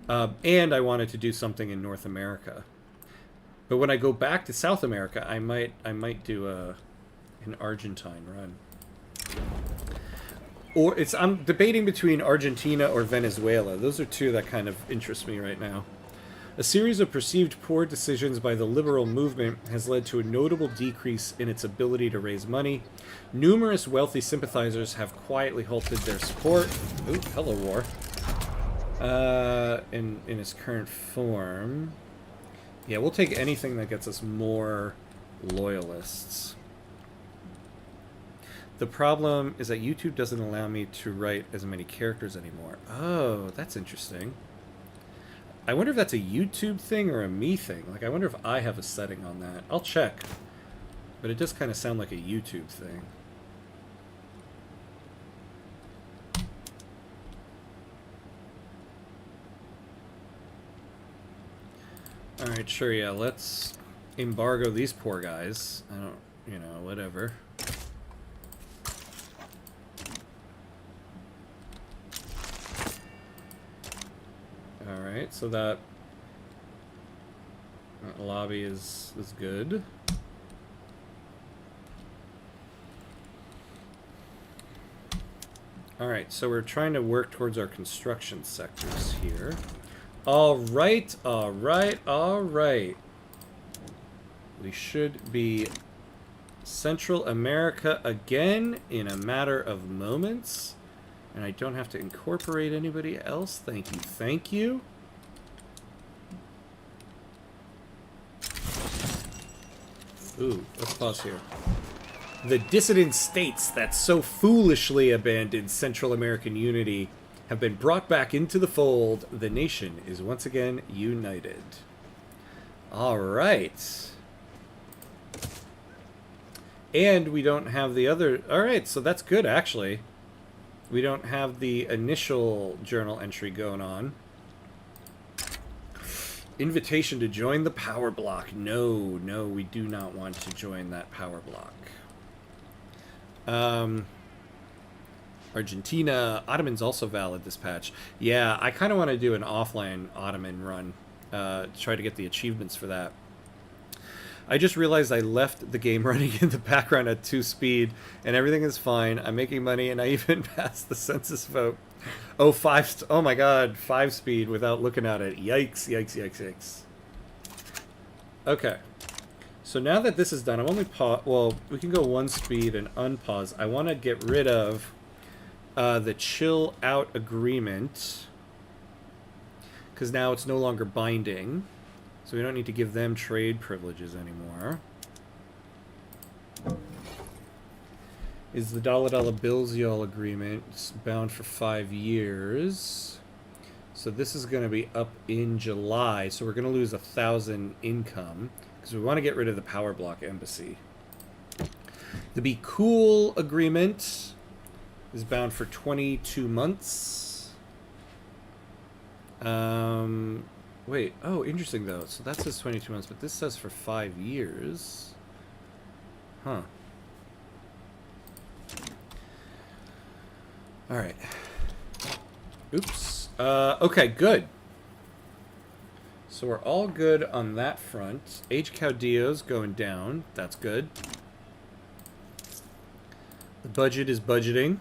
Speaker 1: And I wanted to do something in North America. But when I go back to South America, I might do an Argentine run. Or I'm debating between Argentina or Venezuela. Those are two that kind of interest me right now. A series of perceived poor decisions by the liberal movement has led to a notable decrease in its ability to raise money. Numerous wealthy sympathizers have quietly halted their support. Ooh, hello, war. In its current form. Yeah, we'll take anything that gets us more loyalists. The problem is that YouTube doesn't allow me to write as many characters anymore. Oh, that's interesting. I wonder if that's a YouTube thing or a me thing. Like, I wonder if I have a setting on that. I'll check. But it does kind of sound like a YouTube thing. Alright, sure, yeah, let's embargo these poor guys. I don't, whatever. Alright, so that lobby is good. All right, so we're trying to work towards our construction sectors here. All right, all right, all right. We should be Central America again in a matter of moments. And I don't have to incorporate anybody else. Thank you, thank you. Ooh, let's pause here. The dissident states that so foolishly abandoned Central American unity have been brought back into the fold. The nation is once again united. All right. And we don't have the other... All right, so that's good, actually. We don't have the initial journal entry going on. Invitation to join the power block. No, no, we do not want to join that power block. Argentina. Ottoman's also valid this patch. Yeah, I kind of want to do an offline Ottoman run. Try to get the achievements for that. I just realized I left the game running in the background at 2 speed, and everything is fine. I'm making money, and I even passed the census vote. Oh, oh my god, 5 speed without looking at it. Yikes, yikes, yikes, yikes. Okay. So now that this is done, I'm only well, we can go 1 speed and unpause. I want to get rid of the chill out agreement, because now it's no longer binding. So we don't need to give them trade privileges anymore. Is the dollar bills y'all agreement bound for 5 years? So this is going to be up in July. So we're going to lose 1,000 income because we want to get rid of the power block embassy. The Be Cool agreement is bound for 22 months. Wait, oh, interesting though. So that says 22 months, but this says for 5 years. Huh. Alright. Oops. Okay, good. So we're all good on that front. Age Caudillo's going down. That's good. The budget is budgeting.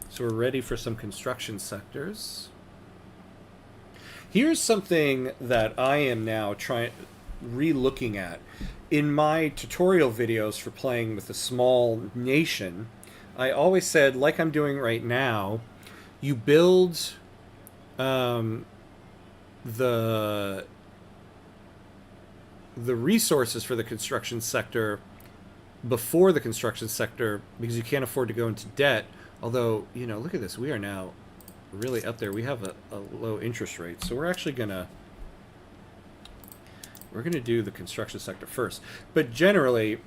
Speaker 1: So we're ready for some construction sectors. Here's something that I am now re-looking at. In my tutorial videos for playing with a small nation, I always said, like I'm doing right now, you build the resources for the construction sector before the construction sector because you can't afford to go into debt. Although, you know, look at this. We are now really up there. We have a low interest rate, so we're actually gonna do the construction sector first. But generally,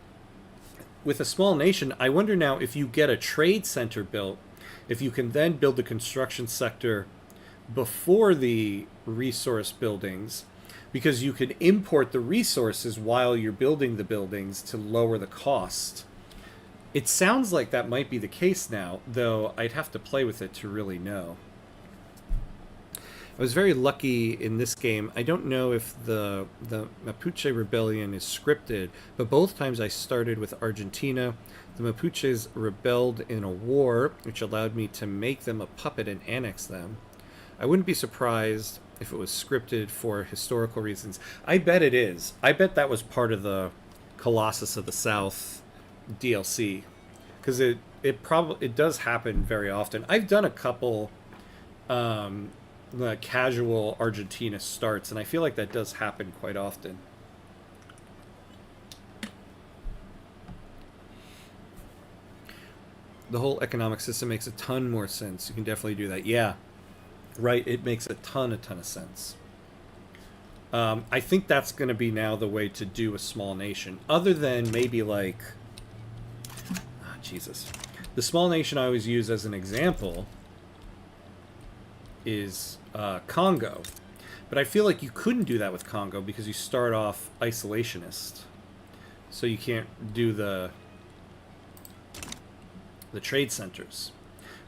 Speaker 1: with a small nation, I wonder now if you get a trade center built, if you can then build the construction sector before the resource buildings, because you can import the resources while you're building the buildings to lower the cost. It sounds like that might be the case now, though I'd have to play with it to really know. I was very lucky in this game. I don't know if the Mapuche rebellion is scripted, but both times I started with Argentina. The Mapuches rebelled in a war, which allowed me to make them a puppet and annex them. I wouldn't be surprised if it was scripted for historical reasons. I bet it is. I bet that was part of the Colossus of the South DLC, because it does happen very often. I've done a couple casual Argentina starts, and I feel like that does happen quite often. The whole economic system makes a ton more sense. You can definitely do that. Yeah, right. It makes a ton of sense. I think that's going to be now the way to do a small nation, other than maybe like, Jesus. The small nation I always use as an example is Congo. But I feel like you couldn't do that with Congo because you start off isolationist. So you can't do the trade centers.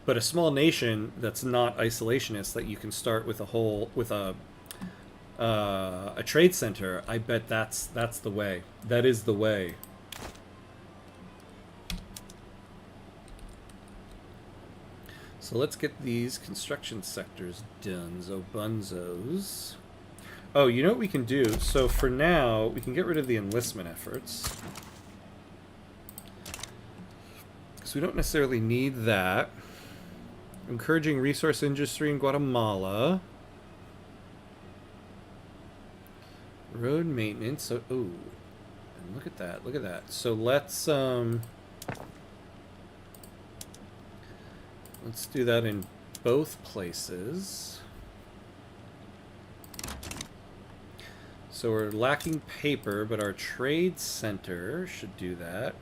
Speaker 1: But a small nation that's not isolationist, that you can start with a trade center, I bet that's the way. That is the way. So let's get these construction sectors done, Zobunzos. Oh, you know what we can do? So for now, we can get rid of the enlistment efforts. Because we don't necessarily need that. Encouraging resource industry in Guatemala. Road maintenance. So, ooh. And look at that. Look at that. So let's do that in both places. So we're lacking paper, but our trade center should do that.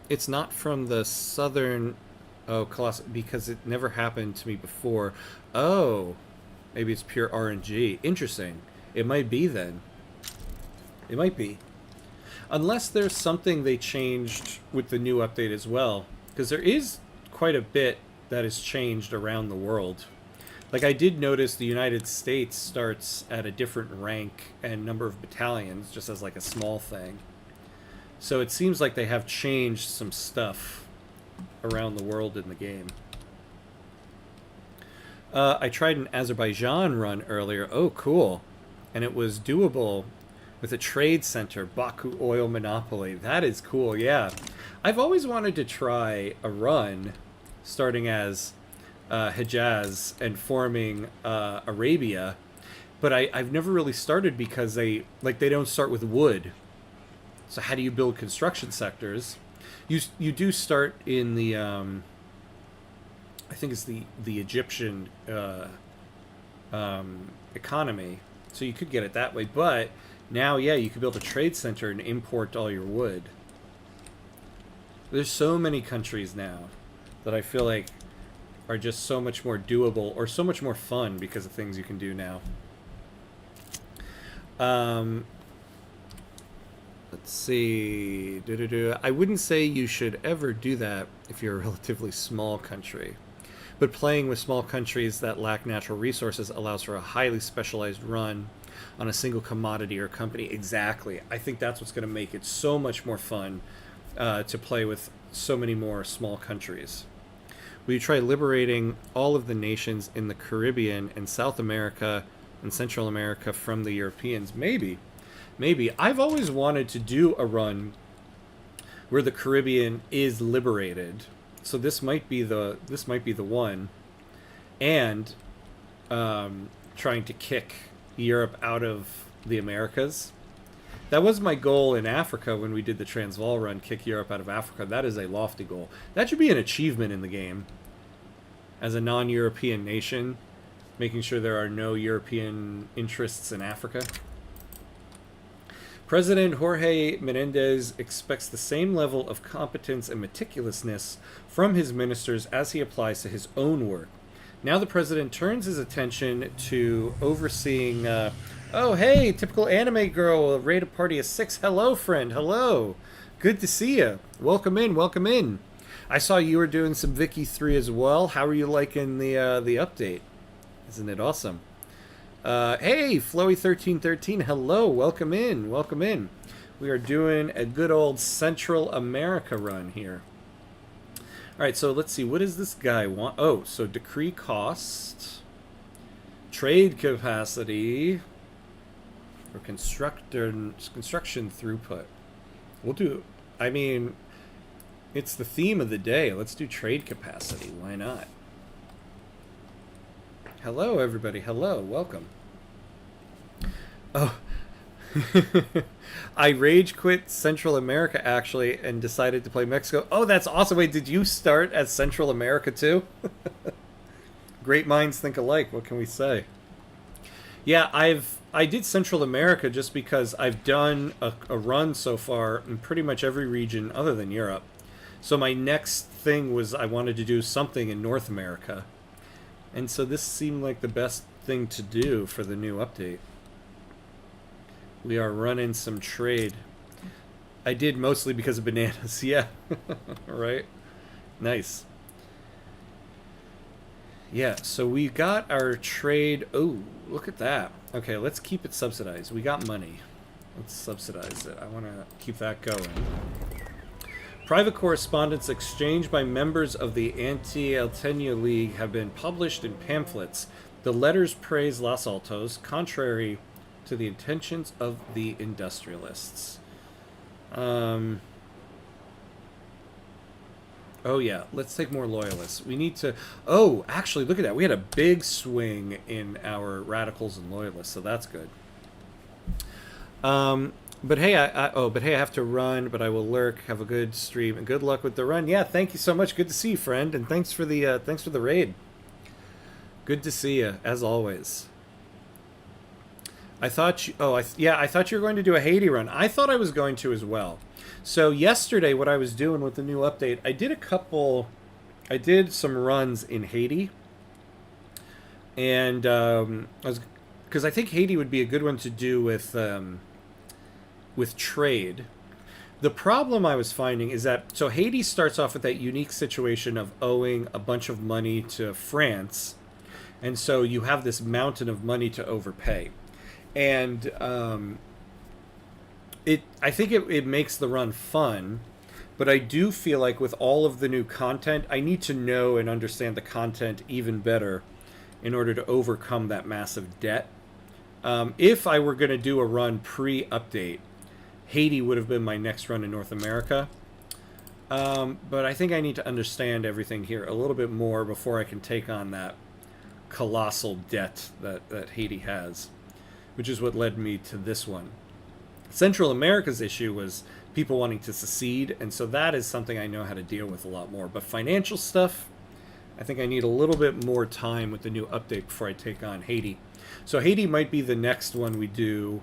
Speaker 1: It's not from the southern... Oh, because it never happened to me before. Oh, maybe it's pure RNG. Interesting. It might be then. It might be. Unless there's something they changed with the new update as well. Because there is quite a bit that has changed around the world. Like, I did notice the United States starts at a different rank and number of battalions, just as like a small thing. So it seems like they have changed some stuff around the world in the game. I tried an Azerbaijan run earlier. Oh, cool. And it was doable with a trade center, Baku Oil Monopoly. That is cool, yeah. I've always wanted to try a run starting as Hejaz and forming Arabia, but I've never really started because they don't start with wood. So how do you build construction sectors? You do start in the I think it's the Egyptian economy, so you could get it that way. But now, yeah, you could build a trade center and import all your wood. There's so many countries now that I feel like are just so much more doable or so much more fun because of things you can do now. Let's see. I wouldn't say you should ever do that if you're a relatively small country. But playing with small countries that lack natural resources allows for a highly specialized run on a single commodity or company. Exactly. I think that's what's going to make it so much more fun to play with so many more small countries. Will you try liberating all of the nations in the Caribbean and South America and Central America from the Europeans? Maybe. Maybe. I've always wanted to do a run where the Caribbean is liberated. So this might be the one. And trying to kick Europe out of the Americas. That was my goal in Africa when we did the Transvaal run, kick Europe out of Africa. That is a lofty goal. That should be an achievement in the game. As a non-European nation, making sure there are no European interests in Africa. President Jorge Menendez expects the same level of competence and meticulousness from his ministers as he applies to his own work. Now the president turns his attention to overseeing... oh, hey, typical anime girl, rate a party of 6. Hello, friend, hello. Good to see you. Welcome in, welcome in. I saw you were doing some Vicky 3 as well. How are you liking the update? Isn't it awesome? Hey, Flowy1313, hello, welcome in, welcome in. We are doing a good old Central America run here. Alright, so let's see, what does this guy want? Oh, so decree cost, trade capacity, or construction throughput. We'll do, I mean, it's the theme of the day. Let's do trade capacity, why not? Hello, everybody. Hello. Welcome. Oh. I rage quit Central America, actually, and decided to play Mexico. Oh, that's awesome. Wait, did you start as Central America, too? Great minds think alike. What can we say? Yeah, I did Central America just because I've done a run so far in pretty much every region other than Europe. So my next thing was I wanted to do something in North America. And so this seemed like the best thing to do for the new update. We are running some trade. I did mostly because of bananas, yeah. Right? Nice. Yeah, so we got our trade. Oh, look at that. Okay, let's keep it subsidized. We got money. Let's subsidize it. I want to keep that going. Private correspondence exchanged by members of the Anti-Alteño League have been published in pamphlets. The letters praise Los Altos, contrary to the intentions of the industrialists. Oh yeah, let's take more loyalists. We need to... Oh, actually, look at that. We had a big swing in our radicals and loyalists, so that's good. But hey, I have to run, but I will lurk. Have a good stream and good luck with the run. Yeah, thank you so much. Good to see you, friend, and thanks for the raid. Good to see you as always. I thought you... Oh, I thought you were going to do a Haiti run. I thought I was going to as well. So yesterday, what I was doing with the new update, I did some runs in Haiti, and because I think Haiti would be a good one to do with trade. The problem I was finding is that so Haiti starts off with that unique situation of owing a bunch of money to France, and so you have this mountain of money to overpay, and I think it makes the run fun, but I do feel like with all of the new content, I need to know and understand the content even better in order to overcome that massive debt. If I were going to do a run pre-update, Haiti would have been my next run in North America. But I think I need to understand everything here a little bit more before I can take on that colossal debt that Haiti has, which is what led me to this one. Central America's issue was people wanting to secede, and so that is something I know how to deal with a lot more. But financial stuff, I think I need a little bit more time with the new update before I take on Haiti. So Haiti might be the next one we do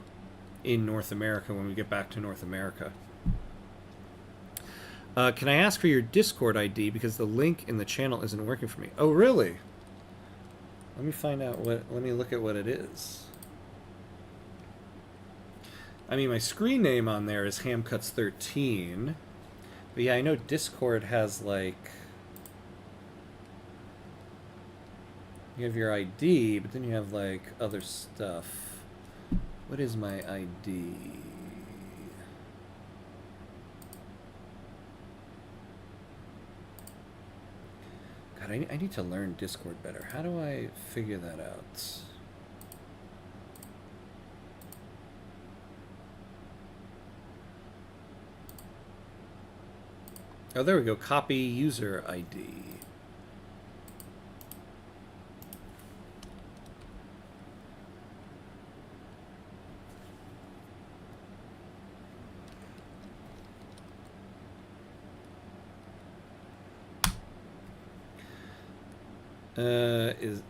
Speaker 1: in North America when we get back to North America. Can I ask for your Discord ID because the link in the channel isn't working for me? Oh, really? Let me find out let me look at what it is. I mean, my screen name on there is Hamcuts13. But yeah, I know Discord has, like... You have your ID, but then you have, like, other stuff. What is my ID? God, I need to learn Discord better. How do I figure that out? Oh, there we go. Copy user ID.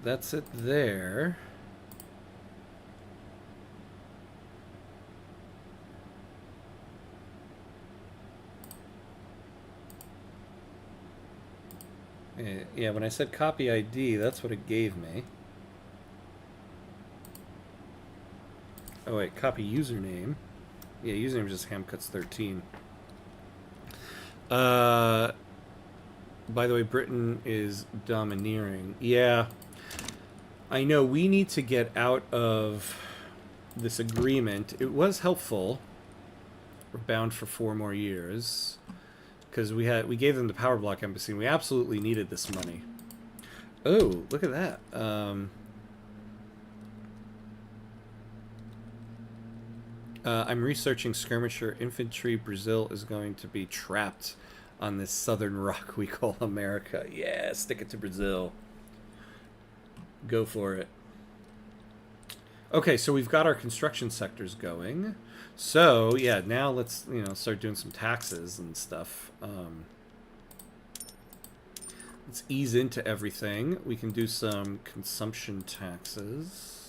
Speaker 1: That's it there. Yeah, when I said copy ID, that's what it gave me. Oh wait, copy username. Yeah, username is just Hamcuts13. By the way, Britain is domineering. Yeah, I know we need to get out of this agreement. It was helpful. We're bound for 4 more years. Because we gave them the power block embassy, and we absolutely needed this money. Oh, look at that. I'm researching skirmisher infantry. Brazil is going to be trapped on this southern rock we call America. Yeah, stick it to Brazil. Go for it. Okay, so we've got our construction sectors going. So, yeah, now let's, start doing some taxes and stuff. Let's ease into everything. We can do some consumption taxes.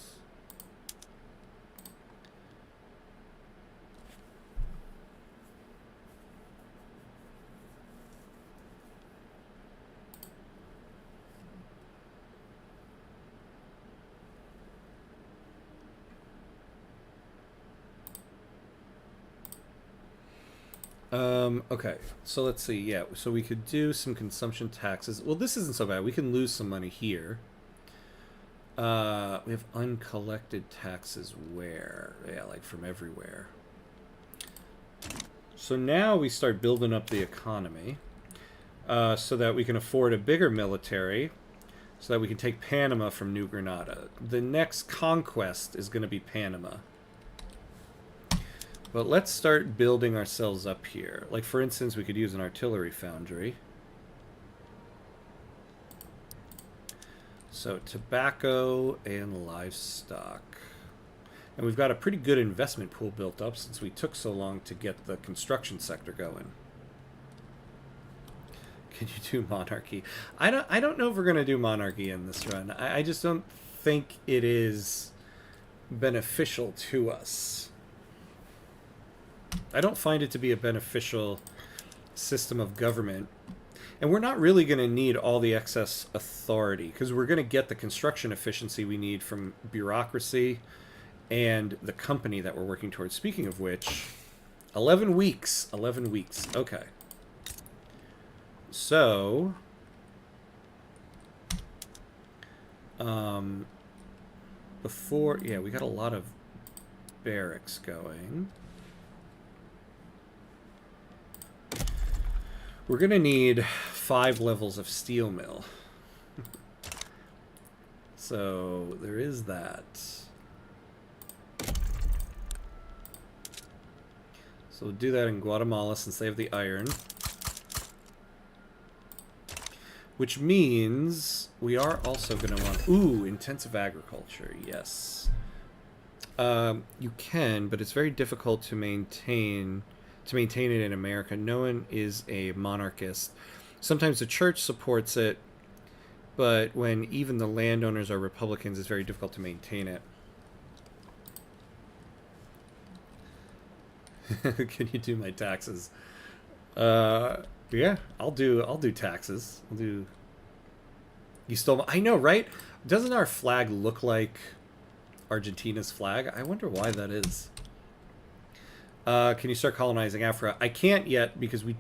Speaker 1: Okay, so let's see. Yeah, so we could do some consumption taxes. Well, this isn't so bad. We can lose some money here. We have uncollected taxes where? Yeah, like from everywhere. So now we start building up the economy so that we can afford a bigger military so that we can take Panama from New Granada. The next conquest is going to be Panama. But let's start building ourselves up here. Like, for instance, we could use an artillery foundry. So, tobacco and livestock. And we've got a pretty good investment pool built up since we took so long to get the construction sector going. Can you do monarchy? I don't know if we're going to do monarchy in this run. I just don't think it is beneficial to us. I don't find it to be a beneficial system of government. And we're not really going to need all the excess authority because we're going to get the construction efficiency we need from bureaucracy and the company that we're working towards. Speaking of which, 11 weeks. 11 weeks. Okay. So, before, yeah, we got a lot of barracks going. We're going to need 5 levels of steel mill. So, there is that. So, we'll do that in Guatemala since they have the iron. Which means we are also going to want... Ooh, intensive agriculture, yes. You can, but it's very difficult to maintain it in America. No one is a monarchist. Sometimes the church supports it, but when even the landowners are Republicans, it's very difficult to maintain it. Can you do my taxes? Yeah, I'll do taxes. I'll do. You stole. I know, right? Doesn't our flag look like Argentina's flag? I wonder why that is. Can you start colonizing Africa? I can't yet because we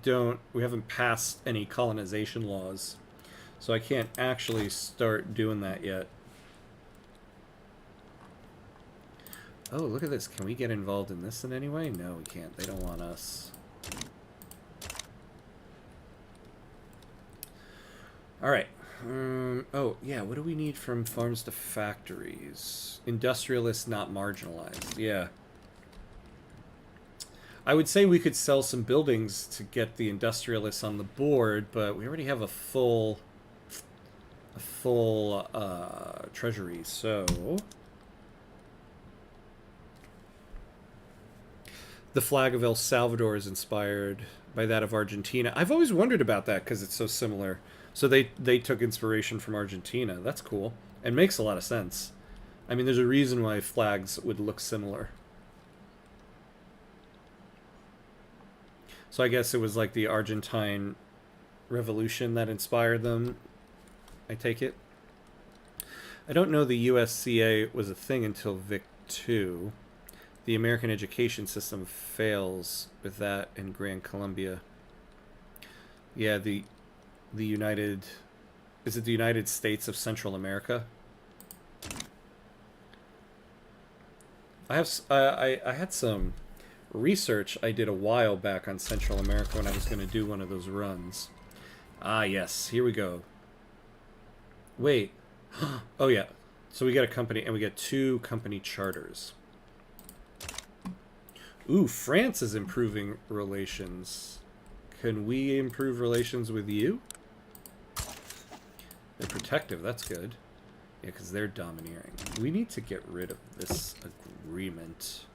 Speaker 1: haven't passed any colonization laws, so I can't actually start doing that yet. Oh, look at this. Can we get involved in this in any way? No, we can't. They don't want us. All right. Oh, yeah. What do we need from farms to factories? Industrialists not marginalized. Yeah. I would say we could sell some buildings to get the industrialists on the board, but we already have a full treasury. So the flag of El Salvador is inspired by that of Argentina. I've always wondered about that because it's so similar. So they took inspiration from Argentina. That's cool. And makes a lot of sense. I mean, there's a reason why flags would look similar. So I guess it was like the Argentine Revolution that inspired them, I take it. I don't know the USCA was a thing until Vic 2. The American education system fails with that in Gran Colombia. Yeah, the United... Is it the United States of Central America? I had some research I did a while back on Central America when I was going to do one of those runs. Ah, yes. Here we go. Wait. Oh, yeah. So we get a company, and we get 2 company charters. Ooh, France is improving relations. Can we improve relations with you? They're protective. That's good. Yeah, because they're domineering. We need to get rid of this agreement.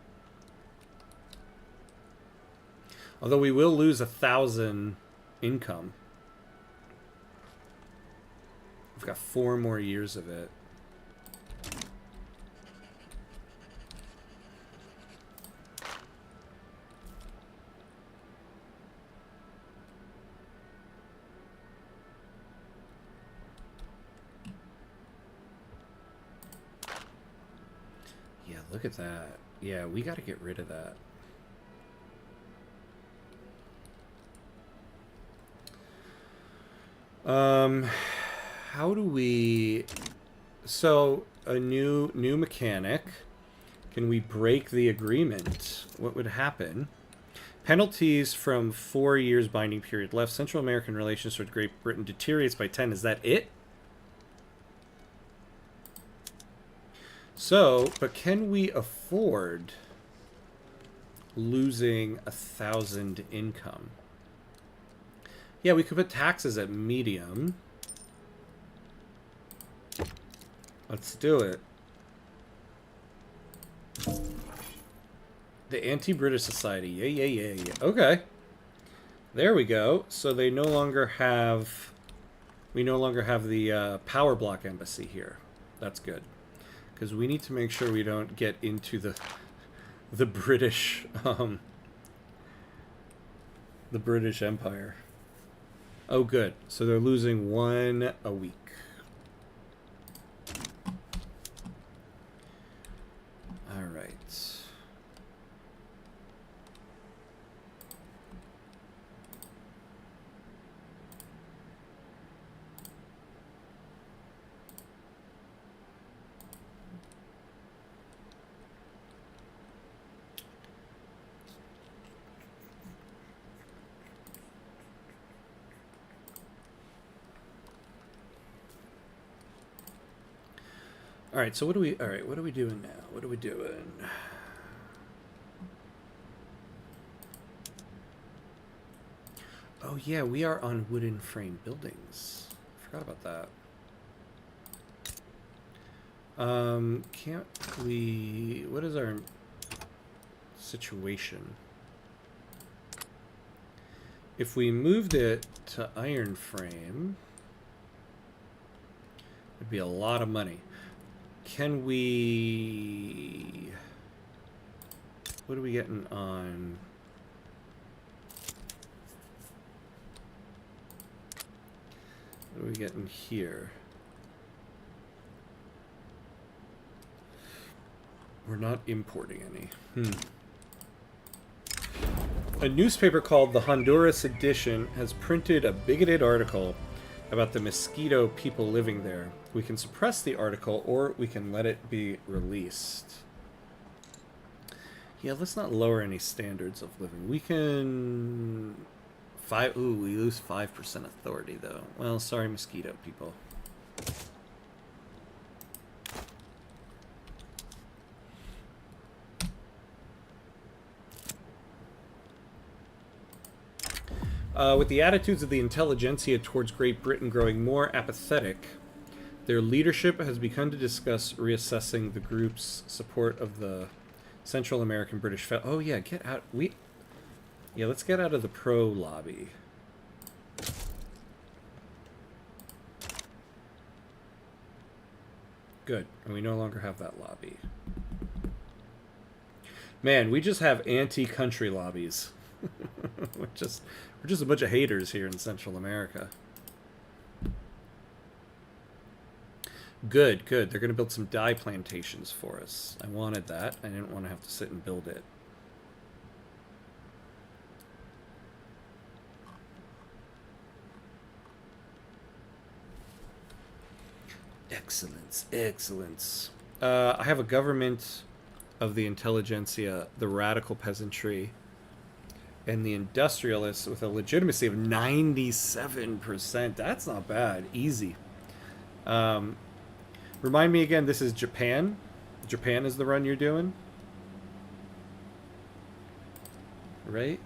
Speaker 1: Although we will lose 1,000 income. We've got 4 more years of it. Yeah, look at that. Yeah, we got to get rid of that. How do we... So, a new mechanic. Can we break the agreement? What would happen? Penalties from 4 years binding period left. Central American relations with Great Britain deteriorates by 10. Is that it? So, but can we afford losing 1,000 income? Yeah, we could put taxes at medium. Let's do it. The Anti-British Society. Yeah. Okay. There we go. So they no longer have... We no longer have the power block embassy here. That's good. Because we need to make sure we don't get into the British... the British Empire. Oh, good. So they're losing 1 a week. All right. All right, so what are we doing now? What are we doing? Oh yeah, we are on wooden frame buildings. Forgot about that. Can't we... What is our situation? If we moved it to iron frame, it'd be a lot of money. Can we... What are we getting on... What are we getting here? We're not importing any. A newspaper called the Honduras Edition has printed a bigoted article about the mosquito people living there. We can suppress the article, or we can let it be released. Yeah, let's not lower any standards of living. We can... Ooh, we lose 5% authority, though. Well, sorry, mosquito people. With the attitudes of the intelligentsia towards Great Britain growing more apathetic, their leadership has begun to discuss reassessing the group's support of the Central American British... Oh, yeah, get out... Yeah, let's get out of the pro lobby. Good. And we no longer have that lobby. Man, we just have anti-country lobbies. we're just a bunch of haters here in Central America. Good, good. They're going to build some dye plantations for us. I wanted that. I didn't want to have to sit and build it. Excellence, excellence. I have a government of the intelligentsia, the radical peasantry, and the industrialists with a legitimacy of 97%. That's not bad. Easy. Remind me again, this is Japan. Japan is the run you're doing? Right?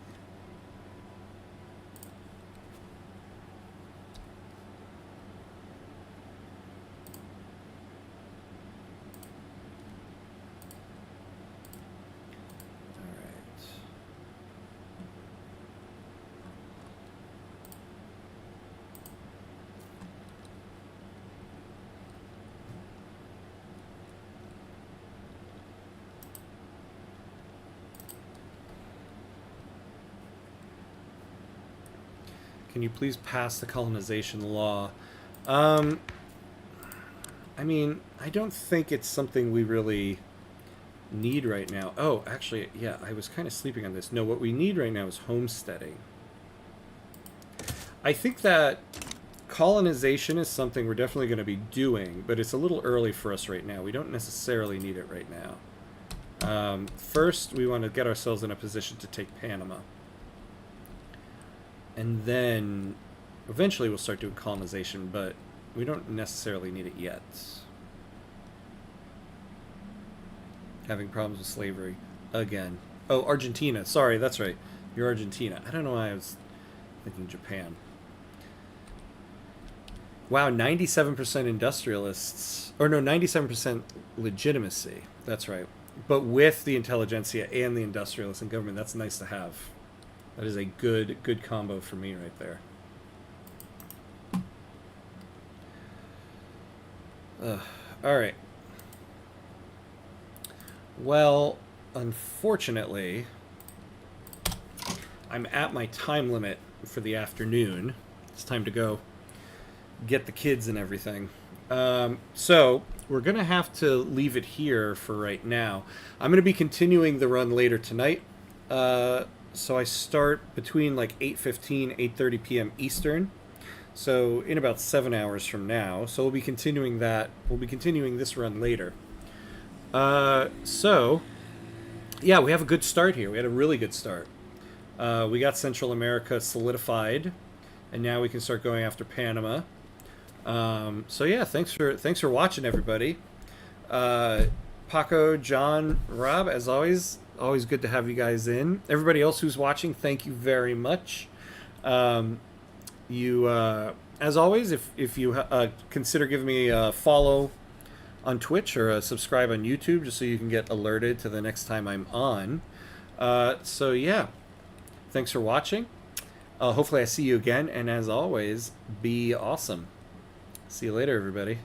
Speaker 1: Can you please pass the colonization law? I mean, I don't think it's something we really need right now. Oh, actually, yeah, I was kind of sleeping on this. No, what we need right now is homesteading. I think that colonization is something we're definitely going to be doing, but it's a little early for us right now. We don't necessarily need it right now. First, we want to get ourselves in a position to take Panama. And then eventually we'll start doing colonization, but we don't necessarily need it yet. Having problems with slavery again. Oh, Argentina. Sorry, that's right. You're Argentina. I don't know why I was thinking Japan. Wow, 97% industrialists. Or no, 97% legitimacy. That's right. But with the intelligentsia and the industrialists in government, that's nice to have. That is a good combo for me right there. All right. Well, unfortunately, I'm at my time limit for the afternoon. It's time to go get the kids and everything. So we're going to have to leave it here for right now. I'm going to be continuing the run later tonight. So I start between like 8:15, 8:30 p.m. Eastern. So in about 7 hours from now. So we'll be continuing that. We'll be continuing this run later. So, yeah, we have a good start here. We had a really good start. We got Central America solidified, and now we can start going after Panama. So yeah, thanks for watching, everybody. Paco, John, Rob, as always good to have you guys in. Everybody else who's watching, thank you very much. As always, if you consider giving me a follow on Twitch or a subscribe on YouTube, just so you can get alerted to the next time I'm on. So yeah, thanks for watching. Hopefully I see you again, and as always, be awesome. See you later, everybody.